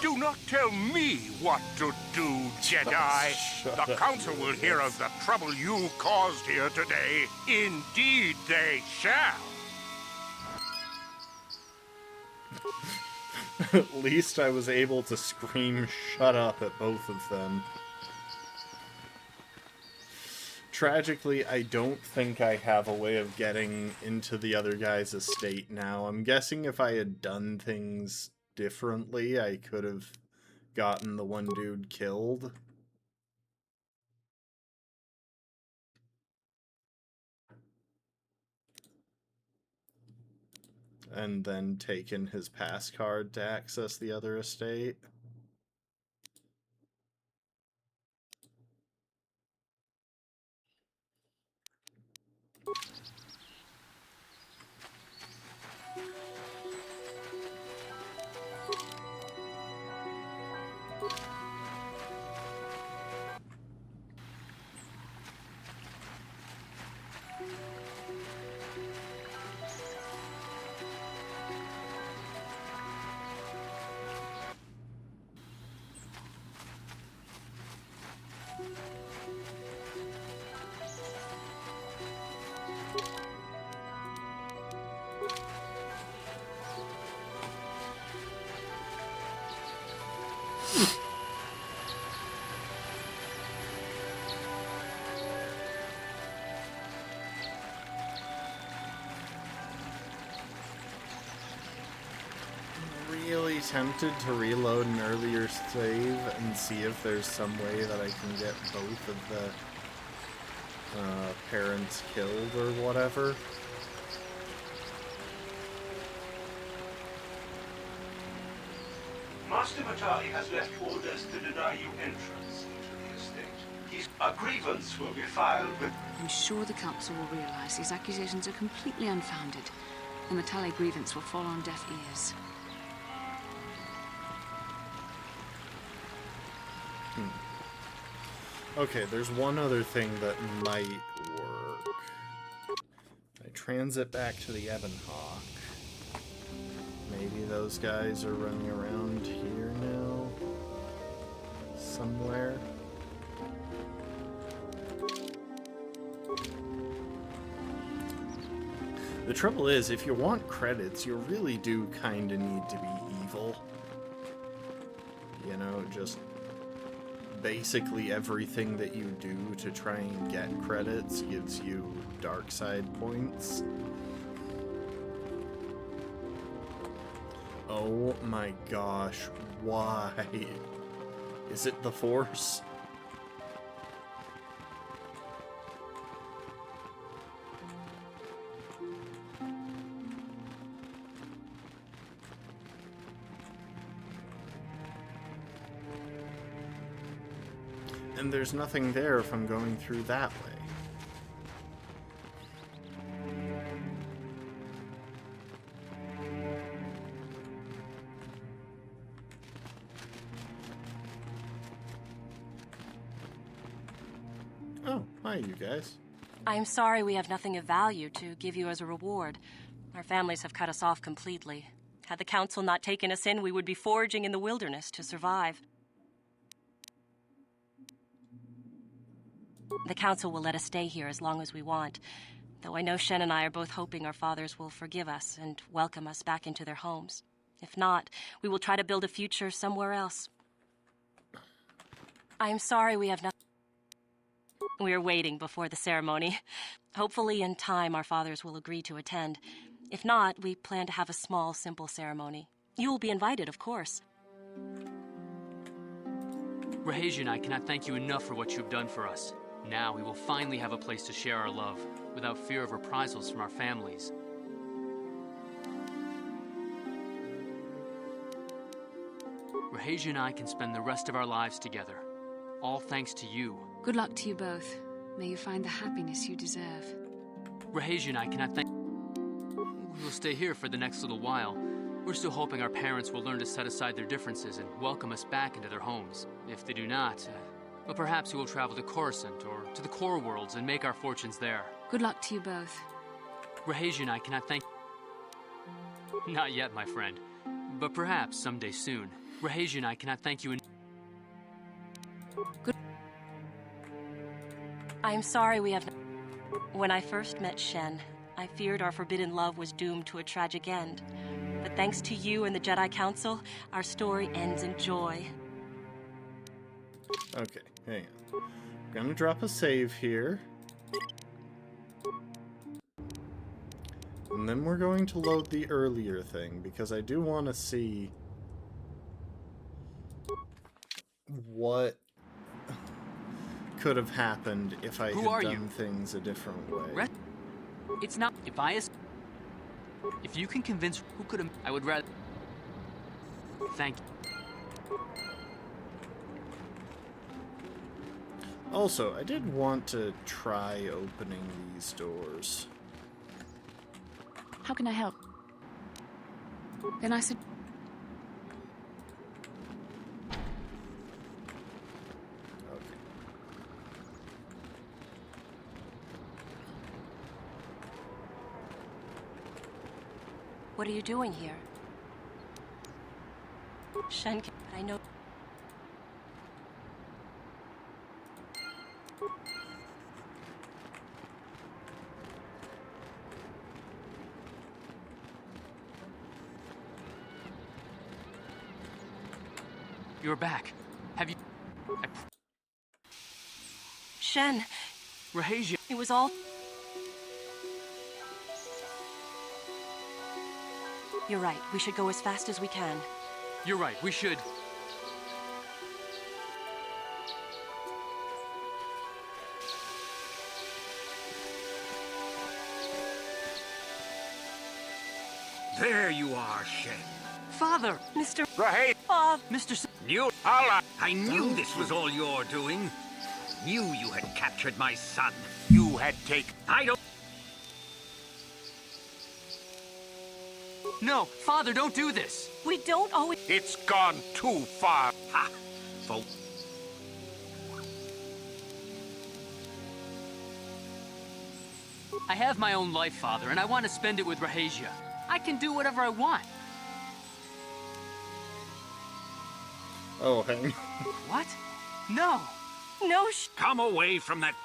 Do not tell me what to do, Jedi. The Council will hear of the trouble you caused here today. Indeed they shall. At least I was able to scream shut up at both of them. Tragically, I don't think I have a way of getting into the other guy's estate now. I'm guessing if I had done things differently, I could have gotten the one dude killed. And then taken his pass card to access the other estate. Really tempted to reload an earlier save and see if there's some way that I can get both of the parents killed or whatever. Master Matali has left orders to deny you entrance into the estate. A grievance will be filed with... I'm sure the Council will realize these accusations are completely unfounded. The Matale grievance will fall on deaf ears. Okay, there's one other thing that might work. I transit back to the Ebon Hawk. Maybe those guys are running around here now? Somewhere? The trouble is, if you want credits, you really do kinda need to be evil. You know, just basically everything that you do to try and get credits gives you dark side points. Oh my gosh, why? Is it the Force? And there's nothing there if I'm going through that way. Oh, hi you guys. I'm sorry we have nothing of value to give you as a reward. Our families have cut us off completely. Had the Council not taken us in, we would be foraging in the wilderness to survive. The council will let us stay here as long as we want, though I know Shen and I are both hoping our fathers will forgive us and welcome us back into their homes. If not, we will try to build a future somewhere else. I am sorry we have nothing. We are waiting before the ceremony. Hopefully in time our fathers will agree to attend. If not, we plan to have a small, simple ceremony. You will be invited, of course. Rahesia and I cannot thank you enough for what you have done for us. Now we will finally have a place to share our love, without fear of reprisals from our families. Rahesia and I can spend the rest of our lives together. All thanks to you. Good luck to you both. May you find the happiness you deserve. Rahesia and I cannot thank... We'll stay here for the next little while. We're still hoping our parents will learn to set aside their differences and welcome us back into their homes. If they do not, well, perhaps we will travel to Coruscant or to the Core Worlds and make our fortunes there. Good luck to you both. Rahesia and I cannot thank... Not yet, my friend. But perhaps someday soon. Rahesia and I cannot thank you Good. I am sorry we have... When I first met Shen, I feared our forbidden love was doomed to a tragic end. But thanks to you and the Jedi Council, our story ends in joy. Okay, hang on. I'm gonna drop a save here. And then we're going to load the earlier thing, because I do want to see what could have happened if I had done things a different way. It's not... If you can convince... Who could have... I would rather... Thank you. Also, I did want to try opening these doors. How can I help? Then I said... What are you doing here? Shen, I know... You're back. Have you... Shen! Rahesia! It was all... You're right. We should go as fast as we can. You're right. We should. There you are, Shen. Father! Mr. Right. Mr. I knew this was all your doing. Knew you had captured my son. You had taken... I don't... No, Father, don't do this. We don't always... It's gone too far. Ha! For... I have my own life, Father, and I want to spend it with Rahesia. I can do whatever I want. Oh, hang. What? No. No, Come away from that...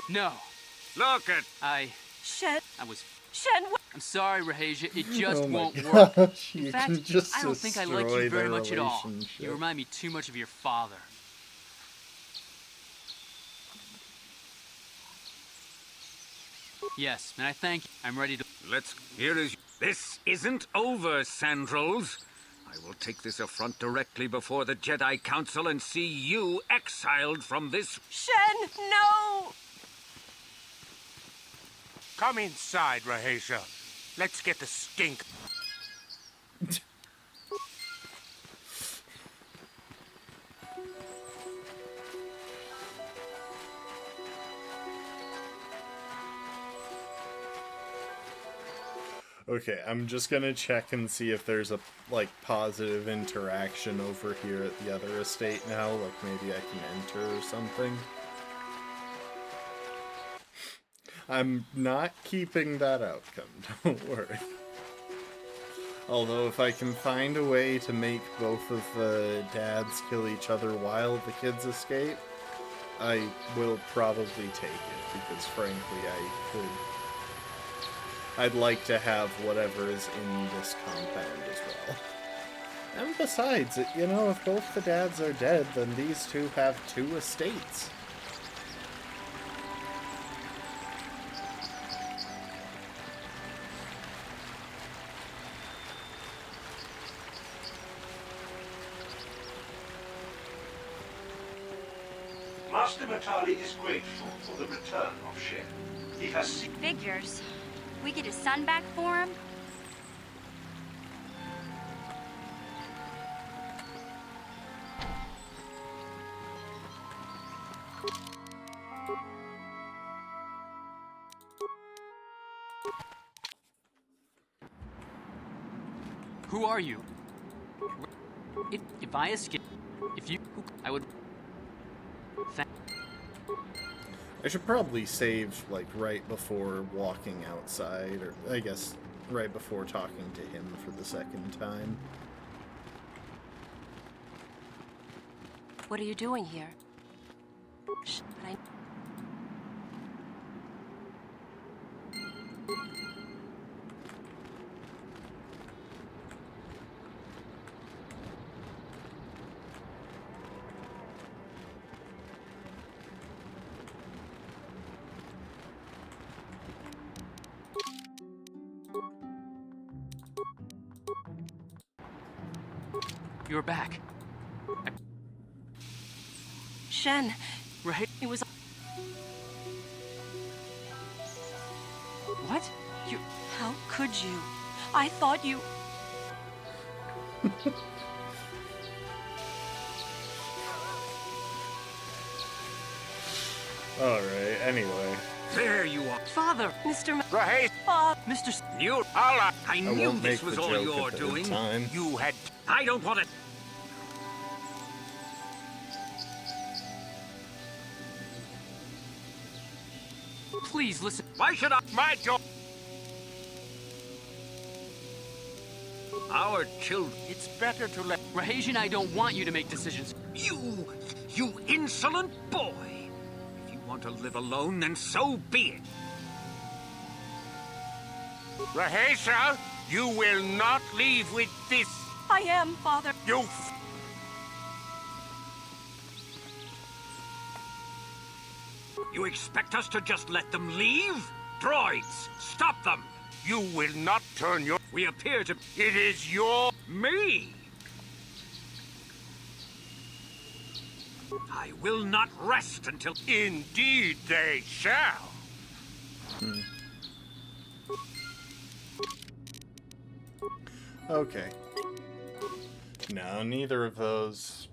No. Look at... Shen. I was... Shen, I'm sorry, Rahesia. It just won't gosh, work. you In fact, can just I don't think I like you destroy very their much at all. relationship. You remind me too much of your father. Yes, and I thank you. I'm ready to... Here is... This isn't over, Sandrels. I will take this affront directly before the Jedi Council and see you exiled from this... Shen, no! Come inside, Rahesia. Let's get the stink. Okay, I'm just gonna check and see if there's a, like, positive interaction over here at the other estate now. Like, maybe I can enter or something. I'm not keeping that outcome, don't worry. Although if I can find a way to make both of the dads kill each other while the kids escape, I will probably take it, because frankly I'd like to have whatever is in this compound as well. And besides, you know, if both the dads are dead, then these two have 2 estates. Master Matali is grateful for the return of Shen. He has Figures. We get his son back for him? Who are you? If I escape, I would. I should probably save, like, right before walking outside, or I guess right before talking to him for the second time. What are you doing here? Shh, but You're back. Shen. Right? It was... What? You... How could you? I thought you... Alright, anyway. There you are. Father, Mr. Right. Mr. You... Allah, I knew won't this make was the all joke you're at the doing. time. You had... I don't want it. Please listen. Why should I... My job... Our children... It's better to let... Rahesh and I don't want you to make decisions. You insolent boy! If you want to live alone, then so be it. Rahesha, you will not leave with this. I am, Father. You... You expect us to just let them leave? Droids, stop them! You will not turn your... We appear to... It is your... Me! I will not rest until... Indeed they shall. Okay. No, neither of those.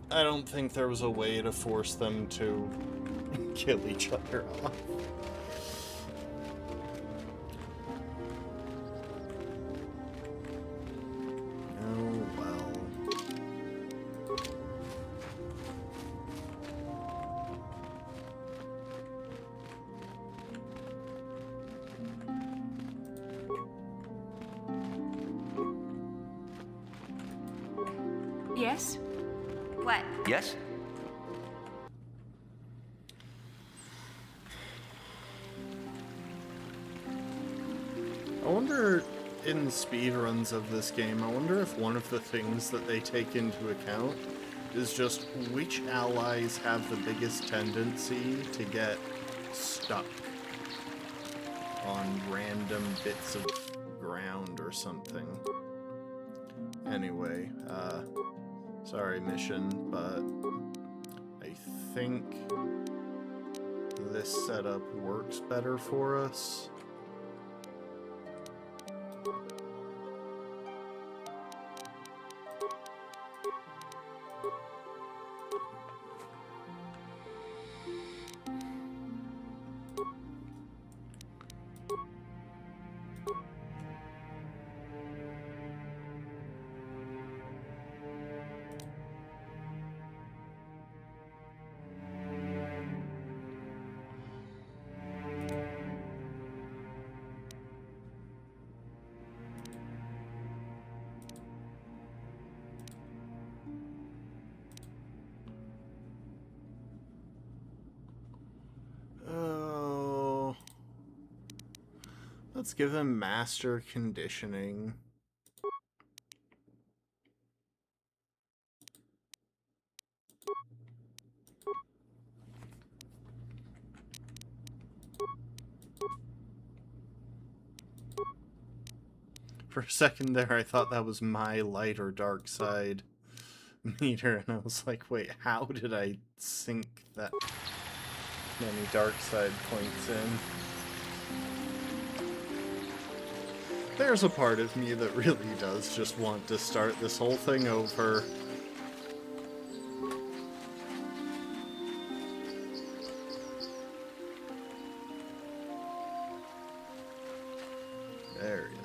I don't think there was a way to force them to kill each other off. Oh, well. Yes? What? Yes? I wonder, in speedruns of this game, I wonder if one of the things that they take into account is just which allies have the biggest tendency to get stuck on random bits of ground or something. Anyway, sorry mission, but I think this setup works better for us. Let's give him master conditioning. For a second there, I thought that was my light or dark side meter, and I was like, wait, how did I sink that many dark side points in? There's a part of me that really does just want to start this whole thing over. There he is.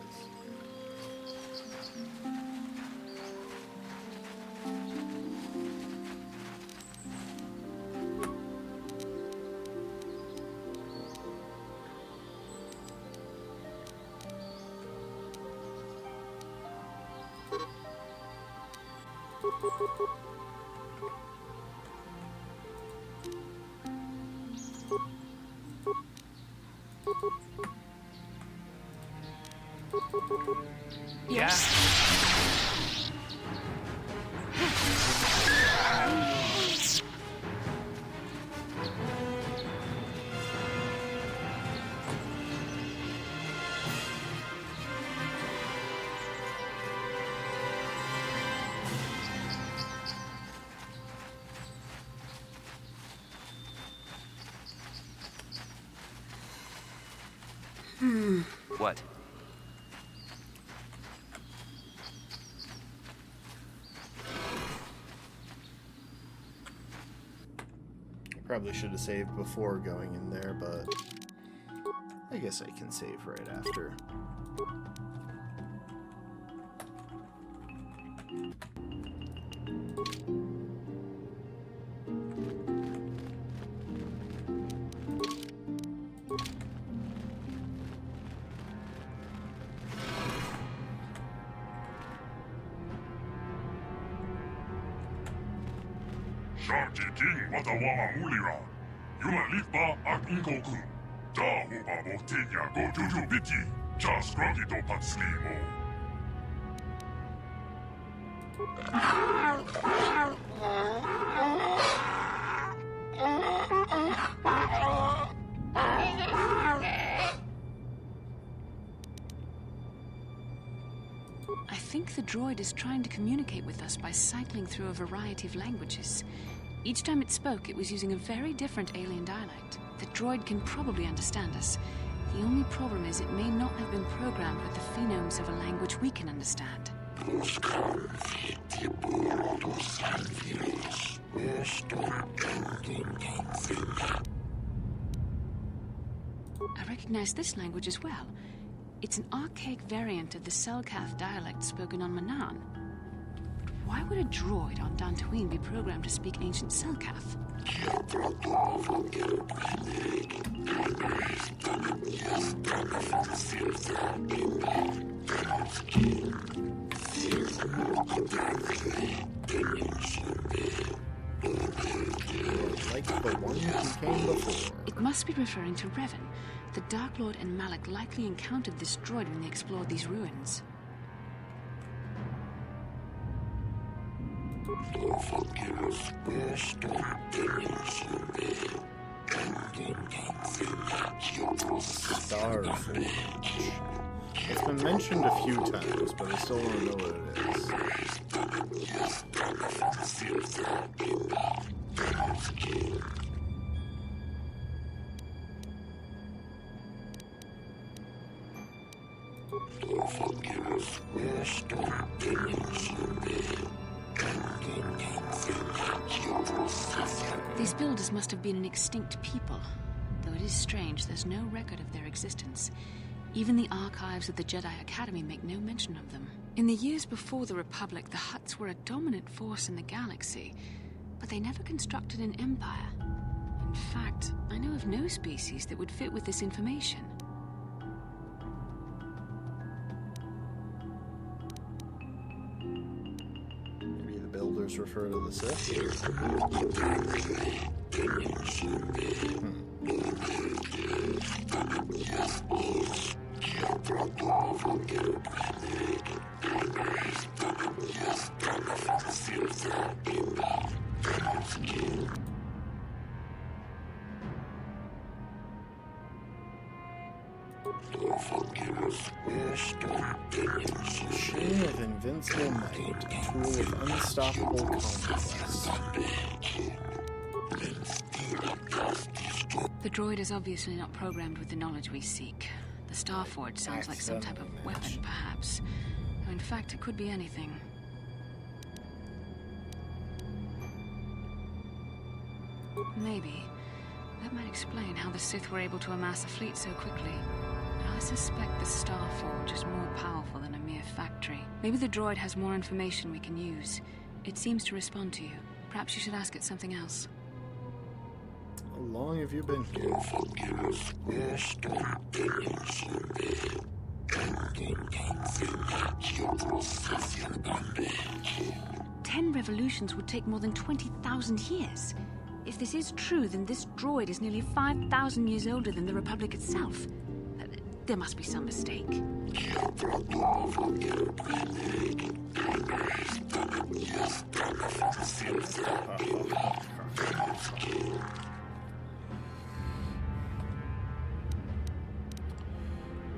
What? Probably should have saved before going in there, but I guess I can save right after. Sharky King Watawama Mulira. Yuan Lipa ak Inkoku. Da Huba Botinya go Juju Biti. Just Grunty do Patslimo. I think the droid is trying to communicate with us by cycling through a variety of languages. Each time it spoke, it was using a very different alien dialect. The droid can probably understand us. The only problem is it may not have been programmed with the phonemes of a language we can understand. I recognize this language as well. It's an archaic variant of the Selkath dialect spoken on Manaan. But why would a droid on Dantooine be programmed to speak ancient Selkath? Like the one who came before. It must be referring to Revan. The Dark Lord and Malak likely encountered this droid when they explored these ruins. Starforge. It's been mentioned a few times, but I still don't know what it is. These builders must have been an extinct people. Though it is strange, there's no record of their existence. Even the archives of the Jedi Academy make no mention of them. In the years before the Republic, the Hutts were a dominant force in the galaxy, but they never constructed an empire. In fact, I know of no species that would fit with this information. Maybe the builders refer to the Sith? Chain of invincible might, tool of unstoppable conquest. The droid is obviously not programmed with the knowledge we seek. The Starforge sounds like some type of weapon, perhaps. Though in fact, it could be anything. Maybe. That might explain how the Sith were able to amass a fleet so quickly. But I suspect the Starforge is more powerful than a mere factory. Maybe the droid has more information we can use. It seems to respond to you. Perhaps you should ask it something else. How long have you been here? 10 revolutions would take more than 20,000 years. If this is true, then this droid is nearly 5,000 years older than the Republic itself. There must be some mistake.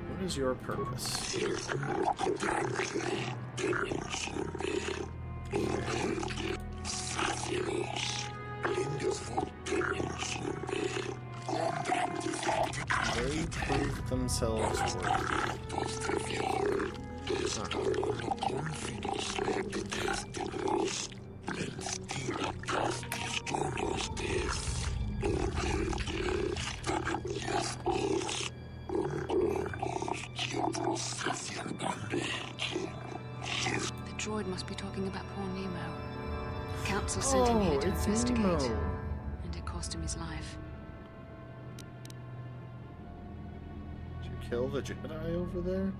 What is your purpose? They proved themselves worthy. The droid must be talking about poor Nemo. The Council sent him here to investigate, Nemo. and it cost him his life. Did you kill the Jedi over there?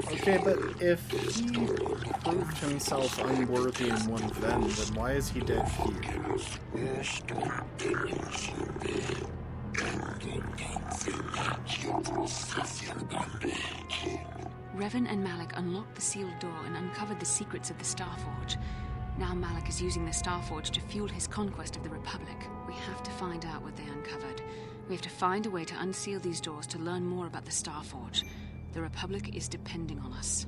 Okay, but if he proved himself unworthy in one of them, then why is he dead here? Revan and Malak unlocked the sealed door and uncovered the secrets of the Starforge. Now Malak is using the Starforge to fuel his conquest of the Republic. We have to find out what they uncovered. We have to find a way to unseal these doors to learn more about the Starforge. The Republic is depending on us.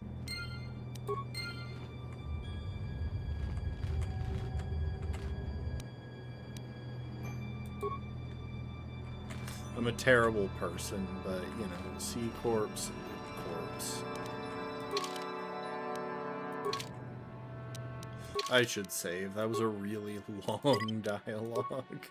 I'm a terrible person, but, you know, sea corpse, corpse. I should save. That was a really long dialogue.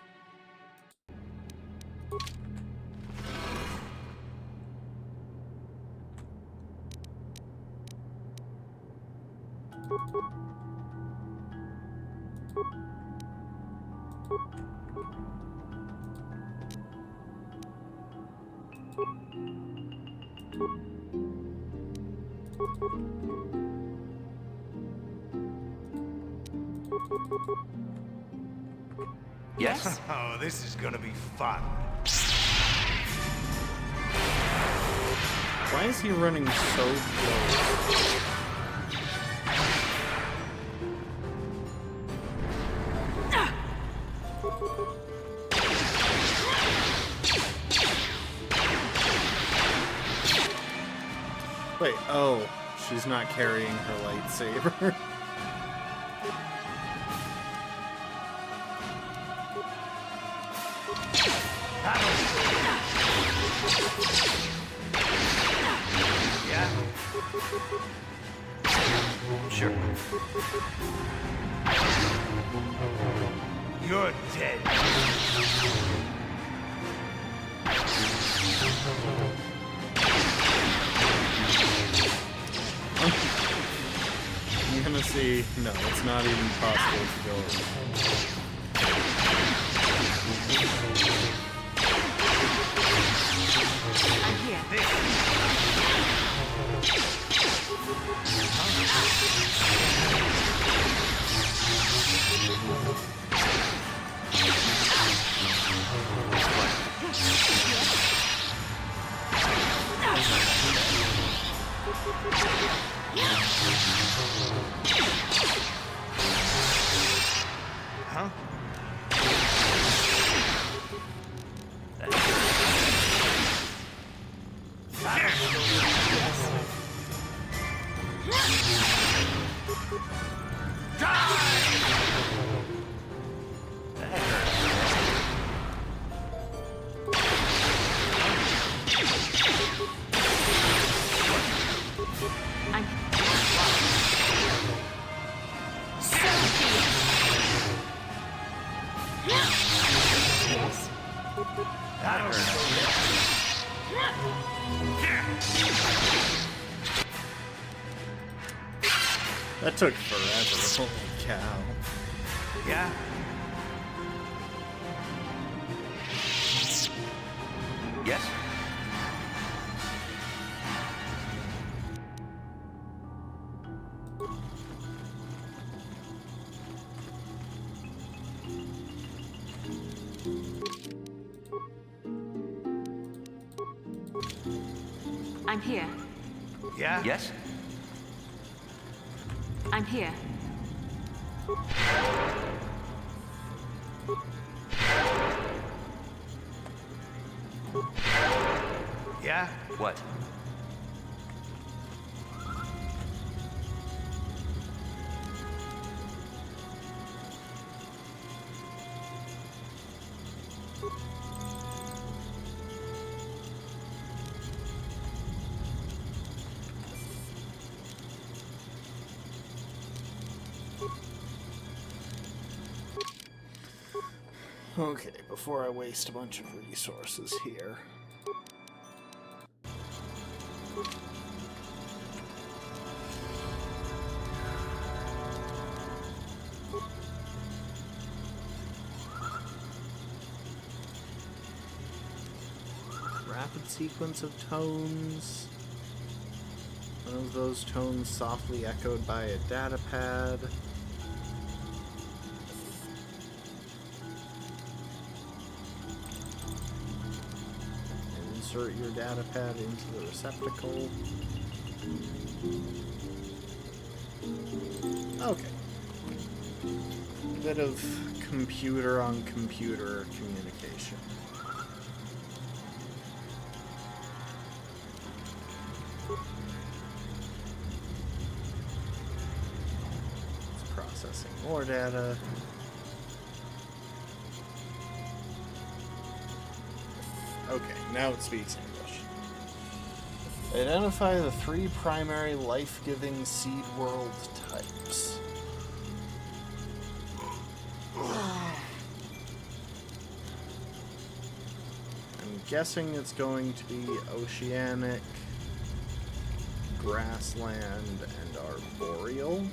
Yes? Oh, this is gonna be fun. Why is he running so close? Wait, oh, she's not carrying her lightsaber. Sure. You're dead. gonna see. No, it's not even possible to go over. I'm here. Huh? That took forever. Holy cow. Yeah? Yes? I'm here. Yeah? Yes? I'm here. Yeah? What? Okay, before I waste a bunch of resources here. Rapid sequence of tones. One of those tones softly echoed by a datapad. Insert your datapad into the receptacle. Okay. A bit of computer-on-computer communication. It's processing more data. Okay, now it speaks English. Identify the 3 primary life-giving seed world types. I'm guessing it's going to be oceanic, grassland, and arboreal.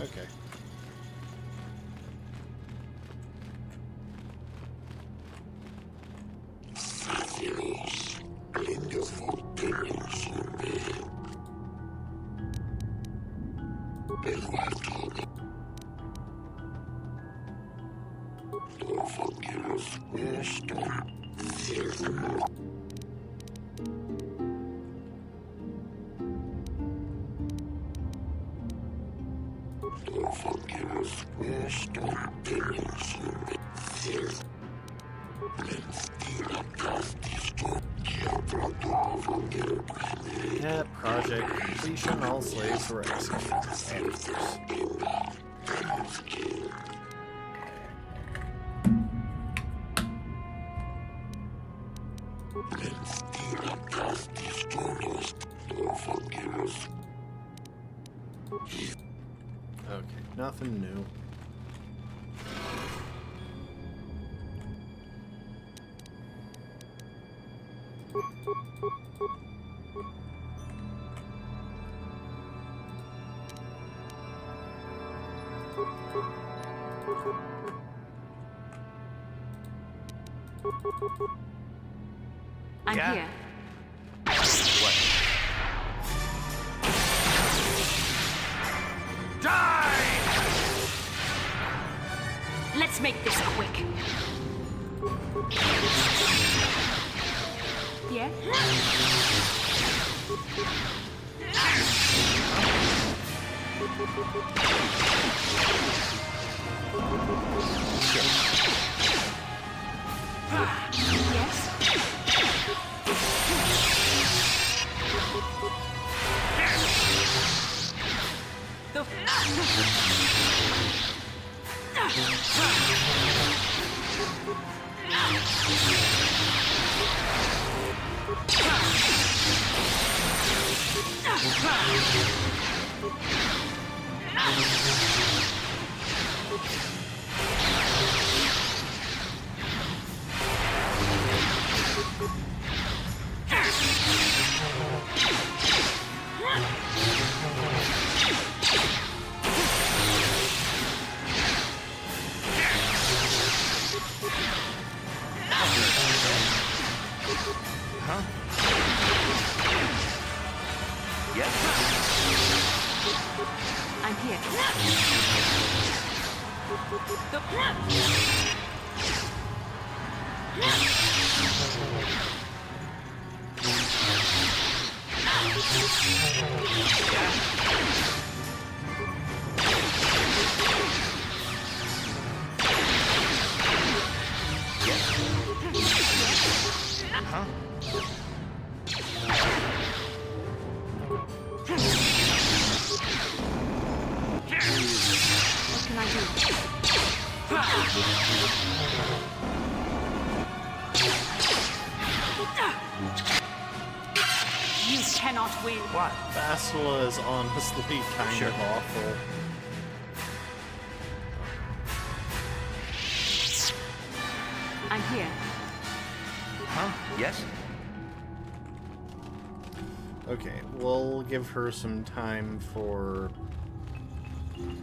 Okay. At project completion, all slaves were executed. Okay, nothing new. I'm here. What? Die! Let's make this quick. Yeah? Yes? I'm here. What can I do? You cannot win. What? Bastila is honestly kind of awful. I'm here. Huh? Yes? Okay, we'll give her some time for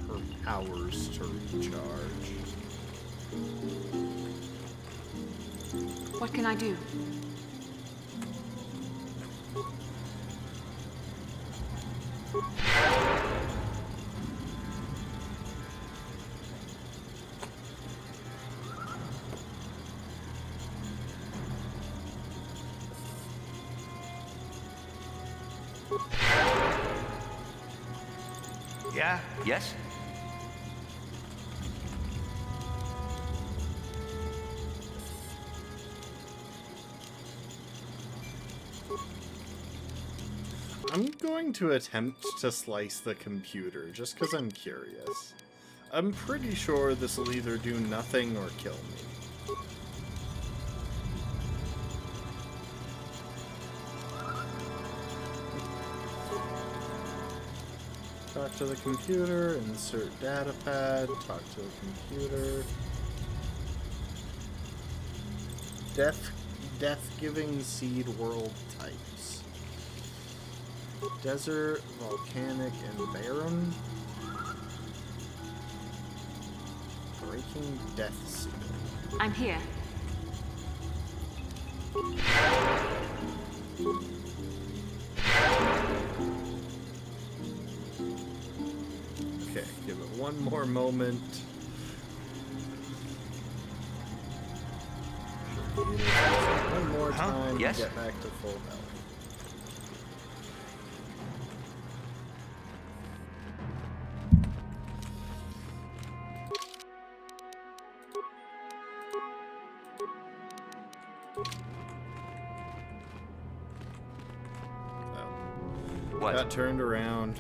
her powers to recharge. What can I do? Yeah? Yes? I'm going to attempt to slice the computer, just because I'm curious. I'm pretty sure this will either do nothing or kill me. Talk to the computer, insert data pad, talk to the computer. Death-giving seed world types. Desert, volcanic, and barren. Breaking death seal. I'm here. Okay, give it one more moment. One more time Yes? to get back to full health. What? Got turned around.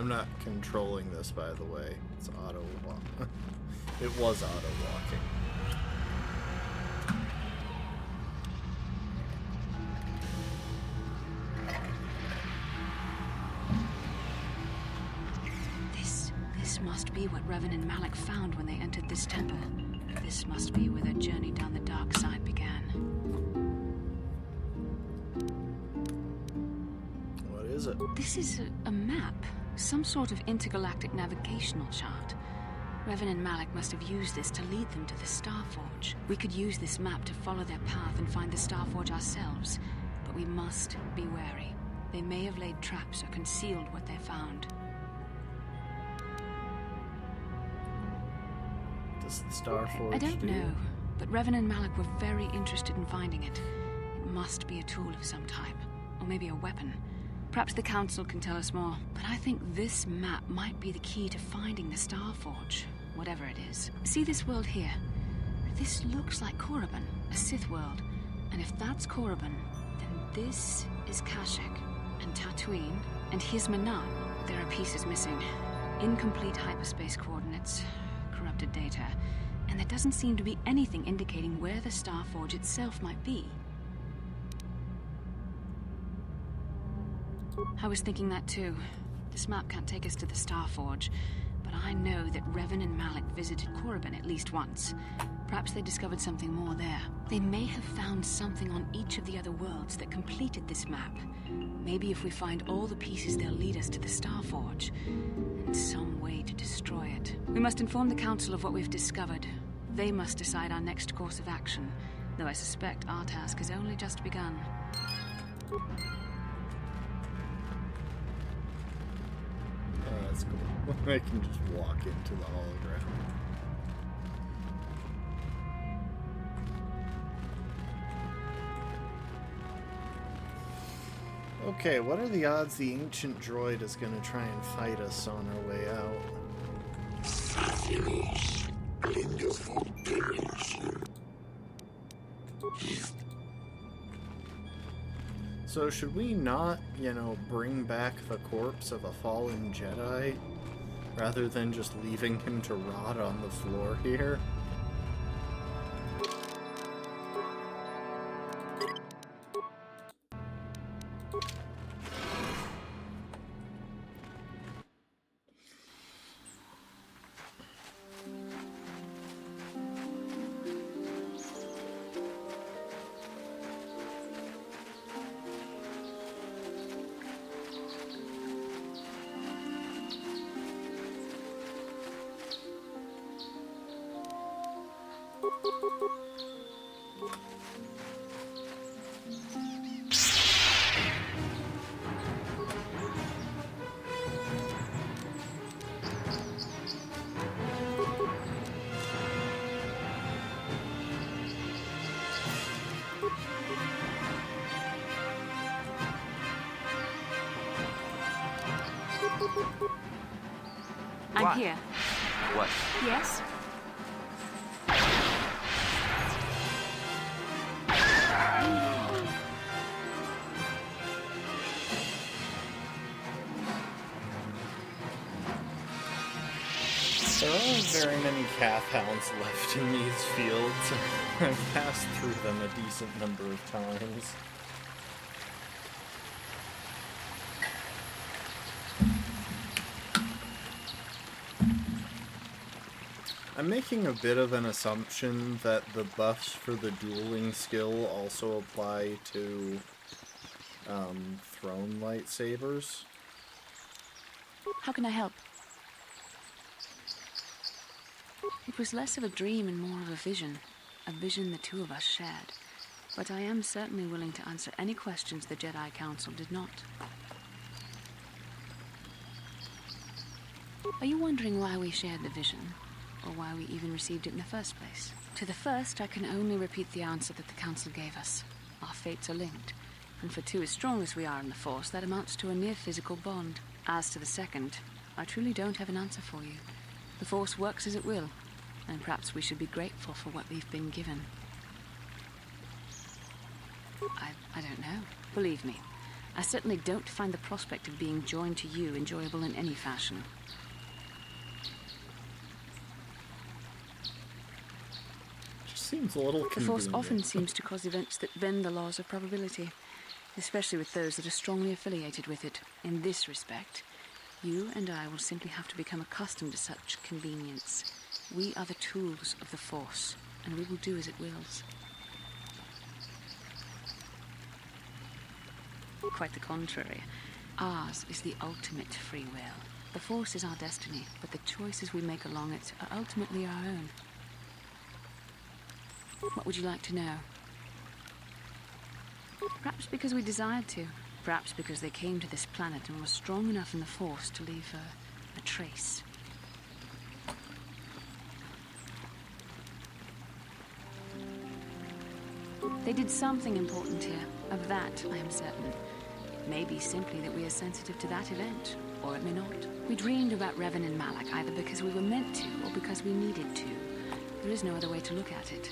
I'm not controlling this, by the way. It's auto walk. It was auto walking. This must be what Revan and Malik found when they entered this temple. This must be where their journey down the dark side began. What is it? This is a map. Some sort of intergalactic navigational chart. Revan and Malik must have used this to lead them to the Starforge. We could use this map to follow their path and find the Starforge ourselves, but we must be wary. They may have laid traps or concealed what they found. Does the Starforge I don't know, but Revan and Malik were very interested in finding it. It must be a tool of some type, or maybe a weapon. Perhaps the Council can tell us more, but I think this map might be the key to finding the Starforge, whatever it is. See this world here? This looks like Korriban, a Sith world. And if that's Korriban, then this is Kashyyyk, and Tatooine, and here's Manaan. There are pieces missing. Incomplete hyperspace coordinates, corrupted data, and there doesn't seem to be anything indicating where the Starforge itself might be. I was thinking that too. This map can't take us to the Starforge, but I know that Revan and Malik visited Korriban at least once. Perhaps they discovered something more there. They may have found something on each of the other worlds that completed this map. Maybe if we find all the pieces, they'll lead us to the Starforge, and some way to destroy it. We must inform the Council of what we've discovered. They must decide our next course of action, though I suspect our task has only just begun. That's cool. I can just walk into the hologram. Okay, what are the odds the ancient droid is going to try and fight us on our way out? So should we not, bring back the corpse of a fallen Jedi, rather than just leaving him to rot on the floor here? I'm here. What? Yes? There aren't very many Kath hounds left in these fields. I've passed through them a decent number of times. I'm making a bit of an assumption that the buffs for the dueling skill also apply to thrown lightsabers. How can I help? It was less of a dream and more of a vision the two of us shared. But I am certainly willing to answer any questions the Jedi Council did not. Are you wondering why we shared the vision? Or why we even received it in the first place? To the first, I can only repeat the answer that the Council gave us. Our fates are linked, and for two as strong as we are in the Force, that amounts to a near-physical bond. As to the second, I truly don't have an answer for you. The Force works as it will, and perhaps we should be grateful for what we've been given. I don't know. Believe me, I certainly don't find the prospect of being joined to you enjoyable in any fashion. Just seems a little convenient. The Force often seems to cause events that bend the laws of probability, especially with those that are strongly affiliated with it. In this respect, you and I will simply have to become accustomed to such convenience. We are the tools of the Force, and we will do as it wills. Quite the contrary. Ours is the ultimate free will. The Force is our destiny, but the choices we make along it are ultimately our own. What would you like to know? Perhaps because we desired to. Perhaps because they came to this planet and were strong enough in the Force to leave a trace. They did something important here. Of that, I am certain. It may be simply that we are sensitive to that event, or it may not. We dreamed about Revan and Malak either because we were meant to, or because we needed to. There is no other way to look at it.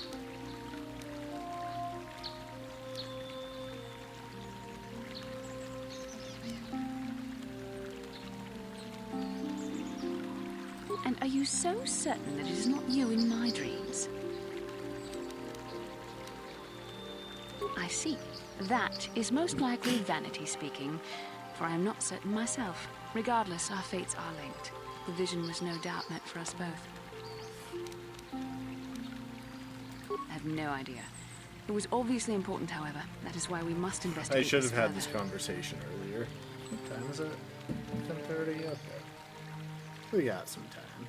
And are you so certain that it is not you in my dreams? I see. That is most likely vanity speaking, for I am not certain myself. Regardless, our fates are linked. The vision was no doubt meant for us both. I have no idea. It was obviously important, however. That is why we must investigate. I should this have had further. this conversation earlier. What time is it? 10:30? Okay. We got some time.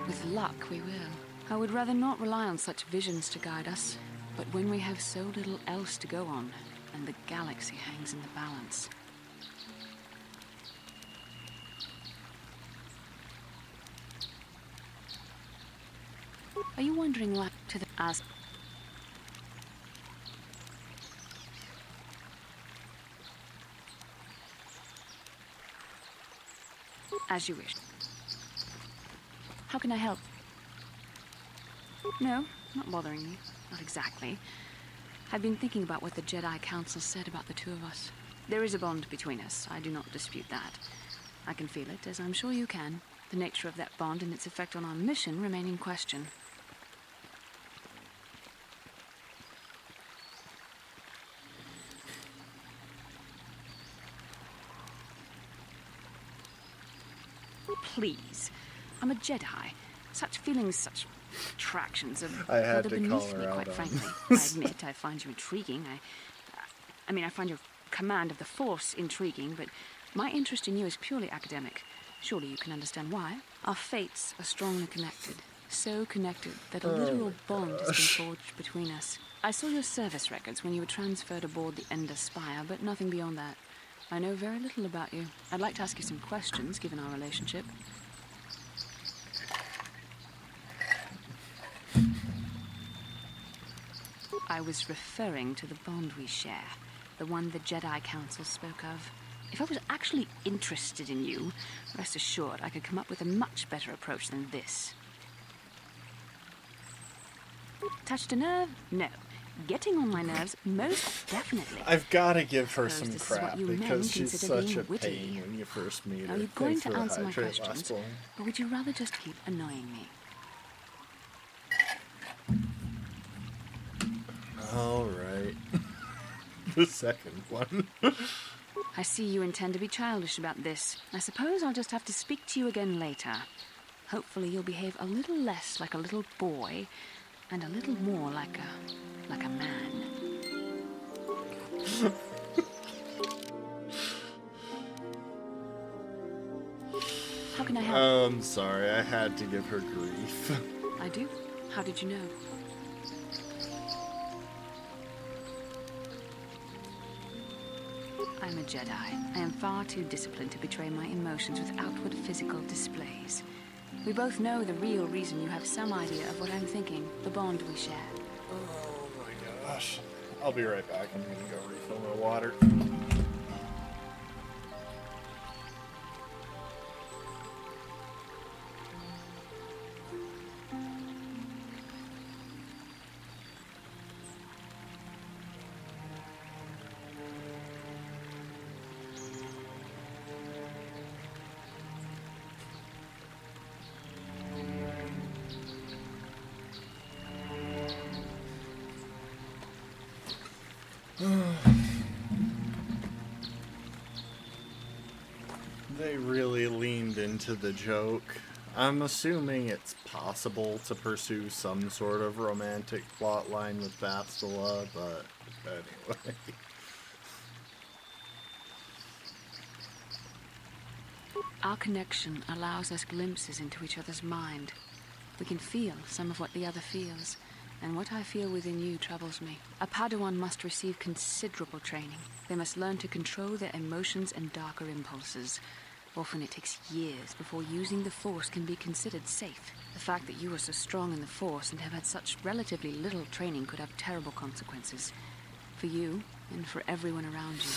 With luck, we will. I would rather not rely on such visions to guide us, but when we have so little else to go on, and the galaxy hangs in the balance. Are you wondering what to the as? As you wish. How can I help? No, not bothering you. Not exactly. I've been thinking about what the Jedi Council said about the two of us. There is a bond between us. I do not dispute that. I can feel it, as I'm sure you can. The nature of that bond and its effect on our mission remain in question. Please. I'm a Jedi. Such feelings, such attractions are I had rather to beneath call me, her quite out frankly. on I admit I find you intriguing. I mean, I find your command of the Force intriguing, but my interest in you is purely academic. Surely you can understand why. Our fates are strongly connected. So connected that a literal bond has been forged between us. I saw your service records when you were transferred aboard the Ender Spire, but nothing beyond that. I know very little about you. I'd like to ask you some questions, given our relationship. I was referring to the bond we share, the one the Jedi Council spoke of. If I was actually interested in you, rest assured I could come up with a much better approach than this. Touched a nerve? No. Getting on my nerves? Most definitely. I've got to give her Suppose some this is what crap you men because she's consider such being a witty. pain when you first meet her. Are you going Thanks to for the answer my hydrate last questions, one. or would you rather just keep annoying me? All right. The second one. I see you intend to be childish about this. I suppose I'll just have to speak to you again later. Hopefully you'll behave a little less like a little boy and a little more like a man. How can I help? I'm sorry, I had to give her grief. I do? How did you know? I'm a Jedi. I am far too disciplined to betray my emotions with outward physical displays. We both know the real reason you have some idea of what I'm thinking, the bond we share. Oh my gosh. I'll be right back. I'm gonna go refill my water. really leaned into the joke. I'm assuming it's possible to pursue some sort of romantic plotline with Bastila, but anyway. Our connection allows us glimpses into each other's mind. We can feel some of what the other feels, and what I feel within you troubles me. A Padawan must receive considerable training. They must learn to control their emotions and darker impulses. Often it takes years before using the Force can be considered safe. The fact that you are so strong in the Force and have had such relatively little training could have terrible consequences. For you, and for everyone around you.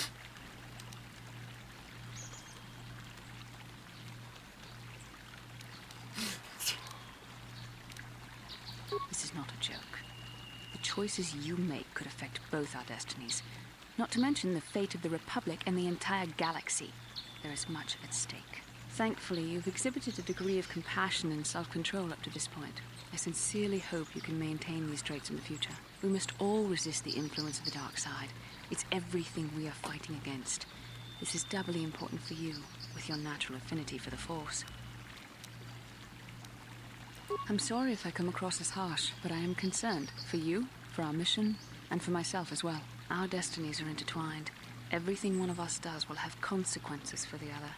This is not a joke. The choices you make could affect both our destinies. Not to mention the fate of the Republic and the entire galaxy. There is much at stake. Thankfully, you've exhibited a degree of compassion and self-control up to this point. I sincerely hope you can maintain these traits in the future. We must all resist the influence of the dark side. It's everything we are fighting against. This is doubly important for you, with your natural affinity for the Force. I'm sorry if I come across as harsh, but I am concerned for you, for our mission, and for myself as well. Our destinies are intertwined. Everything one of us does will have consequences for the other.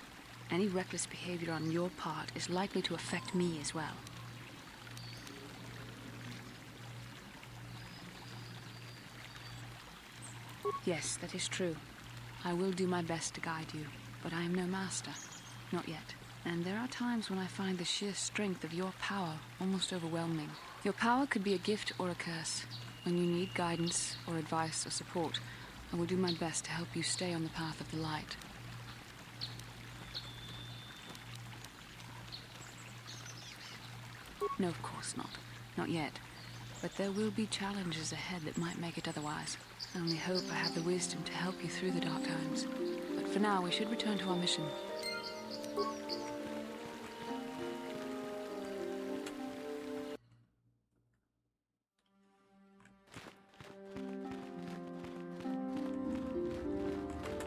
Any reckless behavior on your part is likely to affect me as well. Yes, that is true. I will do my best to guide you, but I am no master. Not yet. And there are times when I find the sheer strength of your power almost overwhelming. Your power could be a gift or a curse. When you need guidance or advice or support, I will do my best to help you stay on the path of the light. No, of course not. Not yet. But there will be challenges ahead that might make it otherwise. I only hope I have the wisdom to help you through the dark times. But for now, we should return to our mission.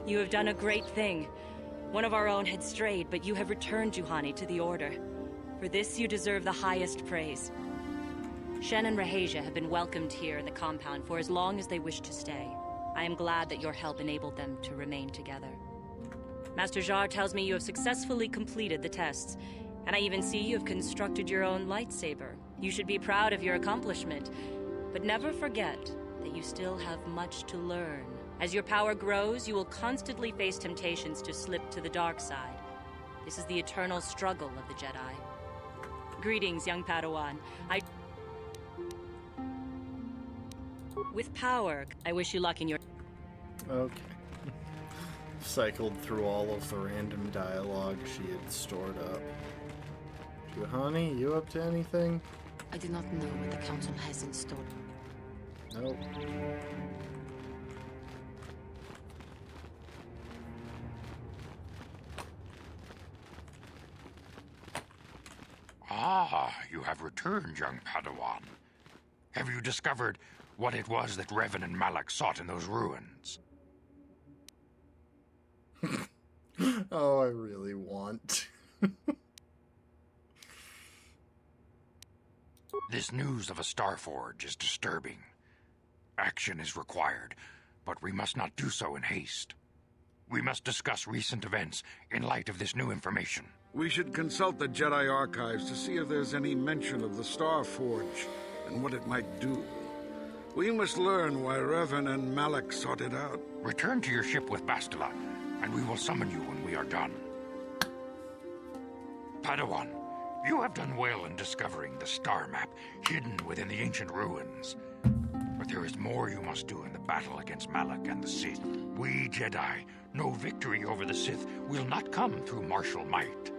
You have done a great thing. One of our own had strayed, but you have returned Juhani to the Order. For this, you deserve the highest praise. Shen and Rahasia have been welcomed here in the compound for as long as they wish to stay. I am glad that your help enabled them to remain together. Master Jar tells me you have successfully completed the tests, and I even see you have constructed your own lightsaber. You should be proud of your accomplishment, but never forget that you still have much to learn. As your power grows, you will constantly face temptations to slip to the dark side. This is the eternal struggle of the Jedi. Greetings, young Padawan. With power, I wish you luck in your... Okay. Cycled through all of the random dialogue she had stored up. Juhani, you up to anything? I do not know what the Council has in store. Nope. Ah, you have returned, young Padawan. Have you discovered what it was that Revan and Malak sought in those ruins? Oh, I really want. This news of a Starforge is disturbing. Action is required, but we must not do so in haste. We must discuss recent events in light of this new information. We should consult the Jedi archives to see if there's any mention of the Starforge and what it might do. We must learn why Revan and Malak sought it out. Return to your ship with Bastila, and we will summon you when we are done. Padawan, you have done well in discovering the star map hidden within the ancient ruins. But there is more you must do in the battle against Malak and the Sith. We Jedi know victory over the Sith will not come through martial might.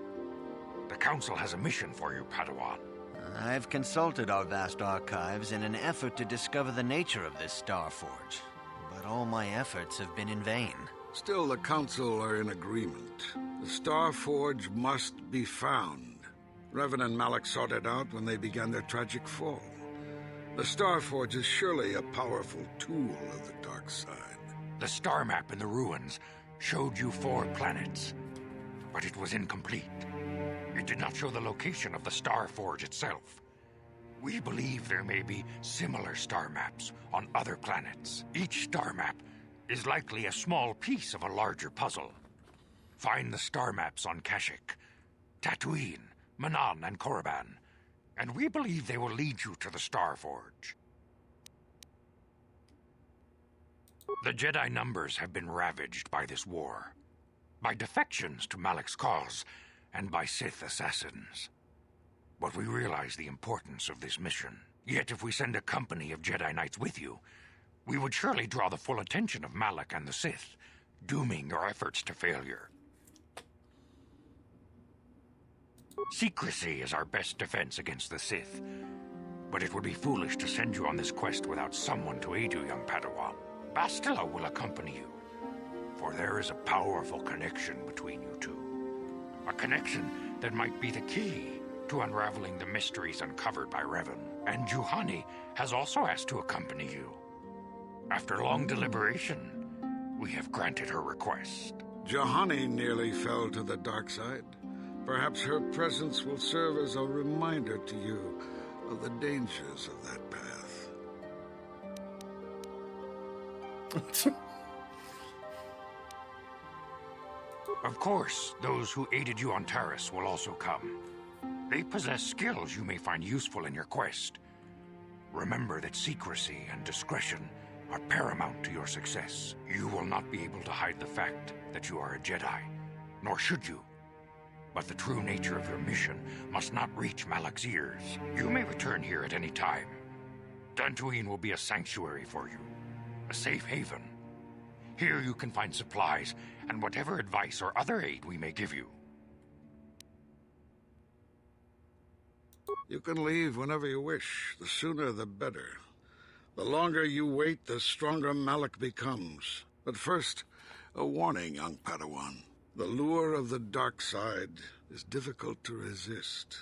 The Council has a mission for you, Padawan. I've consulted our vast archives in an effort to discover the nature of this Starforge, but all my efforts have been in vain. Still, the Council are in agreement. The Starforge must be found. Revan and Malak sought it out when they began their tragic fall. The Starforge is surely a powerful tool of the dark side. The star map in the ruins showed you 4 planets. but it was incomplete. It did not show the location of the Star Forge itself. We believe there may be similar star maps on other planets. Each star map is likely a small piece of a larger puzzle. Find the star maps on Kashyyyk, Tatooine, Manaan, and Korriban, and we believe they will lead you to the Star Forge. The Jedi numbers have been ravaged by this war, by defections to Malak's cause, and by Sith assassins. But we realize the importance of this mission. Yet if we send a company of Jedi Knights with you, we would surely draw the full attention of Malak and the Sith, dooming your efforts to failure. Secrecy is our best defense against the Sith, but it would be foolish to send you on this quest without someone to aid you, young Padawan. Bastila will accompany you, for there is a powerful connection between you two. A connection that might be the key to unraveling the mysteries uncovered by Revan. And Juhani has also asked to accompany you. After long deliberation, we have granted her request. Juhani nearly fell to the dark side. Perhaps her presence will serve as a reminder to you of the dangers of that path. Of course, those who aided you on Taris will also come. They possess skills you may find useful in your quest. Remember that secrecy and discretion are paramount to your success. You will not be able to hide the fact that you are a Jedi, nor should you. But the true nature of your mission must not reach Malak's ears. You may return here at any time. Dantooine will be a sanctuary for you, a safe haven. Here you can find supplies and whatever advice or other aid we may give you. You can leave whenever you wish. The sooner the better. The longer you wait, the stronger Malak becomes. But first, a warning, young Padawan. The lure of the dark side is difficult to resist.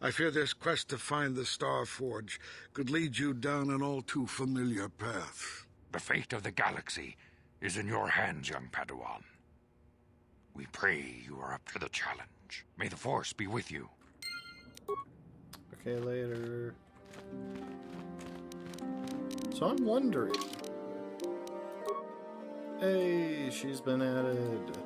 I fear this quest to find the Star Forge could lead you down an all too familiar path. The fate of the galaxy is in your hands, young Padawan. We pray you are up to the challenge. May the Force be with you. Okay, later. So I'm wondering. Hey, she's been added.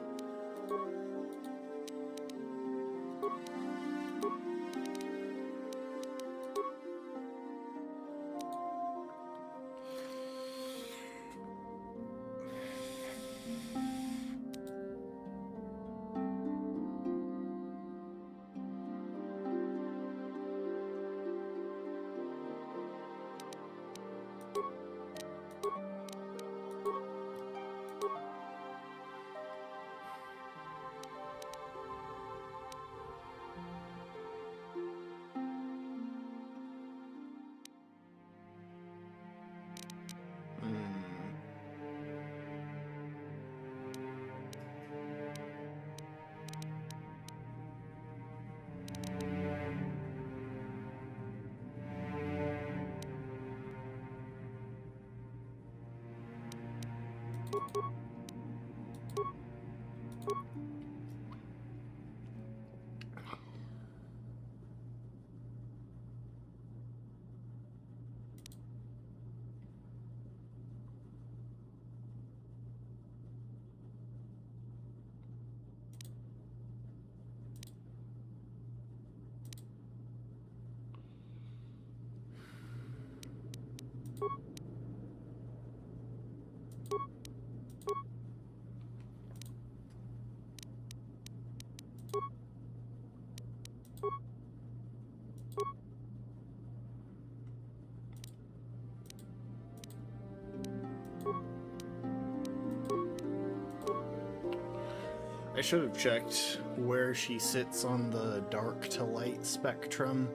I should have checked where she sits on the dark to light spectrum,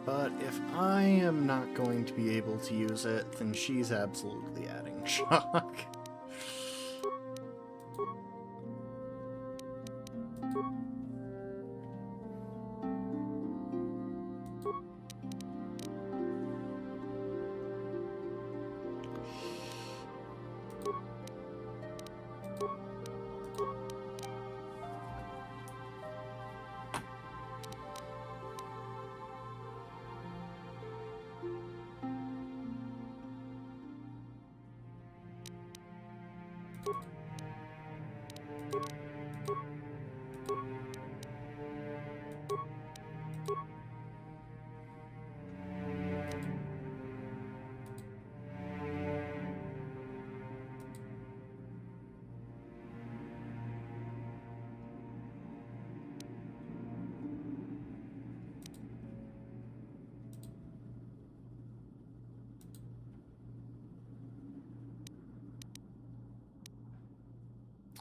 but if I am not going to be able to use it, then she's absolutely adding shock.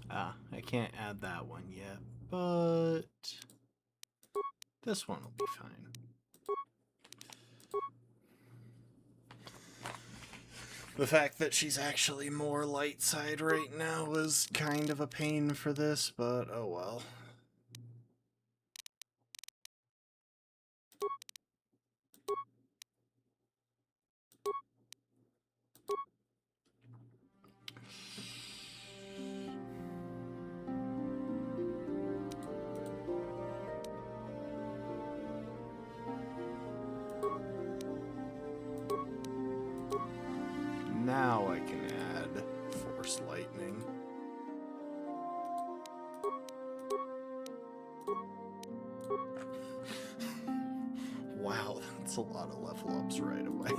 I can't add that one yet, but this one will be fine. The fact that she's actually more light side right now is kind of a pain for this, but oh well. Now I can add Force Lightning. Wow, that's a lot of level ups right away.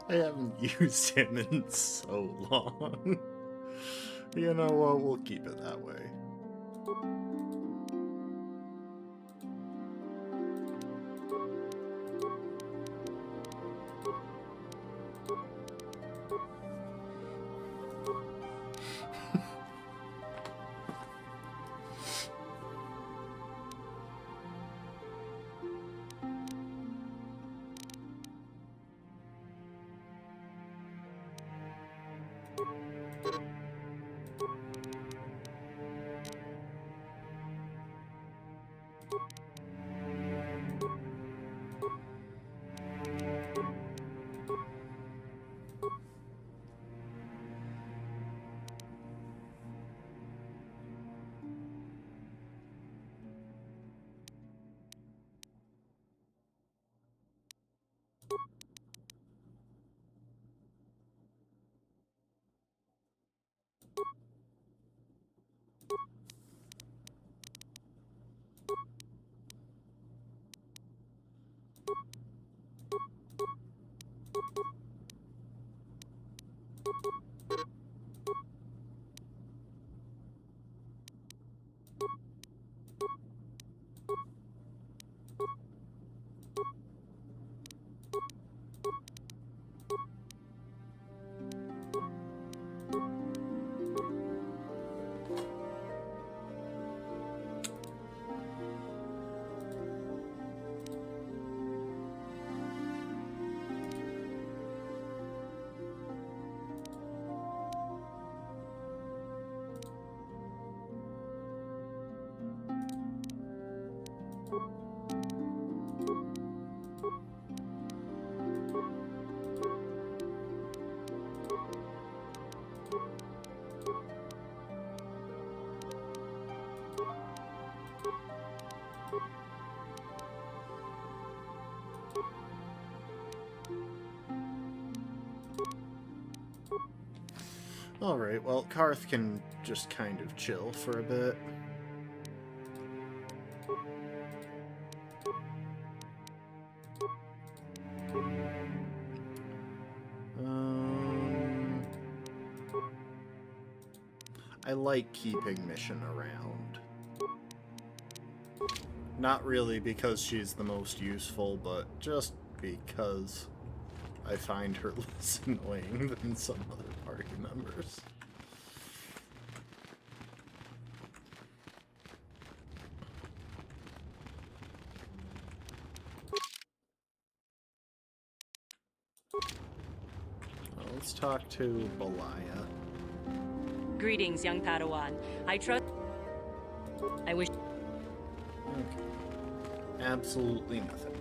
I haven't used him in so long. You know what, we'll keep it that way. Alright, well, Karth can just kind of chill for a bit. I like keeping Mission around. Not really because she's the most useful, but just because I find her less annoying than some other party members. Well, let's talk to Belaya. Greetings, young Padawan. I trust... I wish... Okay. Absolutely nothing.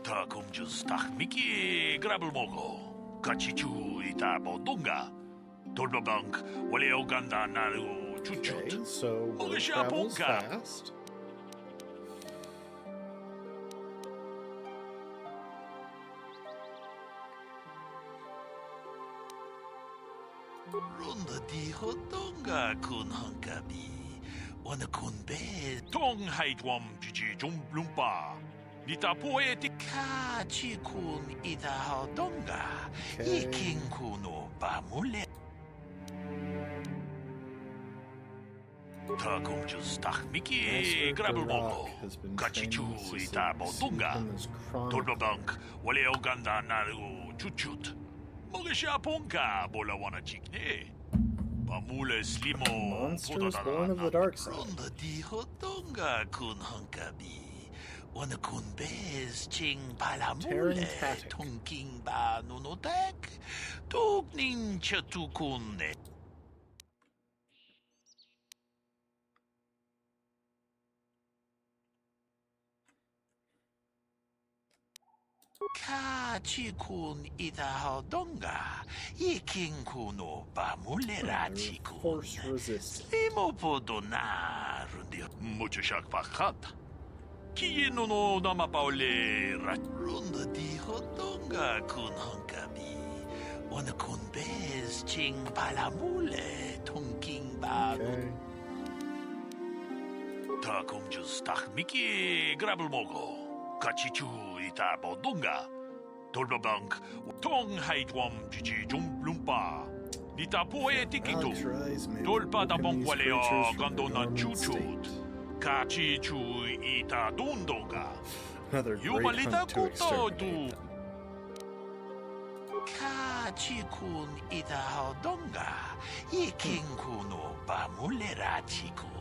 다 공주 스탁 미끼 그라블 모고 같이 주이다 보동가 돌바방크 원래 오간다 나르고 주축 먹으셔 본가 론더 디호동가 군헝가비 어느 군배 동하이드웜 주지 좀 룸바 니타 포에티 카치군 이다하동가 이킹쿠노 바물레 다 공주 스탁 미끼 그라블 모고 같이 주이다 보동가 돌바방크 원래 오간다 나르고 주축 먹으셔 본가 몰라와나 찍네 바물레 슬리모 보다다나 론더 디호동가 군헝가비 어느 군베스 칭 발라물레 통킹바 누노덱 독닝 처투군네 카치군 이다하동가 이킹쿠노 바물레라치군 스리모포도나 룬디오 무추샥 바카타 키노노 나마파올레라 룬더 디호동가 군헝가비 어느 군베스 칭 발라물레 통킹바누 다 공주 스탁 미끼 그라블 모고 같이 주이다 보동가 돌바방크 통하이드웜 주지 좀 룸바 니타 포에 티키토 돌바다 봉과레어 간도나 주추트 같이 주이다 돈도가 유말리다 꾸토두 카치군 이다하동가 이킹쿠노 바물레라치군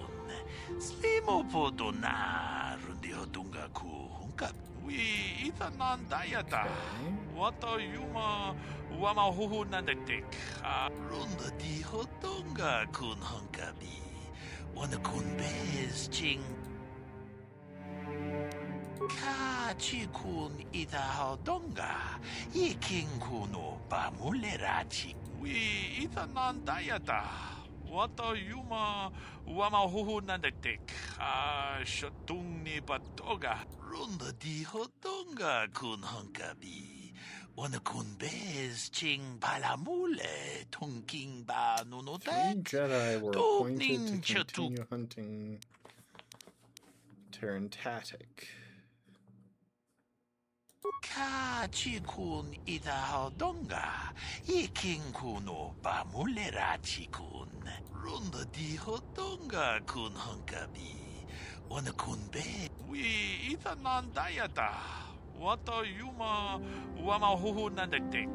슬리모포도나 룬디호동가 쿠hunka 위 이타난다야다 와타 유마 와마 후후난데틱 룬더 디호동가 군헝가비 어느 군베스 칭 카치군 이다하동가 이킹쿠노 바물레라치 위 이타난다야다 와타 유마 와마 후후난데틱 셔퉁니 바토가 룬더 디호동가 군헝가비 어느 군베스 칭 발라물레 통킹바 누노덱 Jedi were appointed to continue hunting Terentatic. 카치군 이다하동가 이킹쿠노 바물레라치군 룬더 디호동가 군헝가비 어느 군베 위 이타난다야다 와타 유마 와마 후후난데틱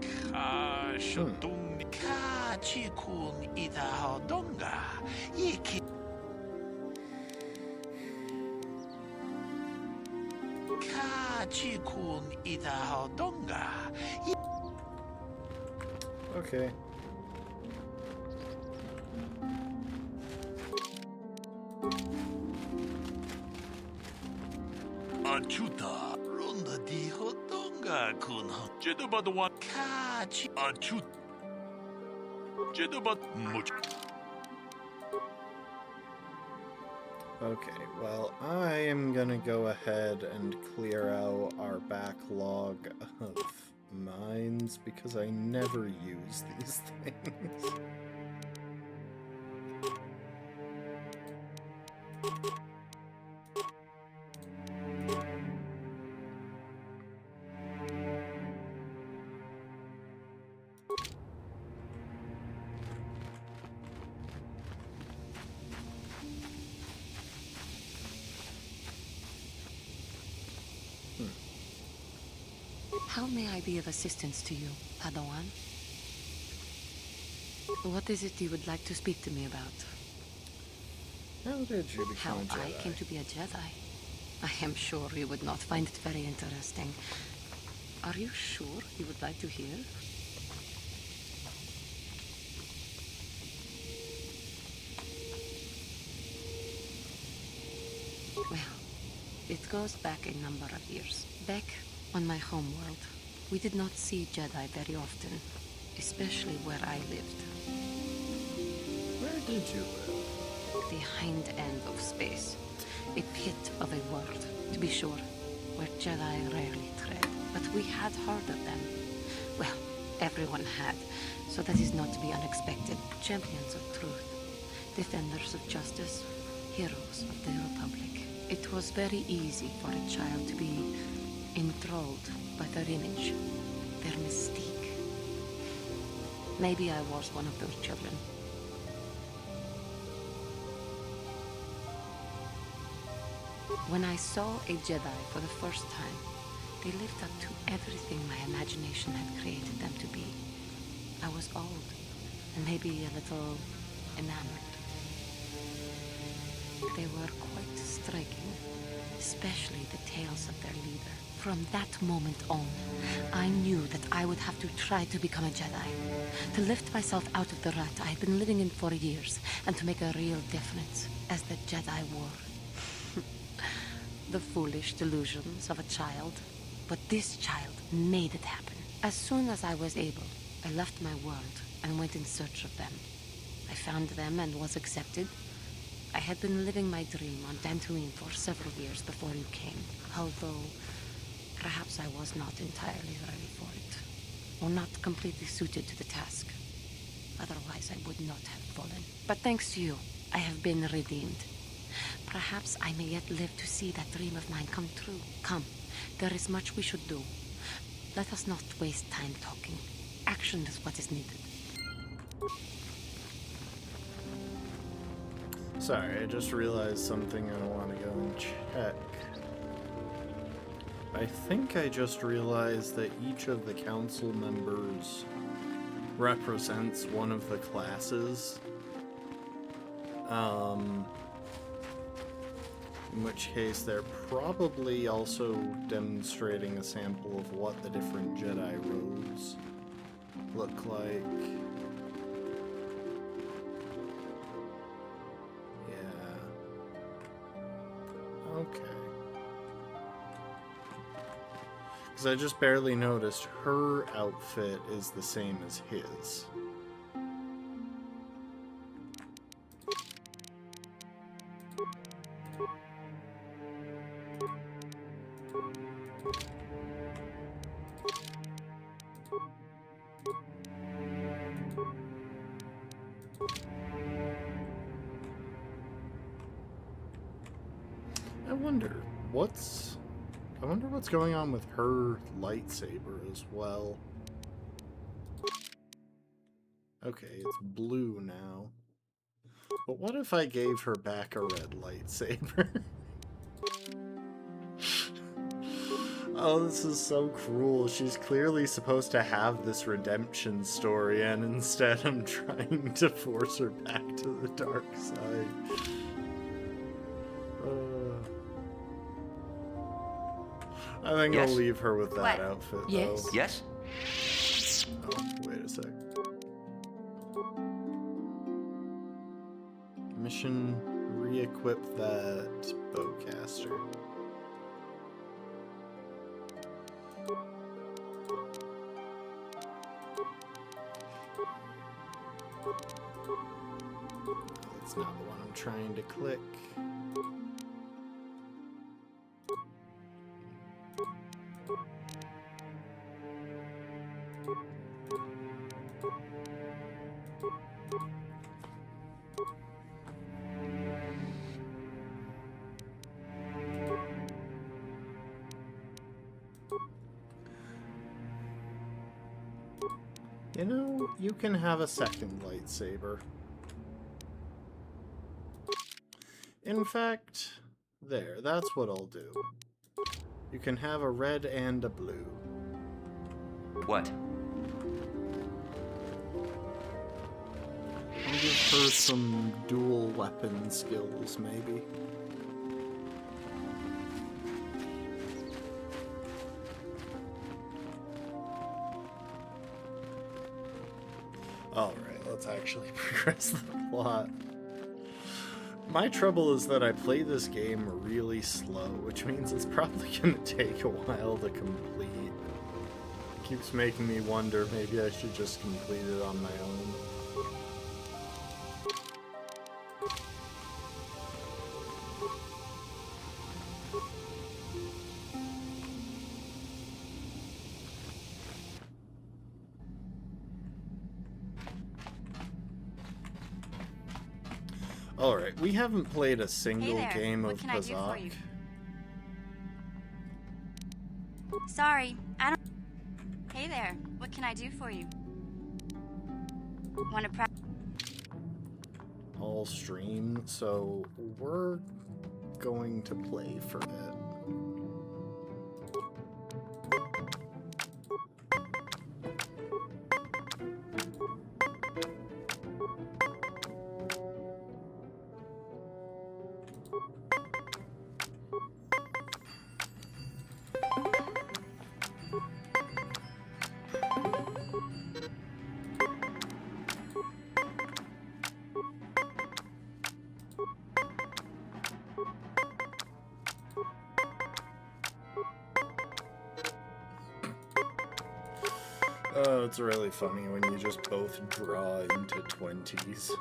셔퉁니 카치군 이다하동가 이킹 카치군 이다하동가 Okay. 아추다 론더 디호동가 군헝 제드바도와 카치 아추 제드바 무치 Okay, well, I am gonna go ahead and clear out our backlog of mines because I never use these things. How may I be of assistance to you, Padawan? What is it you would like to speak to me about? How did you become a Jedi? How I came to be a Jedi? I am sure you would not find it very interesting. Are you sure you would like to hear? Well, it goes back a number of years. Back on my homeworld, we did not see Jedi very often, especially where I lived. Where did you live? The hind end of space. A pit of a world, to be sure, where Jedi rarely tread. But we had heard of them. Well, everyone had, so that is not to be unexpected. Champions of truth, defenders of justice, heroes of the Republic. It was very easy for a child to be enthralled by their image, their mystique. Maybe I was one of those children. When I saw a Jedi for the first time, they lived up to everything my imagination had created them to be. I was old, and maybe a little enamored. They were quite striking, especially the tales of their leader. From that moment on, I knew that I would have to try to become a Jedi, to lift myself out of the rut I had been living in for years, and to make a real difference as the Jedi wore. The foolish delusions of a child. But this child made it happen. As soon as I was able, I left my world and went in search of them. I found them and was accepted. I had been living my dream on Dantooine for several years before you came, although perhaps I was not entirely ready for it, or not completely suited to the task. Otherwise, I would not have fallen. But thanks to you, I have been redeemed. Perhaps I may yet live to see that dream of mine come true. Come, there is much we should do. Let us not waste time talking. Action is what is needed. Sorry, I just realized something I want to go and check. I think I just realized that each of the council members represents one of the classes. In which case they're probably also demonstrating a sample of what the different Jedi robes look like. Yeah. Okay. Because I just barely noticed her outfit is the same as his. I wonder what's going on with her lightsaber as well. Okay, it's blue now. But what if I gave her back a red lightsaber? Oh, this is so cruel. She's clearly supposed to have this redemption story, and instead I'm trying to force her back to the dark side. I think I'll leave her with that outfit, though. Yes? Oh, wait a sec. Mission: re-equip that bowcaster. That's not the one I'm trying to click. You know, you can have a second lightsaber. In fact, there, that's what I'll do. You can have a red and a blue. What? I'll give her some dual weapon skills, maybe. Alright, let's actually progress the plot. My trouble is that I play this game really slow, which means it's probably gonna take a while to complete. It keeps making me wonder, maybe I should just complete it on my own. Alright, we haven't played a single game of Pazaak. Sorry, I don't... Hey there, what can I do for you? Want to All stream, so we're going to play for it. Oh, it's really funny when you just both draw into 20s.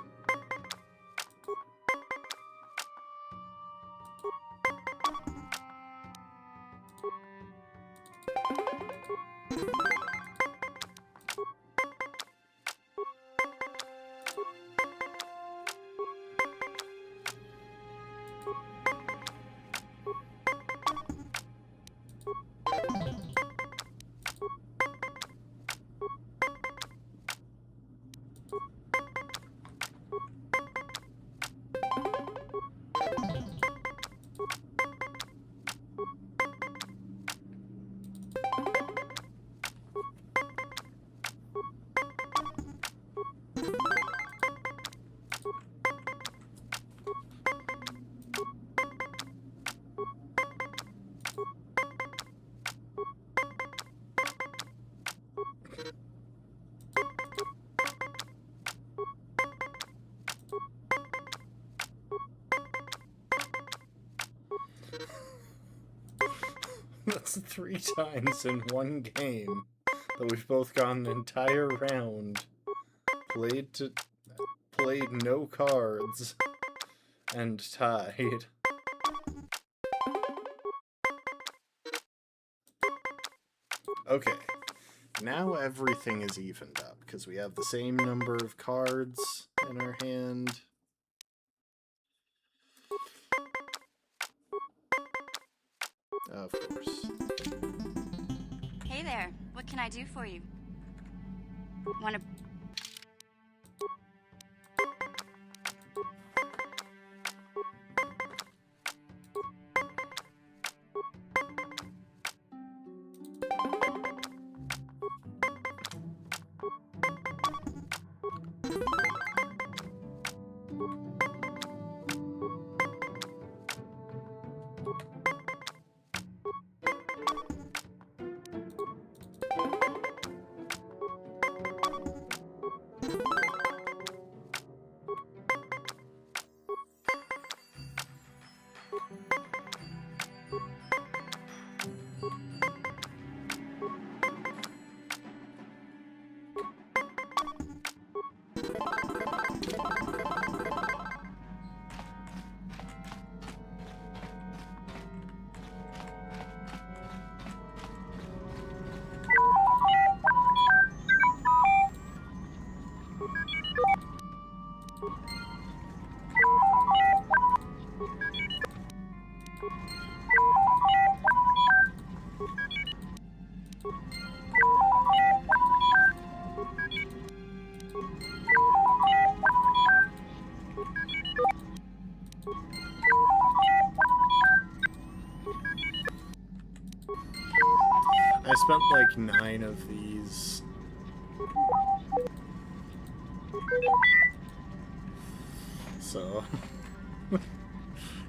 That's 3 times in one game that we've both gone an entire round, played no cards, and tied. Okay, now everything is evened up, because we have the same number of cards in our hand. Of course. Hey there, what can I do for you? Want to... I spent like 9 of these. So,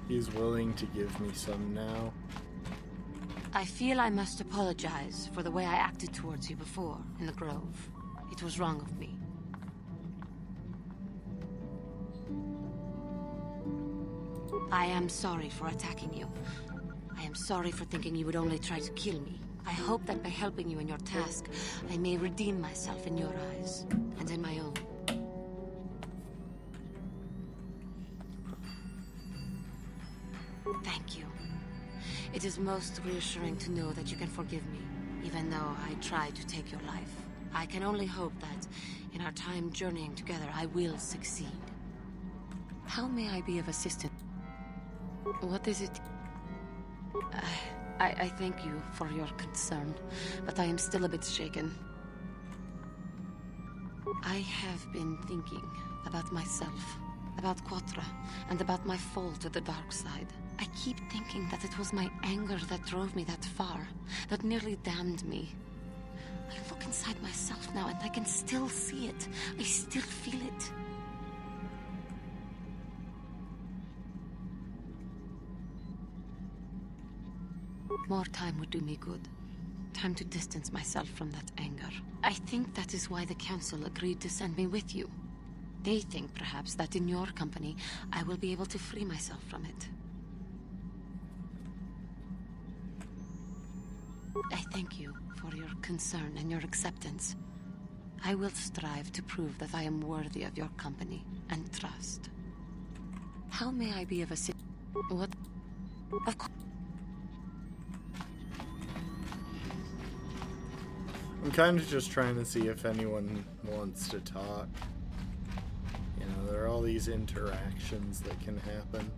he's willing to give me some now. I feel I must apologize for the way I acted towards you before in the Grove. It was wrong of me. I am sorry for attacking you. I am sorry for thinking you would only try to kill me. I hope that by helping you in your task, I may redeem myself in your eyes, and in my own. Thank you. It is most reassuring to know that you can forgive me, even though I tried to take your life. I can only hope that, in our time journeying together, I will succeed. How may I be of assistance? What is it? I thank you for your concern, but I am still a bit shaken. I have been thinking about myself, about Quatra, and about my fall to the dark side. I keep thinking that it was my anger that drove me that far, that nearly damned me. I look inside myself now and I can still see it. I still feel it. More time would do me good. Time to distance myself from that anger. I think that is why the Council agreed to send me with you. They think, perhaps, that in your company, I will be able to free myself from it. I thank you for your concern and your acceptance. I will strive to prove that I am worthy of your company and trust. How may I be of assistance? What? Of course. I'm kind of just trying to see if anyone wants to talk. You know, there are all these interactions that can happen.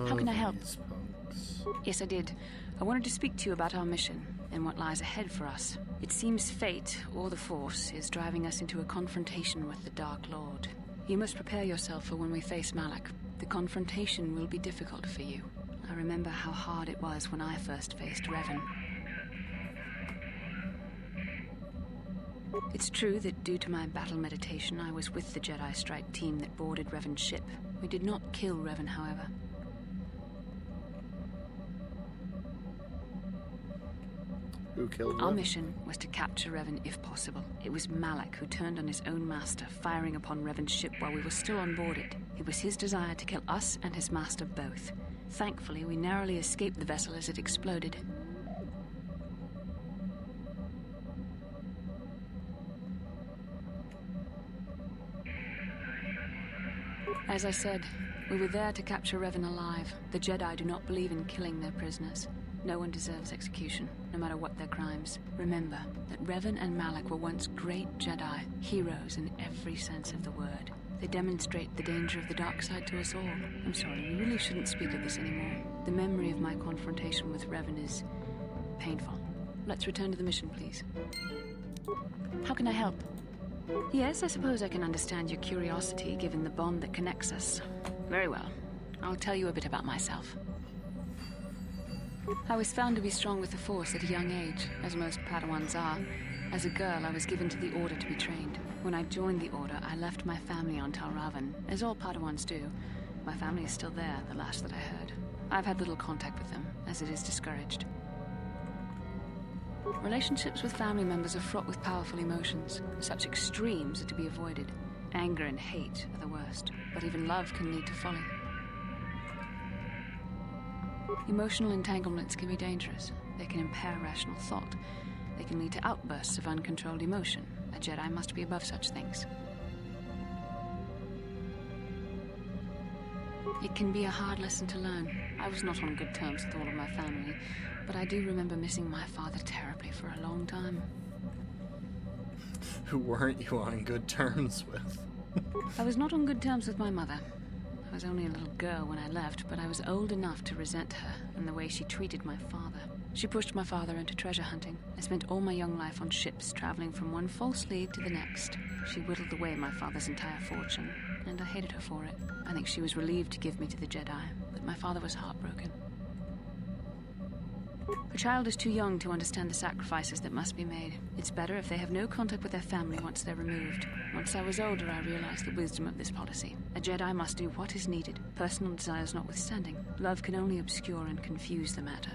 How can I help? Yes, I did. I wanted to speak to you about our mission and what lies ahead for us. It seems fate, or the Force, is driving us into a confrontation with the Dark Lord. You must prepare yourself for when we face Malak. The confrontation will be difficult for you. I remember how hard it was when I first faced Revan. It's true that due to my battle meditation, I was with the Jedi strike team that boarded Revan's ship. We did not kill Revan, however. Who killed Our Revan? mission was to capture Revan if possible. It was Malak who turned on his own master, firing upon Revan's ship while we were still on board it. It was his desire to kill us and his master both. Thankfully, we narrowly escaped the vessel as it exploded. As I said, we were there to capture Revan alive. The Jedi do not believe in killing their prisoners. No one deserves execution, no matter what their crimes. Remember that Revan and Malak were once great Jedi, heroes in every sense of the word. They demonstrate the danger of the dark side to us all. I'm sorry, we really shouldn't speak of this anymore. The memory of my confrontation with Revan is painful. Let's return to the mission, please. How can I help? Yes, I suppose I can understand your curiosity, given the bond that connects us. Very well. I'll tell you a bit about myself. I was found to be strong with the Force at a young age, as most Padawans are. As a girl, I was given to the Order to be trained. When I joined the Order, I left my family on Tal Ravan, as all Padawans do. My family is still there, the last that I heard. I've had little contact with them, as it is discouraged. Relationships with family members are fraught with powerful emotions. Such extremes are to be avoided. Anger and hate are the worst, but even love can lead to folly. Emotional entanglements can be dangerous. They can impair rational thought. They can lead to outbursts of uncontrolled emotion. A Jedi must be above such things. It can be a hard lesson to learn. I was not on good terms with all of my family, but I do remember missing my father terribly for a long time. Who weren't you on good terms with? I was not on good terms with my mother. I was only a little girl when I left, but I was old enough to resent her and the way she treated my father. She pushed my father into treasure hunting. I spent all my young life on ships, traveling from one false lead to the next. She whittled away my father's entire fortune, and I hated her for it. I think she was relieved to give me to the Jedi, but my father was heartbroken. A child is too young to understand the sacrifices that must be made. It's better if they have no contact with their family once they're removed. Once I was older, I realized the wisdom of this policy. A Jedi must do what is needed, personal desires notwithstanding. Love can only obscure and confuse the matter.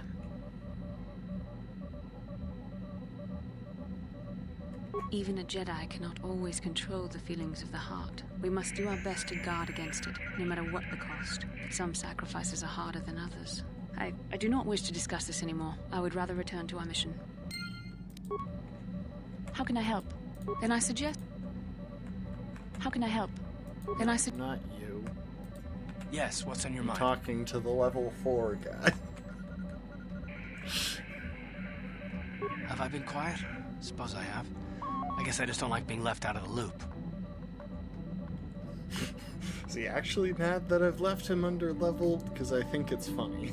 Even a Jedi cannot always control the feelings of the heart. We must do our best to guard against it, no matter what the cost. But some sacrifices are harder than others. I do not wish to discuss this anymore. I would rather return to our mission. How can I help? Then I suggest... How can I help? Then I suggest... Not you. Yes, what's on your mind? Talking to the level 4 guy. Have I been quiet? Suppose I have. I guess I just don't like being left out of the loop. Is he actually mad that I've left him under-leveled? Because I think it's funny.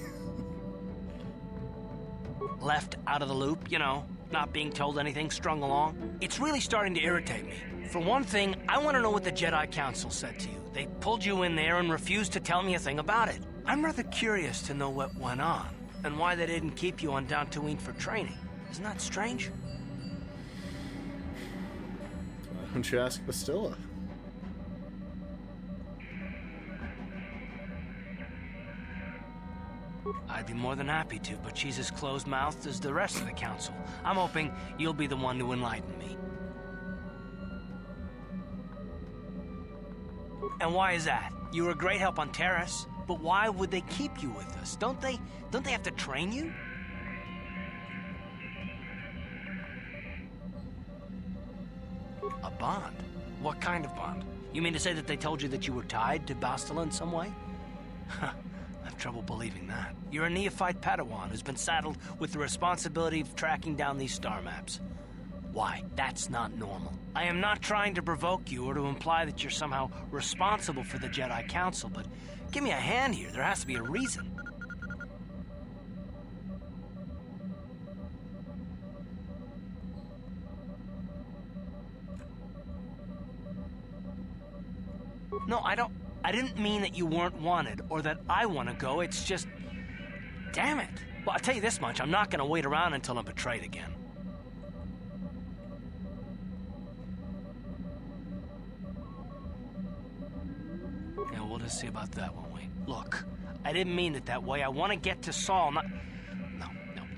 Left out of the loop, you know, not being told anything, strung along. It's really starting to irritate me. For one thing, I want to know what the Jedi Council said to you. They pulled you in there and refused to tell me a thing about it. I'm rather curious to know what went on, and why they didn't keep you on Dantooine for training. Isn't that strange? Why don't you ask Bastilla? I'd be more than happy to, but she's as closed-mouthed as the rest of the council. I'm hoping you'll be the one to enlighten me. And why is that? You were a great help on Terrace, but why would they keep you with us? Don't they have to train you? A bond? What kind of bond? You mean to say that they told you that you were tied to Bastila in some way? I have trouble believing that. You're a neophyte Padawan who's been saddled with the responsibility of tracking down these star maps. Why? That's not normal. I am not trying to provoke you or to imply that you're somehow responsible for the Jedi Council, but give me a hand here. There has to be a reason. No, I didn't mean that you weren't wanted or that I want to go. It's just... Damn it. Well, I'll tell you this much. I'm not going to wait around until I'm betrayed again. Yeah, we'll just see about that, won't we? Look, I didn't mean it that way. I want to get to Saul, not... No,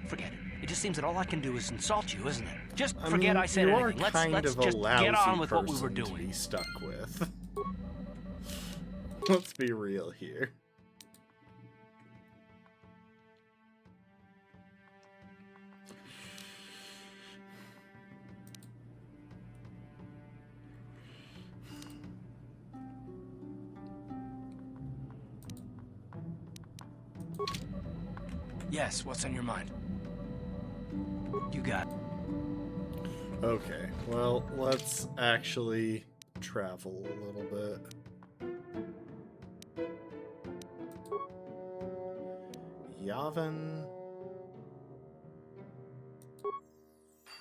forget it. It just seems that all I can do is insult you, isn't it? Just forget I said anything. Let's just get on with what we were doing. To be stuck with. Let's be real here. Yes, what's on your mind? You got it. Okay, well, let's actually travel a little bit. Yavin,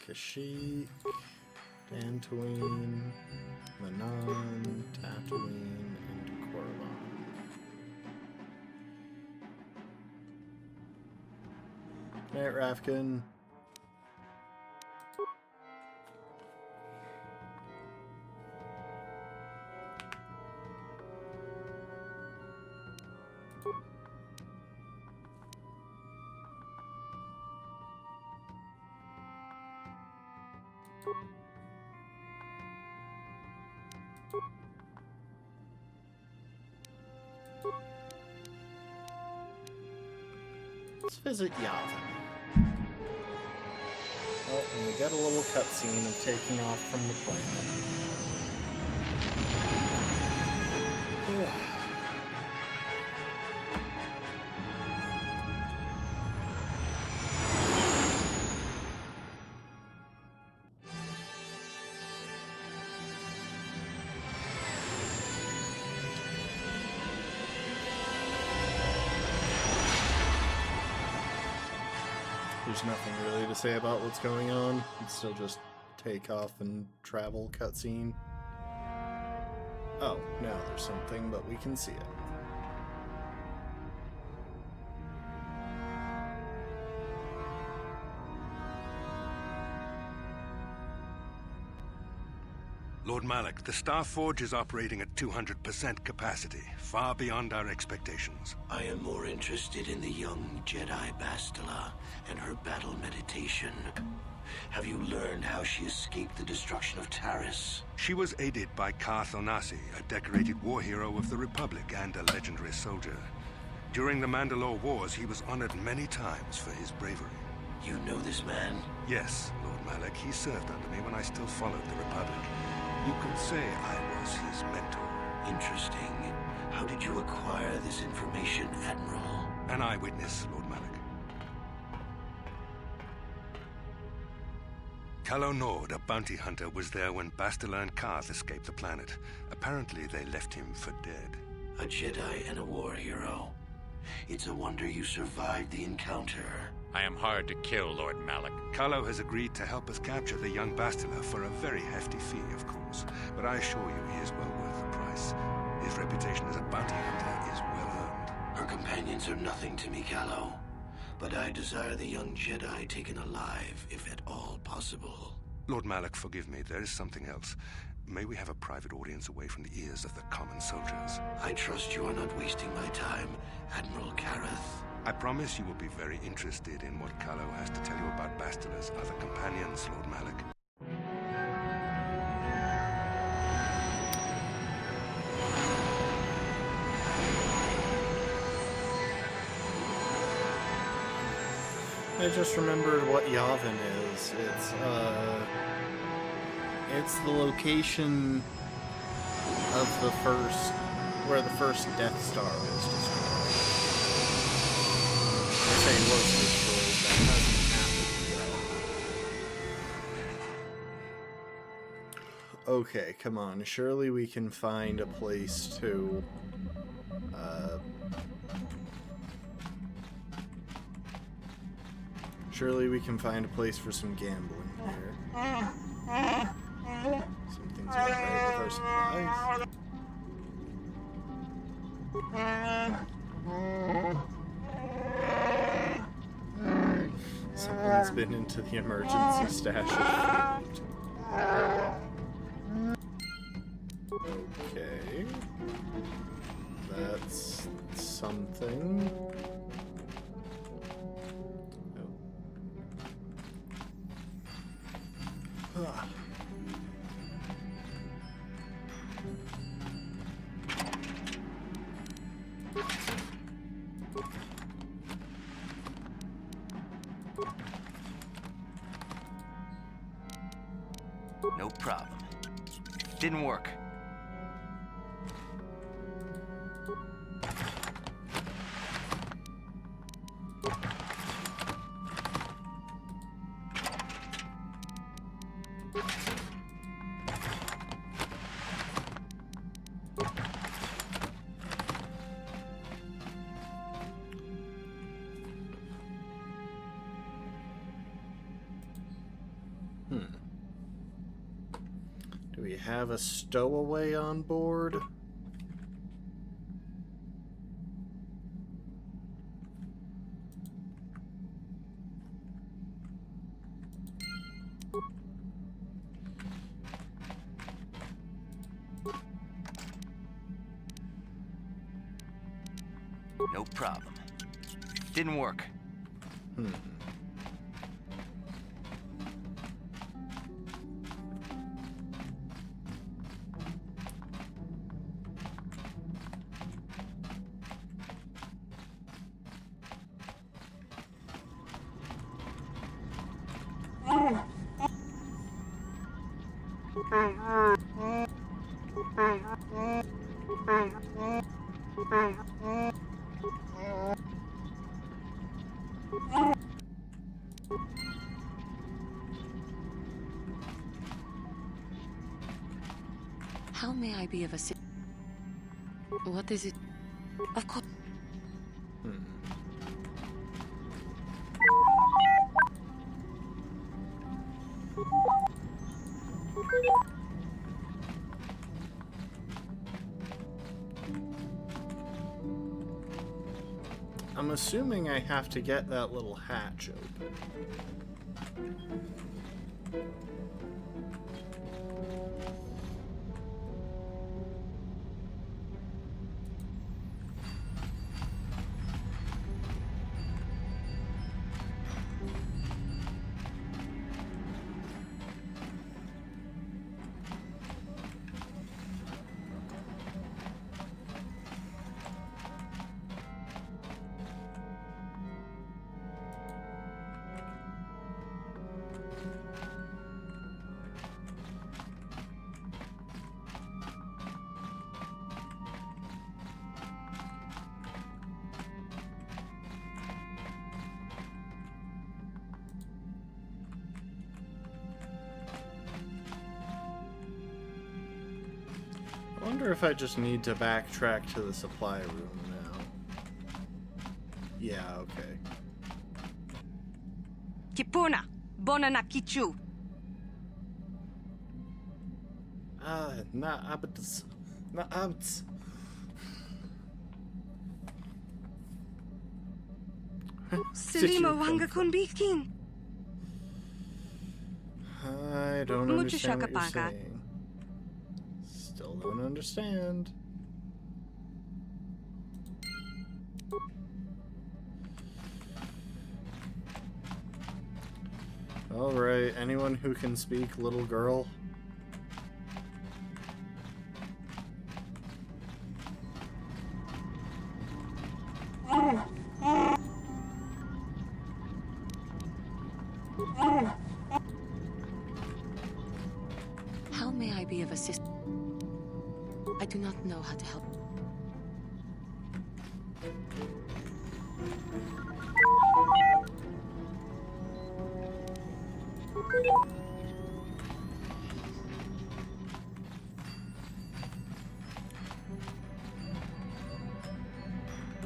Kashyyyk, Dantooine, Manaan, Tatooine, and Korriban. Alright, Rafkin. Let's visit Yavin. Oh, and we get a little cutscene of taking off from the planet. there's nothing really to say about what's going on. It's still just take off and travel cutscene. Oh, now there's something, but we can see it. Lord Malak, the Star Forge is operating at 200% capacity, far beyond our expectations. I am more interested in the young Jedi Bastila and her battle meditation. Have you learned how she escaped the destruction of Taris? She was aided by Karth Onasi, a decorated war hero of the Republic and a legendary soldier. During the Mandalore Wars, he was honored many times for his bravery. You know this man? Yes, Lord Malak. He served under me when I still followed the Republic. You could say I was his mentor. Interesting. How did you acquire this information, Admiral? An eyewitness, Lord Malak. Calo Nord, a bounty hunter, was there when Bastila and Karth escaped the planet. Apparently, they left him for dead. A Jedi and a war hero. It's a wonder you survived the encounter. I am hard to kill, Lord Malak. Calo has agreed to help us capture the young Bastila for a very hefty fee, of course. But I assure you, he is well worth the price. His reputation as a bounty hunter is well earned. Her companions are nothing to me, Calo. But I desire the young Jedi taken alive, if at all possible. Lord Malak, forgive me. There is something else. May we have a private audience away from the ears of the common soldiers? I trust you are not wasting my time, Admiral Kareth. I promise you will be very interested in what Calo has to tell you about Bastila's other companions, Lord Malak. I just remembered what Yavin is. It's the location of the first, where the first Death Star was destroyed. I say was destroyed, that hasn't happened yet. Okay, come on. Surely we can find a place to, surely we can find a place for some gambling here. Something's not right with our supplies. Someone's been into the emergency stash of food. Okay. That's something. Ah. No problem. Didn't work. Do we have a stowaway on board? No problem. Didn't work. How may I be of assistance? What is it? Of course. I'm assuming I have to get that little hatch open. I wonder if I just need to backtrack to the supply room now. Yeah, okay. Kipuna, Bonana Kichu. Naabts. Selima Wanga Kunbikin. I don't understand what you're saying. Still don't understand. Alright, anyone who can speak little girl? How may I be of assistance? I do not know how to help.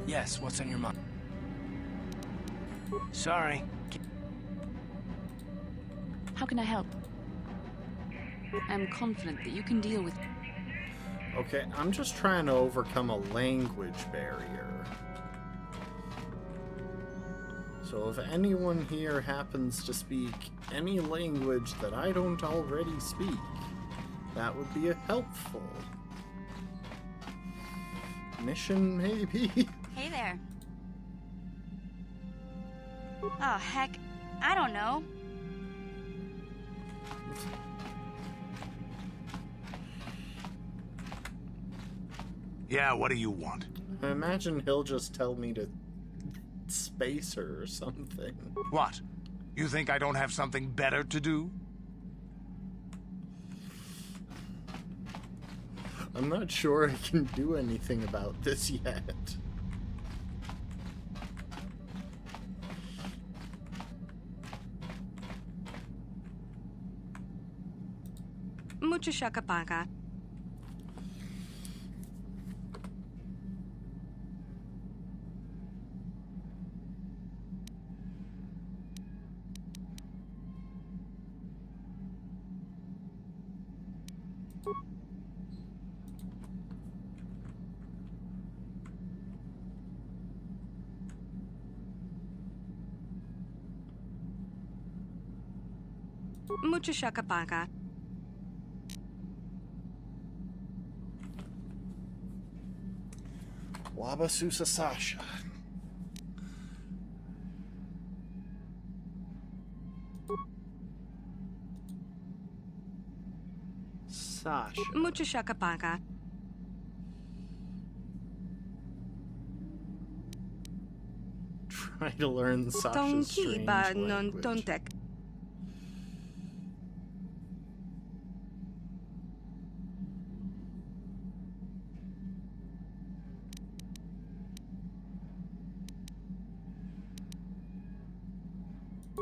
Yes, what's on your mind? Sorry. How can I help? I am confident that you can deal with... Okay, I'm just trying to overcome a language barrier. So if anyone here happens to speak any language that I don't already speak, that would be helpful. Mission, maybe? Hey there. Oh, heck. I don't know. Yeah, what do you want? I imagine he'll just tell me to space her or something. What? You think I don't have something better to do? I'm not sure I can do anything about this yet. Mucho shakapaga. Mucho shakapaga. Wabasusa Sasha. Sasha. Mucho shakapaga. Try to learn Sasha's strange language.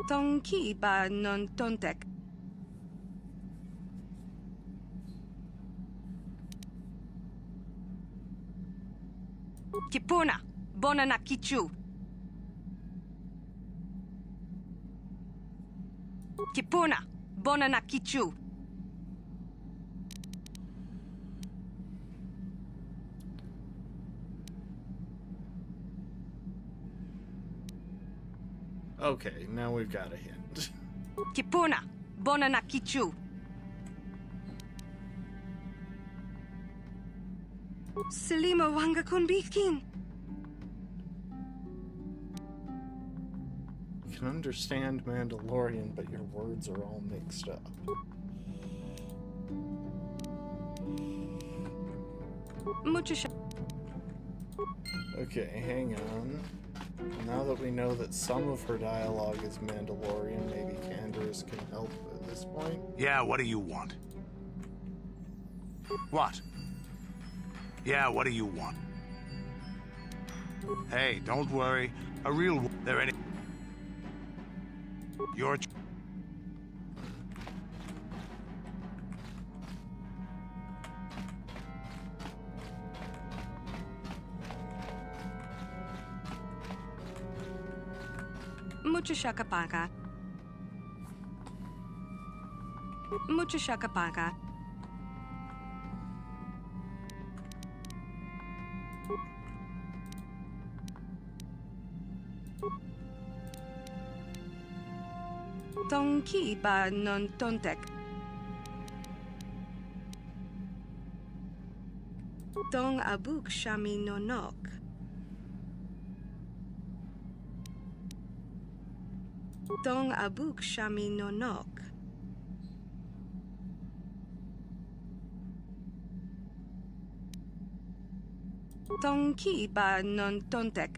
Tonki ba non tontek. Kipuna, Bonana Kichu. Kipuna, Bonanakichu. Okay, now we've got a hint. Kipuna, Bonanakichu. Selima Wanga Kunbikin. You can understand Mandalorian, but your words are all mixed up. Okay, hang on. Now that we know that some of her dialogue is Mandalorian, maybe Canderous can help at this point? Yeah, what do you want? What? Yeah, what do you want? Hey, don't worry. A real... There any... Your... Mucho shakapaga. Mucho shakapaga. Tonki ba non tontek. Tong abuk shami no nok. Tong abuk shami no nok. Tong ki ba non tontek.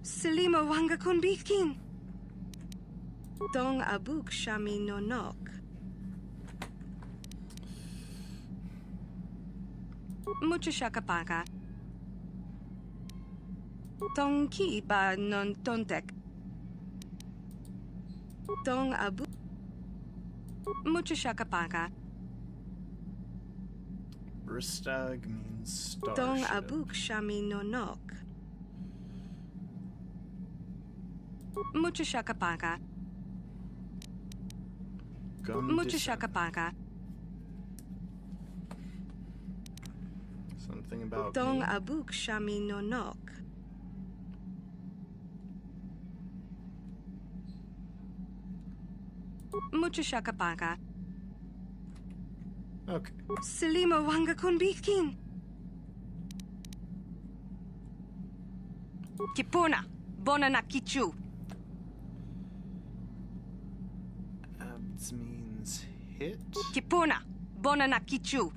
Selima Wanga Kunbikin. Tong abuk shami no nok. Mucho shakapaga. Tong ki ba non tontek. Tong abu. Mucho shakapaga. Ristag means starship. Tong abuk shami no nok. Mucho shakapaga. Mucho shakapaga. Something about Tong me? abuk shami no nok. Mucho shakapaga. Okay. Selima Wanga Kunbikin. Kipuna, Bonanakichu. Abs means hit? Kipuna, Bonanakichu.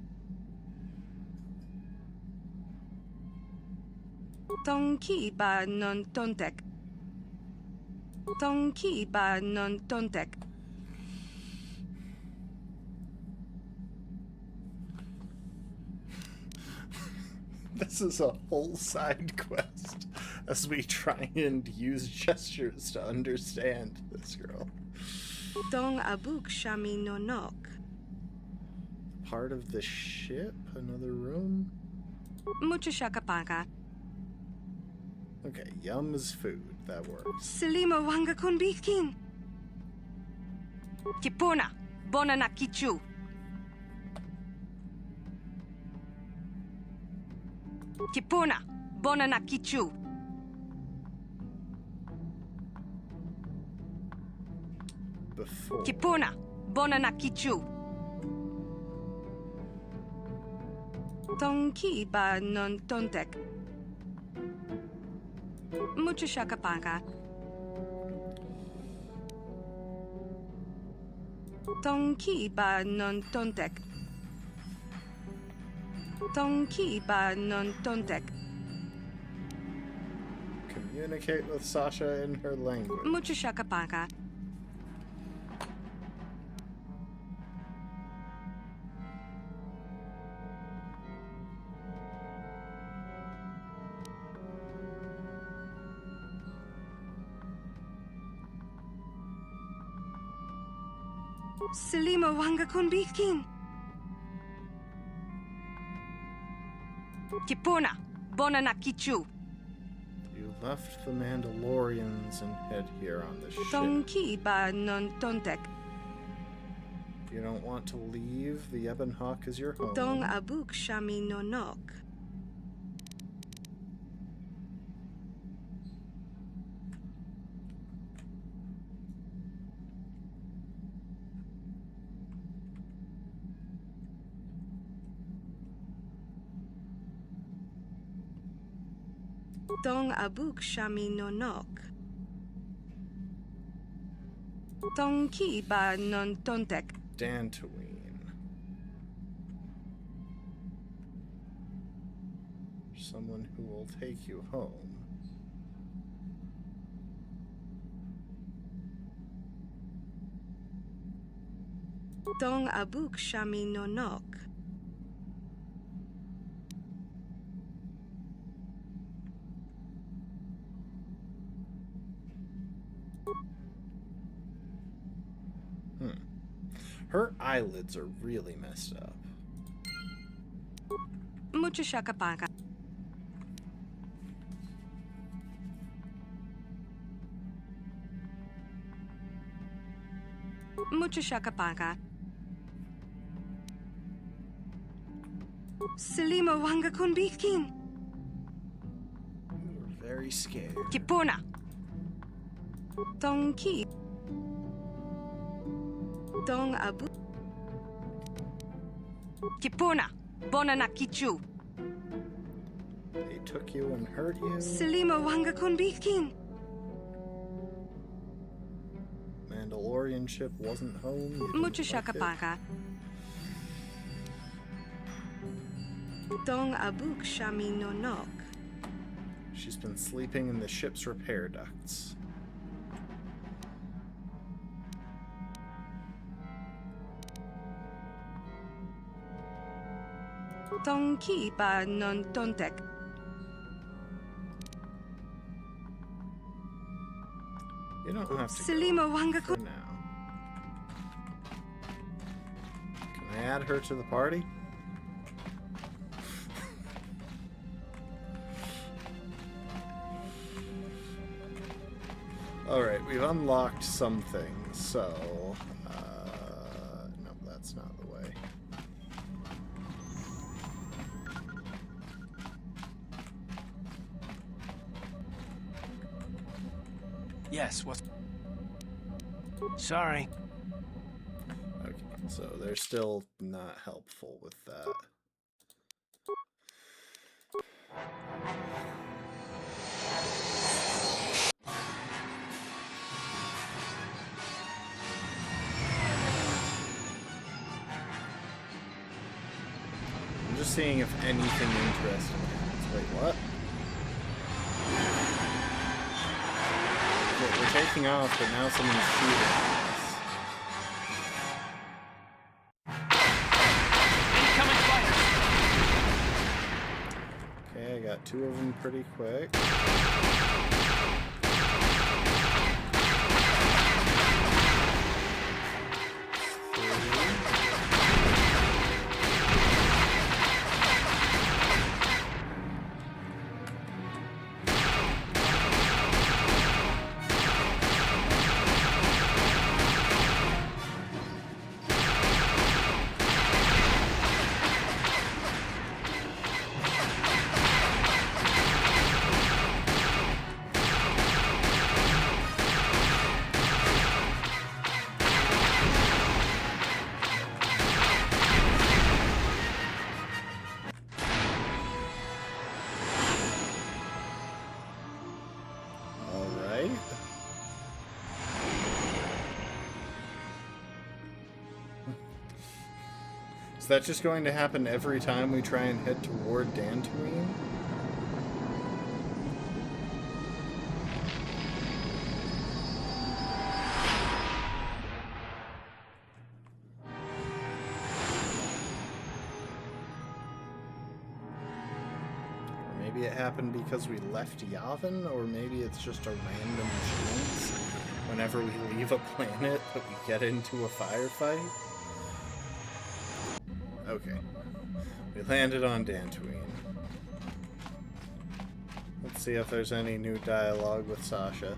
Tonki ba non tontek. Tonki ba non tontek. This is a whole side quest as we try and use gestures to understand this girl. Tong abuk shami no nok. Part of the ship? Another room? Mucho shakapaga. Okay, yum is food. That works. Selima Wanga Kunbikin. Kipuna, Bonanakichu. Kipuna, Bonanakichu. Before. Kipuna, Bonanakichu. Tonki ba non tontek. Mucho shakapaga. Tonki ba non tontek. Tonki ba non tontek. Communicate with Sasha in her language. Mucho shakapaga. Selima Wanga Kunbikin. Kipuna, Bonanakichu. You left the Mandalorians and head here on the ship. You don't want to leave the Ebon Hawk as your home. Dong abuk shami nonok. Dong abuk shami nonok. Dong ki ba non tontek. Dantooine. Someone who will take you home. Dong abuk shami nonok. Her eyelids are really messed up. Mucho shakapaka. Mucho shakapaka. Selima wanga kunbikin. You're very scared. Kipuna. Dongki. Dong abu. Kipuna. Bonana kichu. They took you and hurt you. Selima wanga kunbikin. Mandalorian ship wasn't home. Mucho shakapaka. Dong abuk shami nonok. She's been sleeping in the ship's repair ducts. Dong ki ba non tontek. You don't have to Selima go wanga for now. Can I add her to the party? Alright, we've unlocked some things, so... no, that's not the way. Yes, what's... Sorry. Okay, so they're still not helpful with that. I'm just seeing if anything interesting happens. Wait, what? We're taking off, but now someone's shooting us. Okay, I got two of them pretty quick. Is that just going to happen every time we try and head toward Dantooine? Or maybe it happened because we left Yavin, or maybe it's just a random chance whenever we leave a planet that we get into a firefight. Okay. We landed on Dantooine. Let's see if there's any new dialogue with Sasha.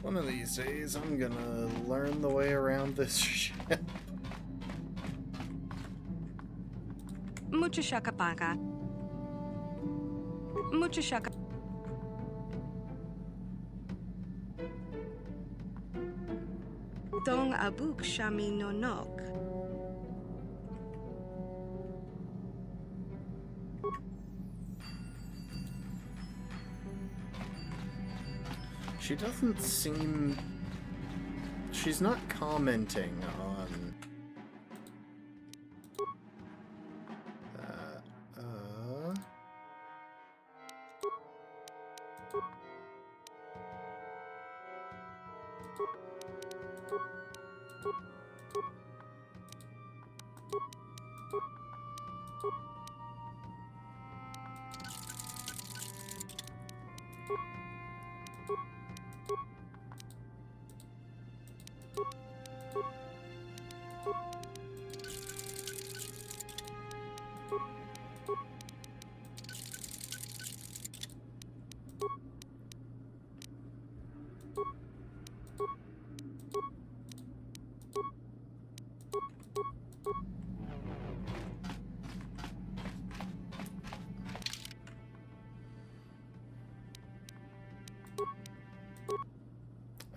One of these days, I'm gonna learn the way around this ship. Mucho shaka paka. Mucho shaka. Dong abuk shami no nok. She doesn't seem... She's not commenting on...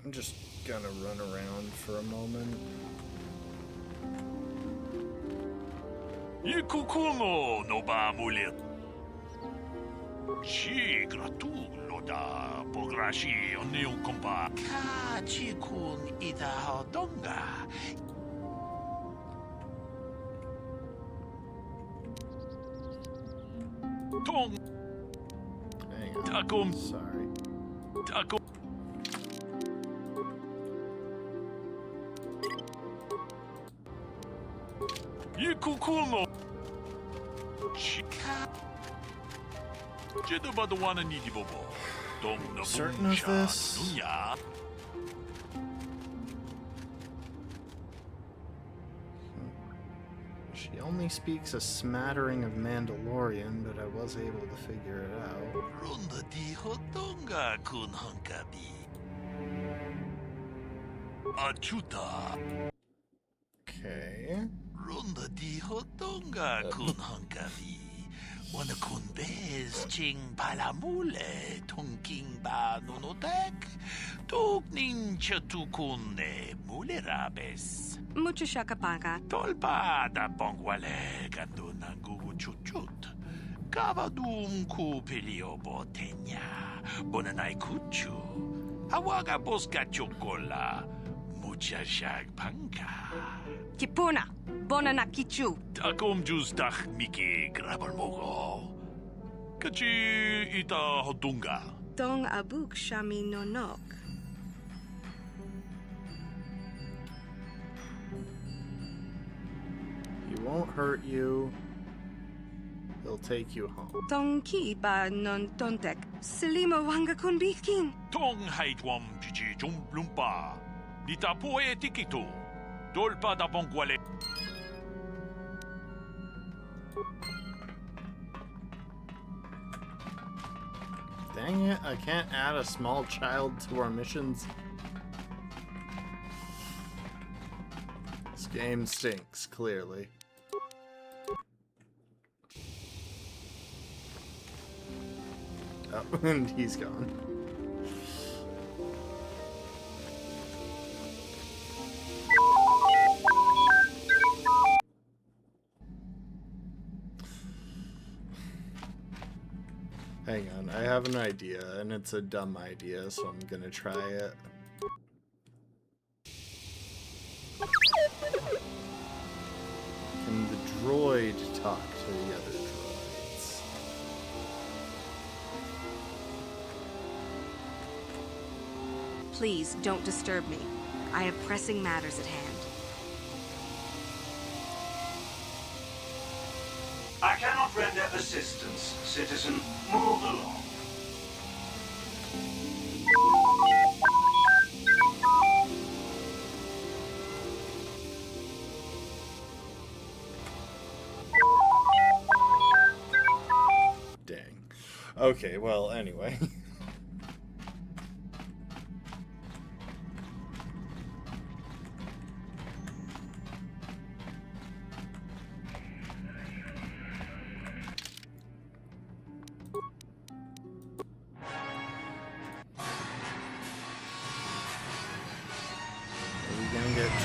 I'm just gonna run around for a moment. Ikukuno no ba mulit. Si gratulo da pograshi oniung kompa. Ka chikun ita hodonga. Tong. Hang on. Takum. Sorry. Takum. Ikukuno. Chika. Jedu ba the one and Nidibobo. Dom na Certain of this? Nunya. She only speaks a smattering of Mandalorian, but I was able to figure it out. Ronda di hodonga kun honkabi. Achuta. Okay. Ronda di hodonga kun honkabi. Wana kun bez ching palamule tongking ba nunotek. Tok ninja tukune mulerabes. Mucho shaka paka. Tolpa da bongwale ganduna gugu chuchut. Kavadum ku pelio botenya. Bonanai kuchu. Awaga boska chokola. Mucha shag panka. Kipuna. Bonana kichu. Takom jus dach miki grabal mogo. Kachi ita hodunga. Dong abuk shami no nok. He won't hurt you. He'll take you home. Dong ki ba non tontek. Selimo wanga kun bikin. Tong haitwam jiji jum lumpa. Nita poe tikitu. Dolpa da bongwale. Dang it, I can't add a small child to our missions. This game stinks, clearly. Oh, and he's gone. Hang on, I have an idea, and it's a dumb idea, so I'm gonna try it. Can the droid talk to the other droids? Please don't disturb me. I have pressing matters at hand. I cannot render assistance, citizen. Move along. Okay, well, anyway.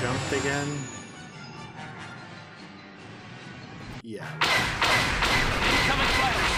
Jumped again? Yeah. Incoming fighters!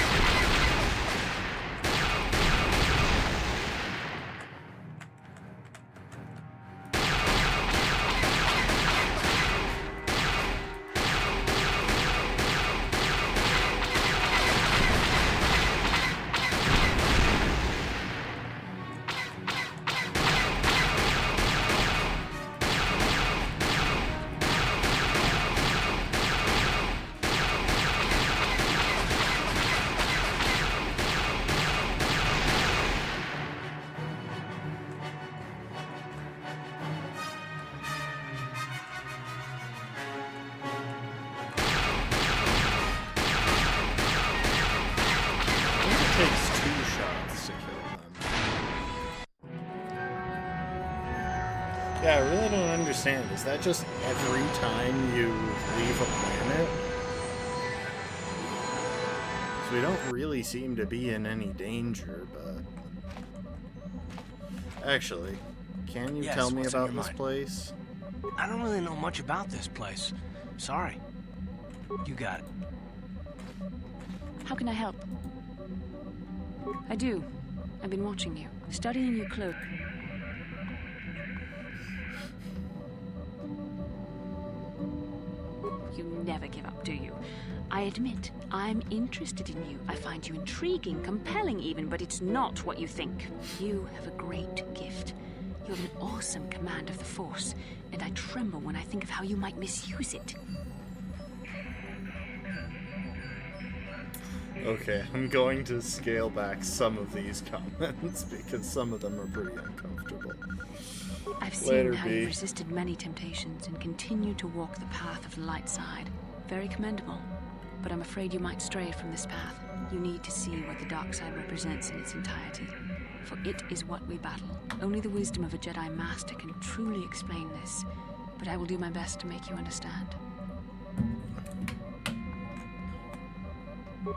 Yeah, I really don't understand. Is that just every time you leave a planet? So we don't really seem to be in any danger, but... Actually, can you tell me about this place? I don't really know much about this place. Sorry. You got it. How can I help? I do. I've been watching you, studying your cloak. You never give up, do you? I admit, I'm interested in you. I find you intriguing, compelling even, but it's not what you think. You have a great gift. You have an awesome command of the Force, and I tremble when I think of how you might misuse it. Okay, I'm going to scale back some of these comments because some of them are pretty uncomfortable. I've seen how you resisted many temptations and continue to walk the path of the light side. Very commendable. But I'm afraid you might stray from this path. You need to see what the dark side represents in its entirety. For it is what we battle. Only the wisdom of a Jedi Master can truly explain this. But I will do my best to make you understand.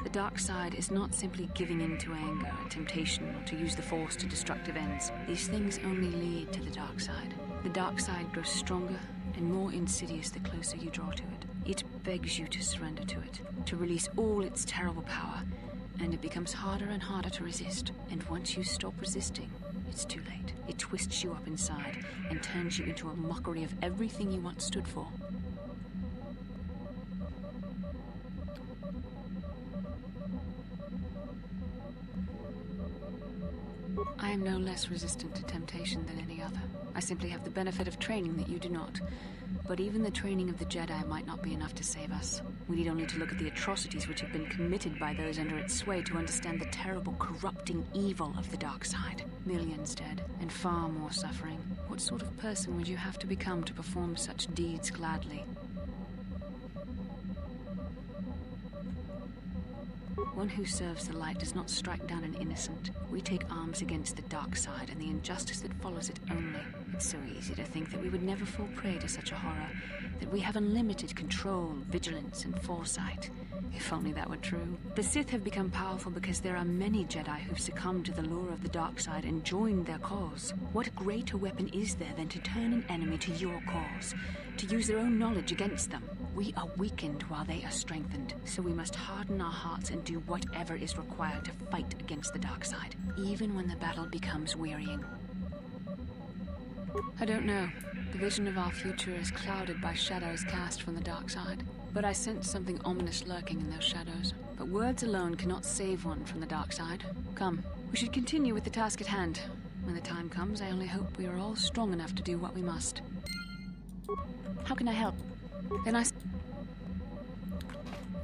The dark side is not simply giving in to anger, temptation, or to use the Force to destructive ends. These things only lead to the dark side. The dark side grows stronger and more insidious the closer you draw to it. It begs you to surrender to it, to release all its terrible power, and it becomes harder and harder to resist. And once you stop resisting, it's too late. It twists you up inside and turns you into a mockery of everything you once stood for. I am no less resistant to temptation than any other. I simply have the benefit of training that you do not. But even the training of the Jedi might not be enough to save us. We need only to look at the atrocities which have been committed by those under its sway to understand the terrible, corrupting evil of the dark side. Millions dead, and far more suffering. What sort of person would you have to become to perform such deeds gladly? One who serves the light does not strike down an innocent. We take arms against the dark side and the injustice that follows it only. It's so easy to think that we would never fall prey to such a horror, that we have unlimited control, vigilance, and foresight. If only that were true. The Sith have become powerful because there are many Jedi who've succumbed to the lure of the dark side and joined their cause. What greater weapon is there than to turn an enemy to your cause, to use their own knowledge against them? We are weakened while they are strengthened, so we must harden our hearts and do whatever is required to fight against the dark side, even when the battle becomes wearying. I don't know. The vision of our future is clouded by shadows cast from the dark side. But I sense something ominous lurking in those shadows. But words alone cannot save one from the dark side. Come, we should continue with the task at hand. When the time comes, I only hope we are all strong enough to do what we must. How can I help? Then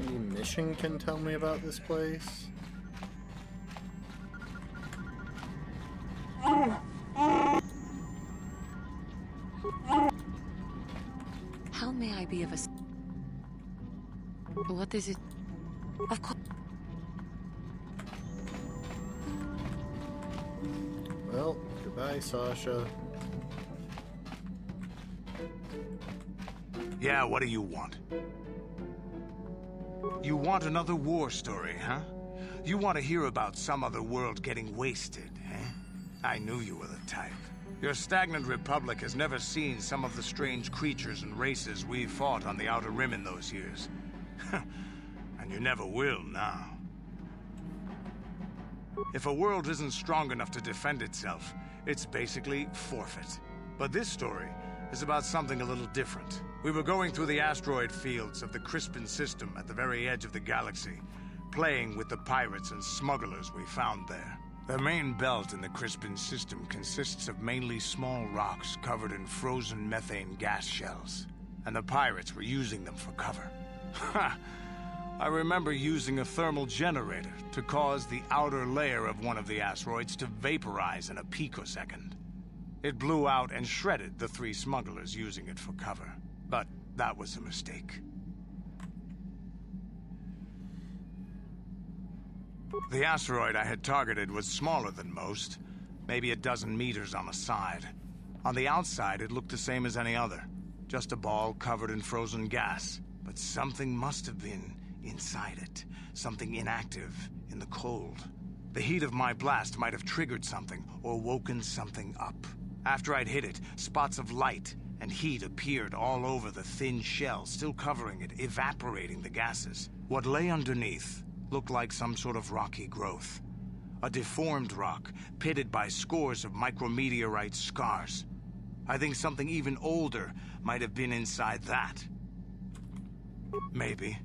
Any mission can tell me about this place? How may I be of a... What is it? Of course... Bye, Sasha. Yeah, what do you want? You want another war story, huh? You want to hear about some other world getting wasted, eh? I knew you were the type. Your stagnant republic has never seen some of the strange creatures and races we fought on the Outer Rim in those years. And you never will now. If a world isn't strong enough to defend itself, it's basically forfeit. But this story is about something a little different. We were going through the asteroid fields of the Crispin system at the very edge of the galaxy, playing with the pirates and smugglers we found there. The main belt in the Crispin system consists of mainly small rocks covered in frozen methane gas shells, and the pirates were using them for cover. Ha! I remember using a thermal generator to cause the outer layer of one of the asteroids to vaporize in a picosecond. It blew out and shredded the 3 smugglers using it for cover. But that was a mistake. The asteroid I had targeted was smaller than most, maybe a dozen meters on the side. On the outside, it looked the same as any other, just a ball covered in frozen gas. But something must have been inside it, something inactive in the cold. The heat of my blast might have triggered something or woken something up. After I'd hit it, spots of light and heat appeared all over the thin shell, still covering it, evaporating the gases. What lay underneath looked like some sort of rocky growth. A deformed rock, pitted by scores of micrometeorite scars. I think something even older might have been inside that. Maybe,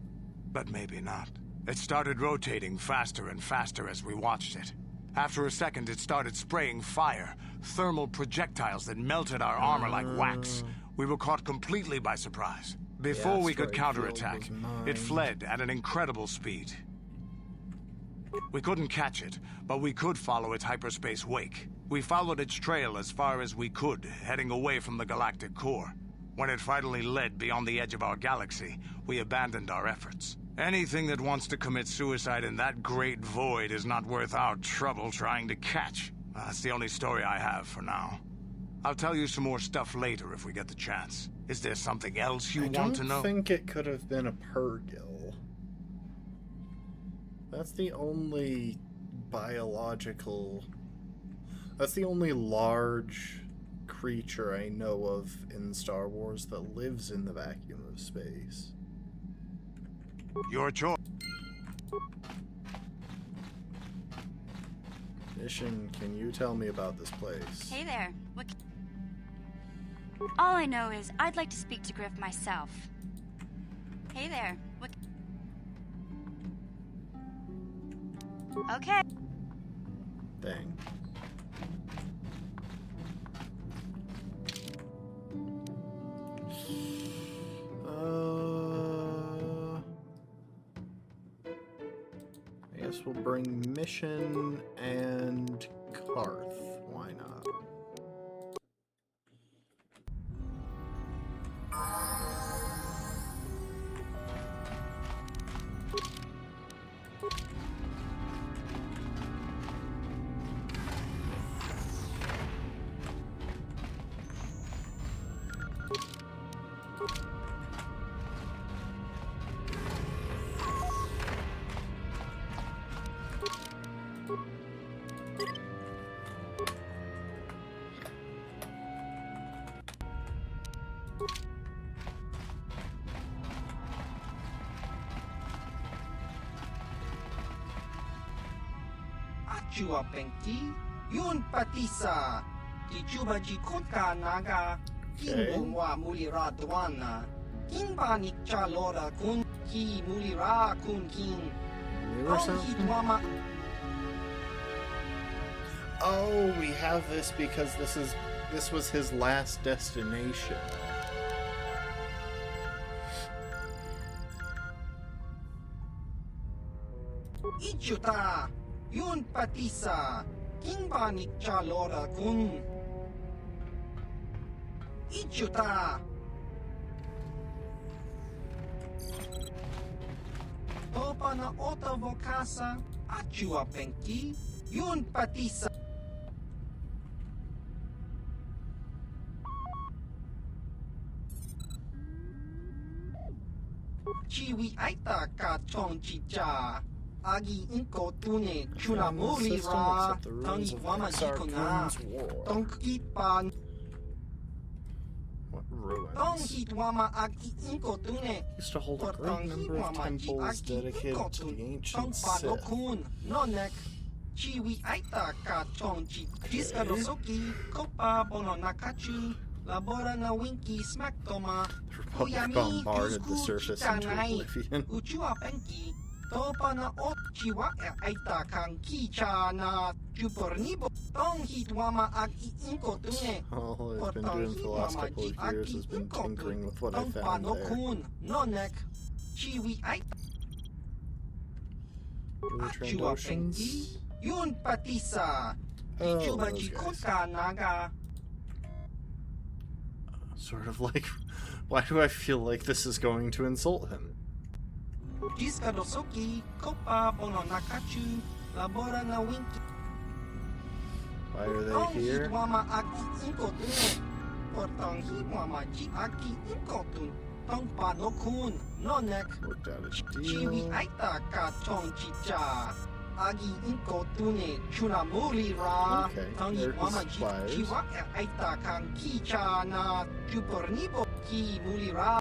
but maybe not. It started rotating faster and faster as we watched it. After a second, it started spraying fire, thermal projectiles that melted our armor like wax. We were caught completely by surprise. Before we could counterattack, it fled at an incredible speed. We couldn't catch it, but we could follow its hyperspace wake. We followed its trail as far as we could, heading away from the galactic core. When it finally led beyond the edge of our galaxy, we abandoned our efforts. Anything that wants to commit suicide in that great void is not worth our trouble trying to catch. That's the only story I have for now. I'll tell you some more stuff later if we get the chance. Is there something else you want to know? I don't think it could have been a Purrgil. That's the only biological... That's the only large creature I know of in Star Wars that lives in the vacuum of space. Your choice. Mission, can you tell me about this place? Hey there. All I know is I'd like to speak to Griff myself. Hey there. Okay. Dang. I guess we'll bring Mission and Carth. Why not? Chua Penki, Yun Patisa, Kichuba Jikotka Naga, Kinbunwa Mulira Dwana, Kinbanik Chalora Kun Ki Mulira Kun Kin. Oh, we have this because this was his last destination. Ichuta, Yun Patisa, Kinbanik Chalora Kun. Ichuta. Topa na Ota Vokasa, Achua Penki, Yun Patisa. aita ka chong chicha. Agi inko tune chuna muri ra. Tangi wama jikona. Tongkit pan. What ruins? Tongkit wama agi inko tune. Used to hold a great number of temples dedicated to the ancient Sith. Nonek. Chiwi aita ka chong chi. Jiskadosoki. Kopa bono nakachu. Labora na winki smack toma. Republic bombarded the surface into oblivion. Uchua penki. Topa na ot chiwa aita kang kicha na jupornibo. Tong hitwama ag inko tune. All I've been doing for the last couple of years has been tinkering with what I found there. Nonek. Chiwi aita. Achua penki. Yun patisa. Ichuba jikuka naga. Sort of like, why do I feel like this is going to insult him? Jiskadosoki, Kopa bono nakachu, labora na winki. Why are they here? Wama aki inkotun. Portong wama ji aki inkotun. Tong pa no kun, nonek. Chiwi aita ka chong chicha. Agi inkotune chuna muri ra. Tangi wama ji chiwa aita kang kicha na jupornibo ki muri ra.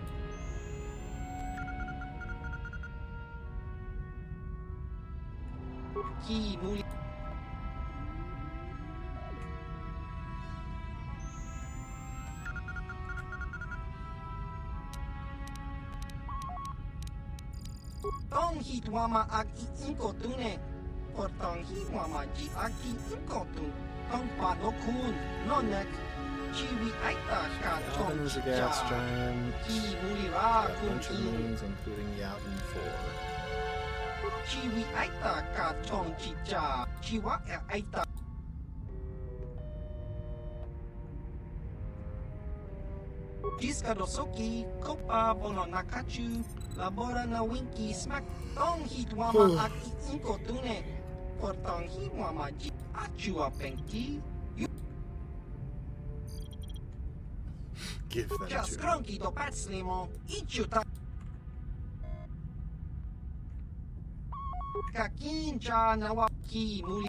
Ki muri. Tong hitwama agi inkotune. Portong hitwama ji agi inkotun. Tong pa no kun, nonek. Chiwi aita ka chong Yavin is a gas giant. Ki muri ra Got a bunch of moons, including Yavin 4. Chiwi aita ka chong chicha. Chiwa aita. Jiskadosoki, Kopa bono nakachu. Labora na winki smack. Tong hitwama aki inkotune. Portong hitwama ji achua penki. Give them Just to cronky do patslimo. Ichuta. Kakincha nawaki muli.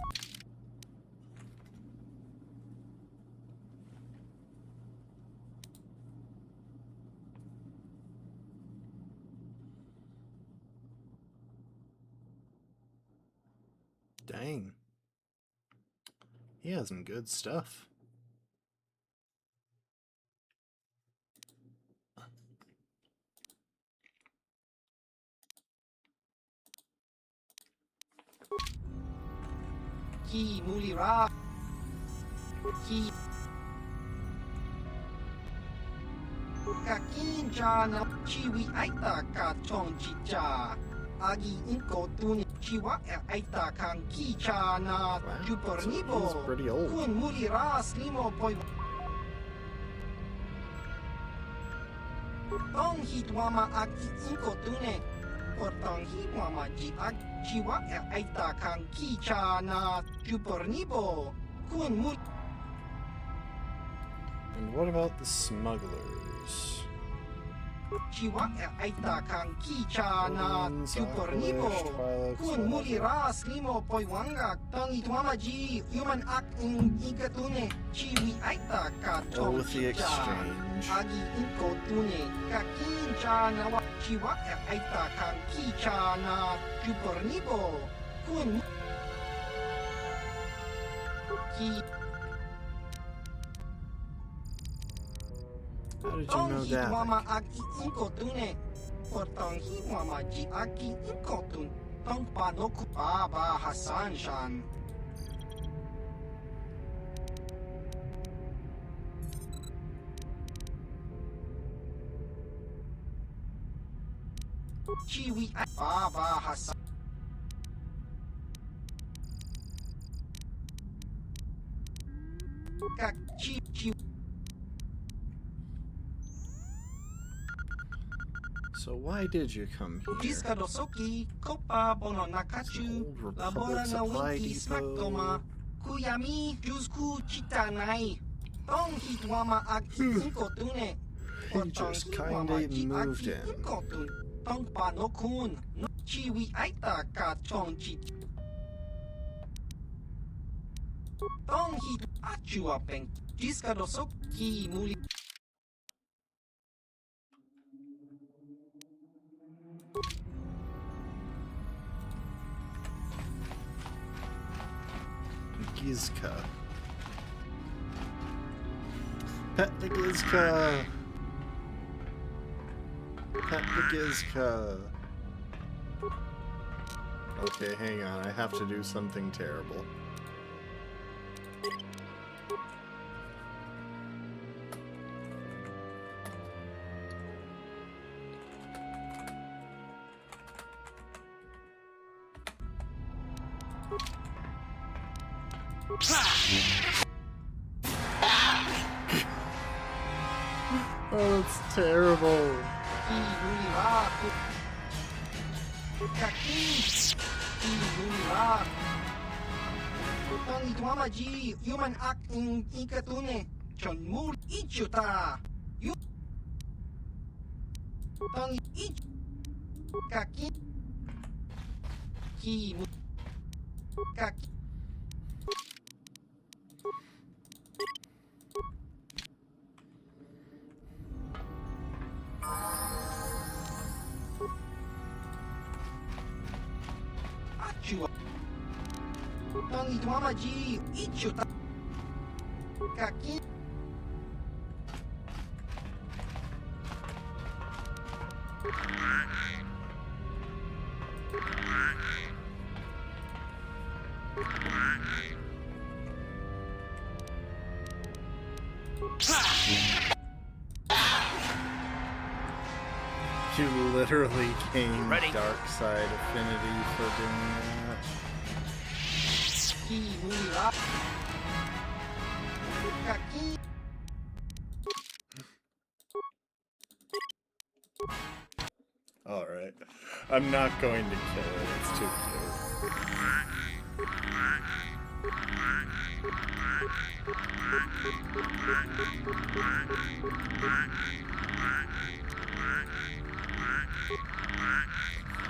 Dang. He has some good stuff. Ki muli ra. Ki. Kakincha na chiwi aita ka chong chicha. Agi inko tuni chiwa aita kang kicha na jupornibo. He's pretty old. Kun muli ra slimo poi. Tong hitwama agi inko tune. Portong hitwama ji agi chiwa aita kang kicha na jupornibo. Kun muli. And what about the smugglers? Chiwa aita kang kicha na jupornibo. Kun muli ras limo poi wanga. Tong itwama ji human act in ikatune. Chiwi aita ka chong with the exchange. Agi inko tune. Kakincha na wa. Chiwa aita kang kicha na jupornibo. Kun ki. How did you know that? Mama aki inkotune. Portong mama ji aki inkotun. Tong panoku Baba Hassan Shan. Chiwi Baba Hassan. Kak chi. So why did you come here? Jiskadosoki, Kopa bono nakachu, labora na winki smaktoma, kuyami juzku chitanai, tong hitwama ag inkotune. He just kinda moved in. Tong panokun. Chiwi aita ka chongchi. Tong hit achua peng. Jiska dosok ki muli. Gizka. Pet the Gizka. Pet the Gizka. Okay, hang on. I have to do something terrible. Oh, that's terrible. Tong itwamaji human act in ikatune. Chon mul ichuta. You. Tong ich. Kaki. Ki. Kaki. Achua. Tong itwamaji ichuta. Kaki. You literally gained dark side affinity for doing that. Alright. I'm not going to kill it, it's too cute.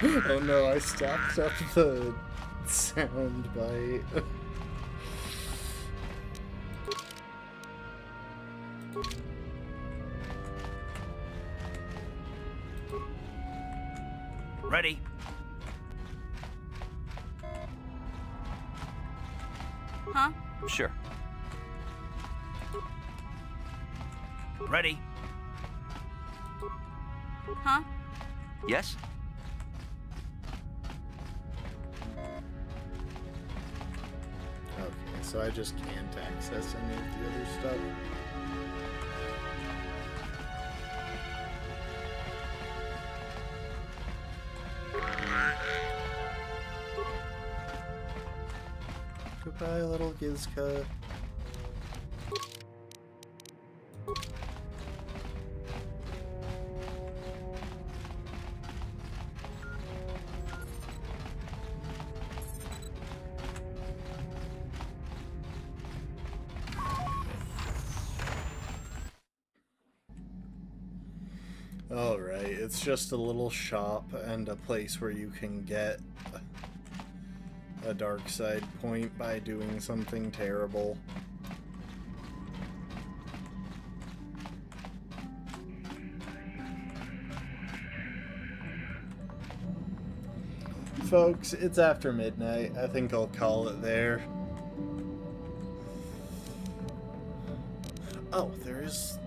Oh no, I stacked up the sound bite. Ready? Huh? Sure. Ready? Huh? Yes? Okay, so I just can't access any of the other stuff. Goodbye, little Gizka. Alright, it's just a little shop and a place where you can get a dark side point by doing something terrible. Folks, it's after midnight. I think I'll call it there. Oh, there is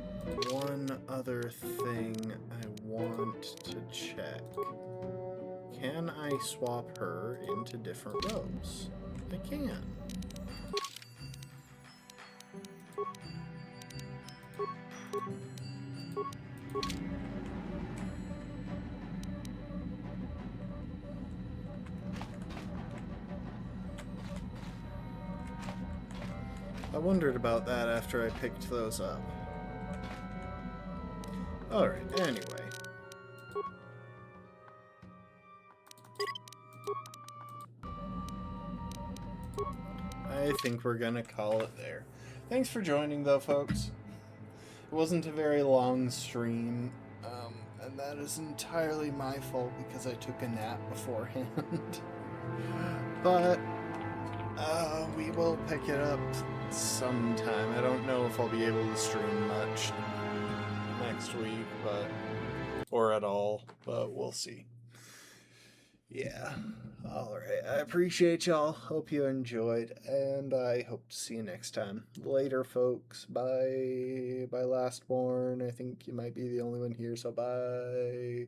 one other thing I want to check. Can I swap her into different rows? I can. I wondered about that after I picked those up. Alright, anyway. I think we're gonna call it there. Thanks for joining, though, folks. It wasn't a very long stream, And that is entirely my fault because I took a nap beforehand. But we will pick it up sometime. I don't know if I'll be able to stream much next week, or at all, but we'll see. Yeah. Alright. I appreciate y'all. Hope you enjoyed, and I hope to see you next time. Later, folks. Bye. Bye, Lastborn. I think you might be the only one here, so bye.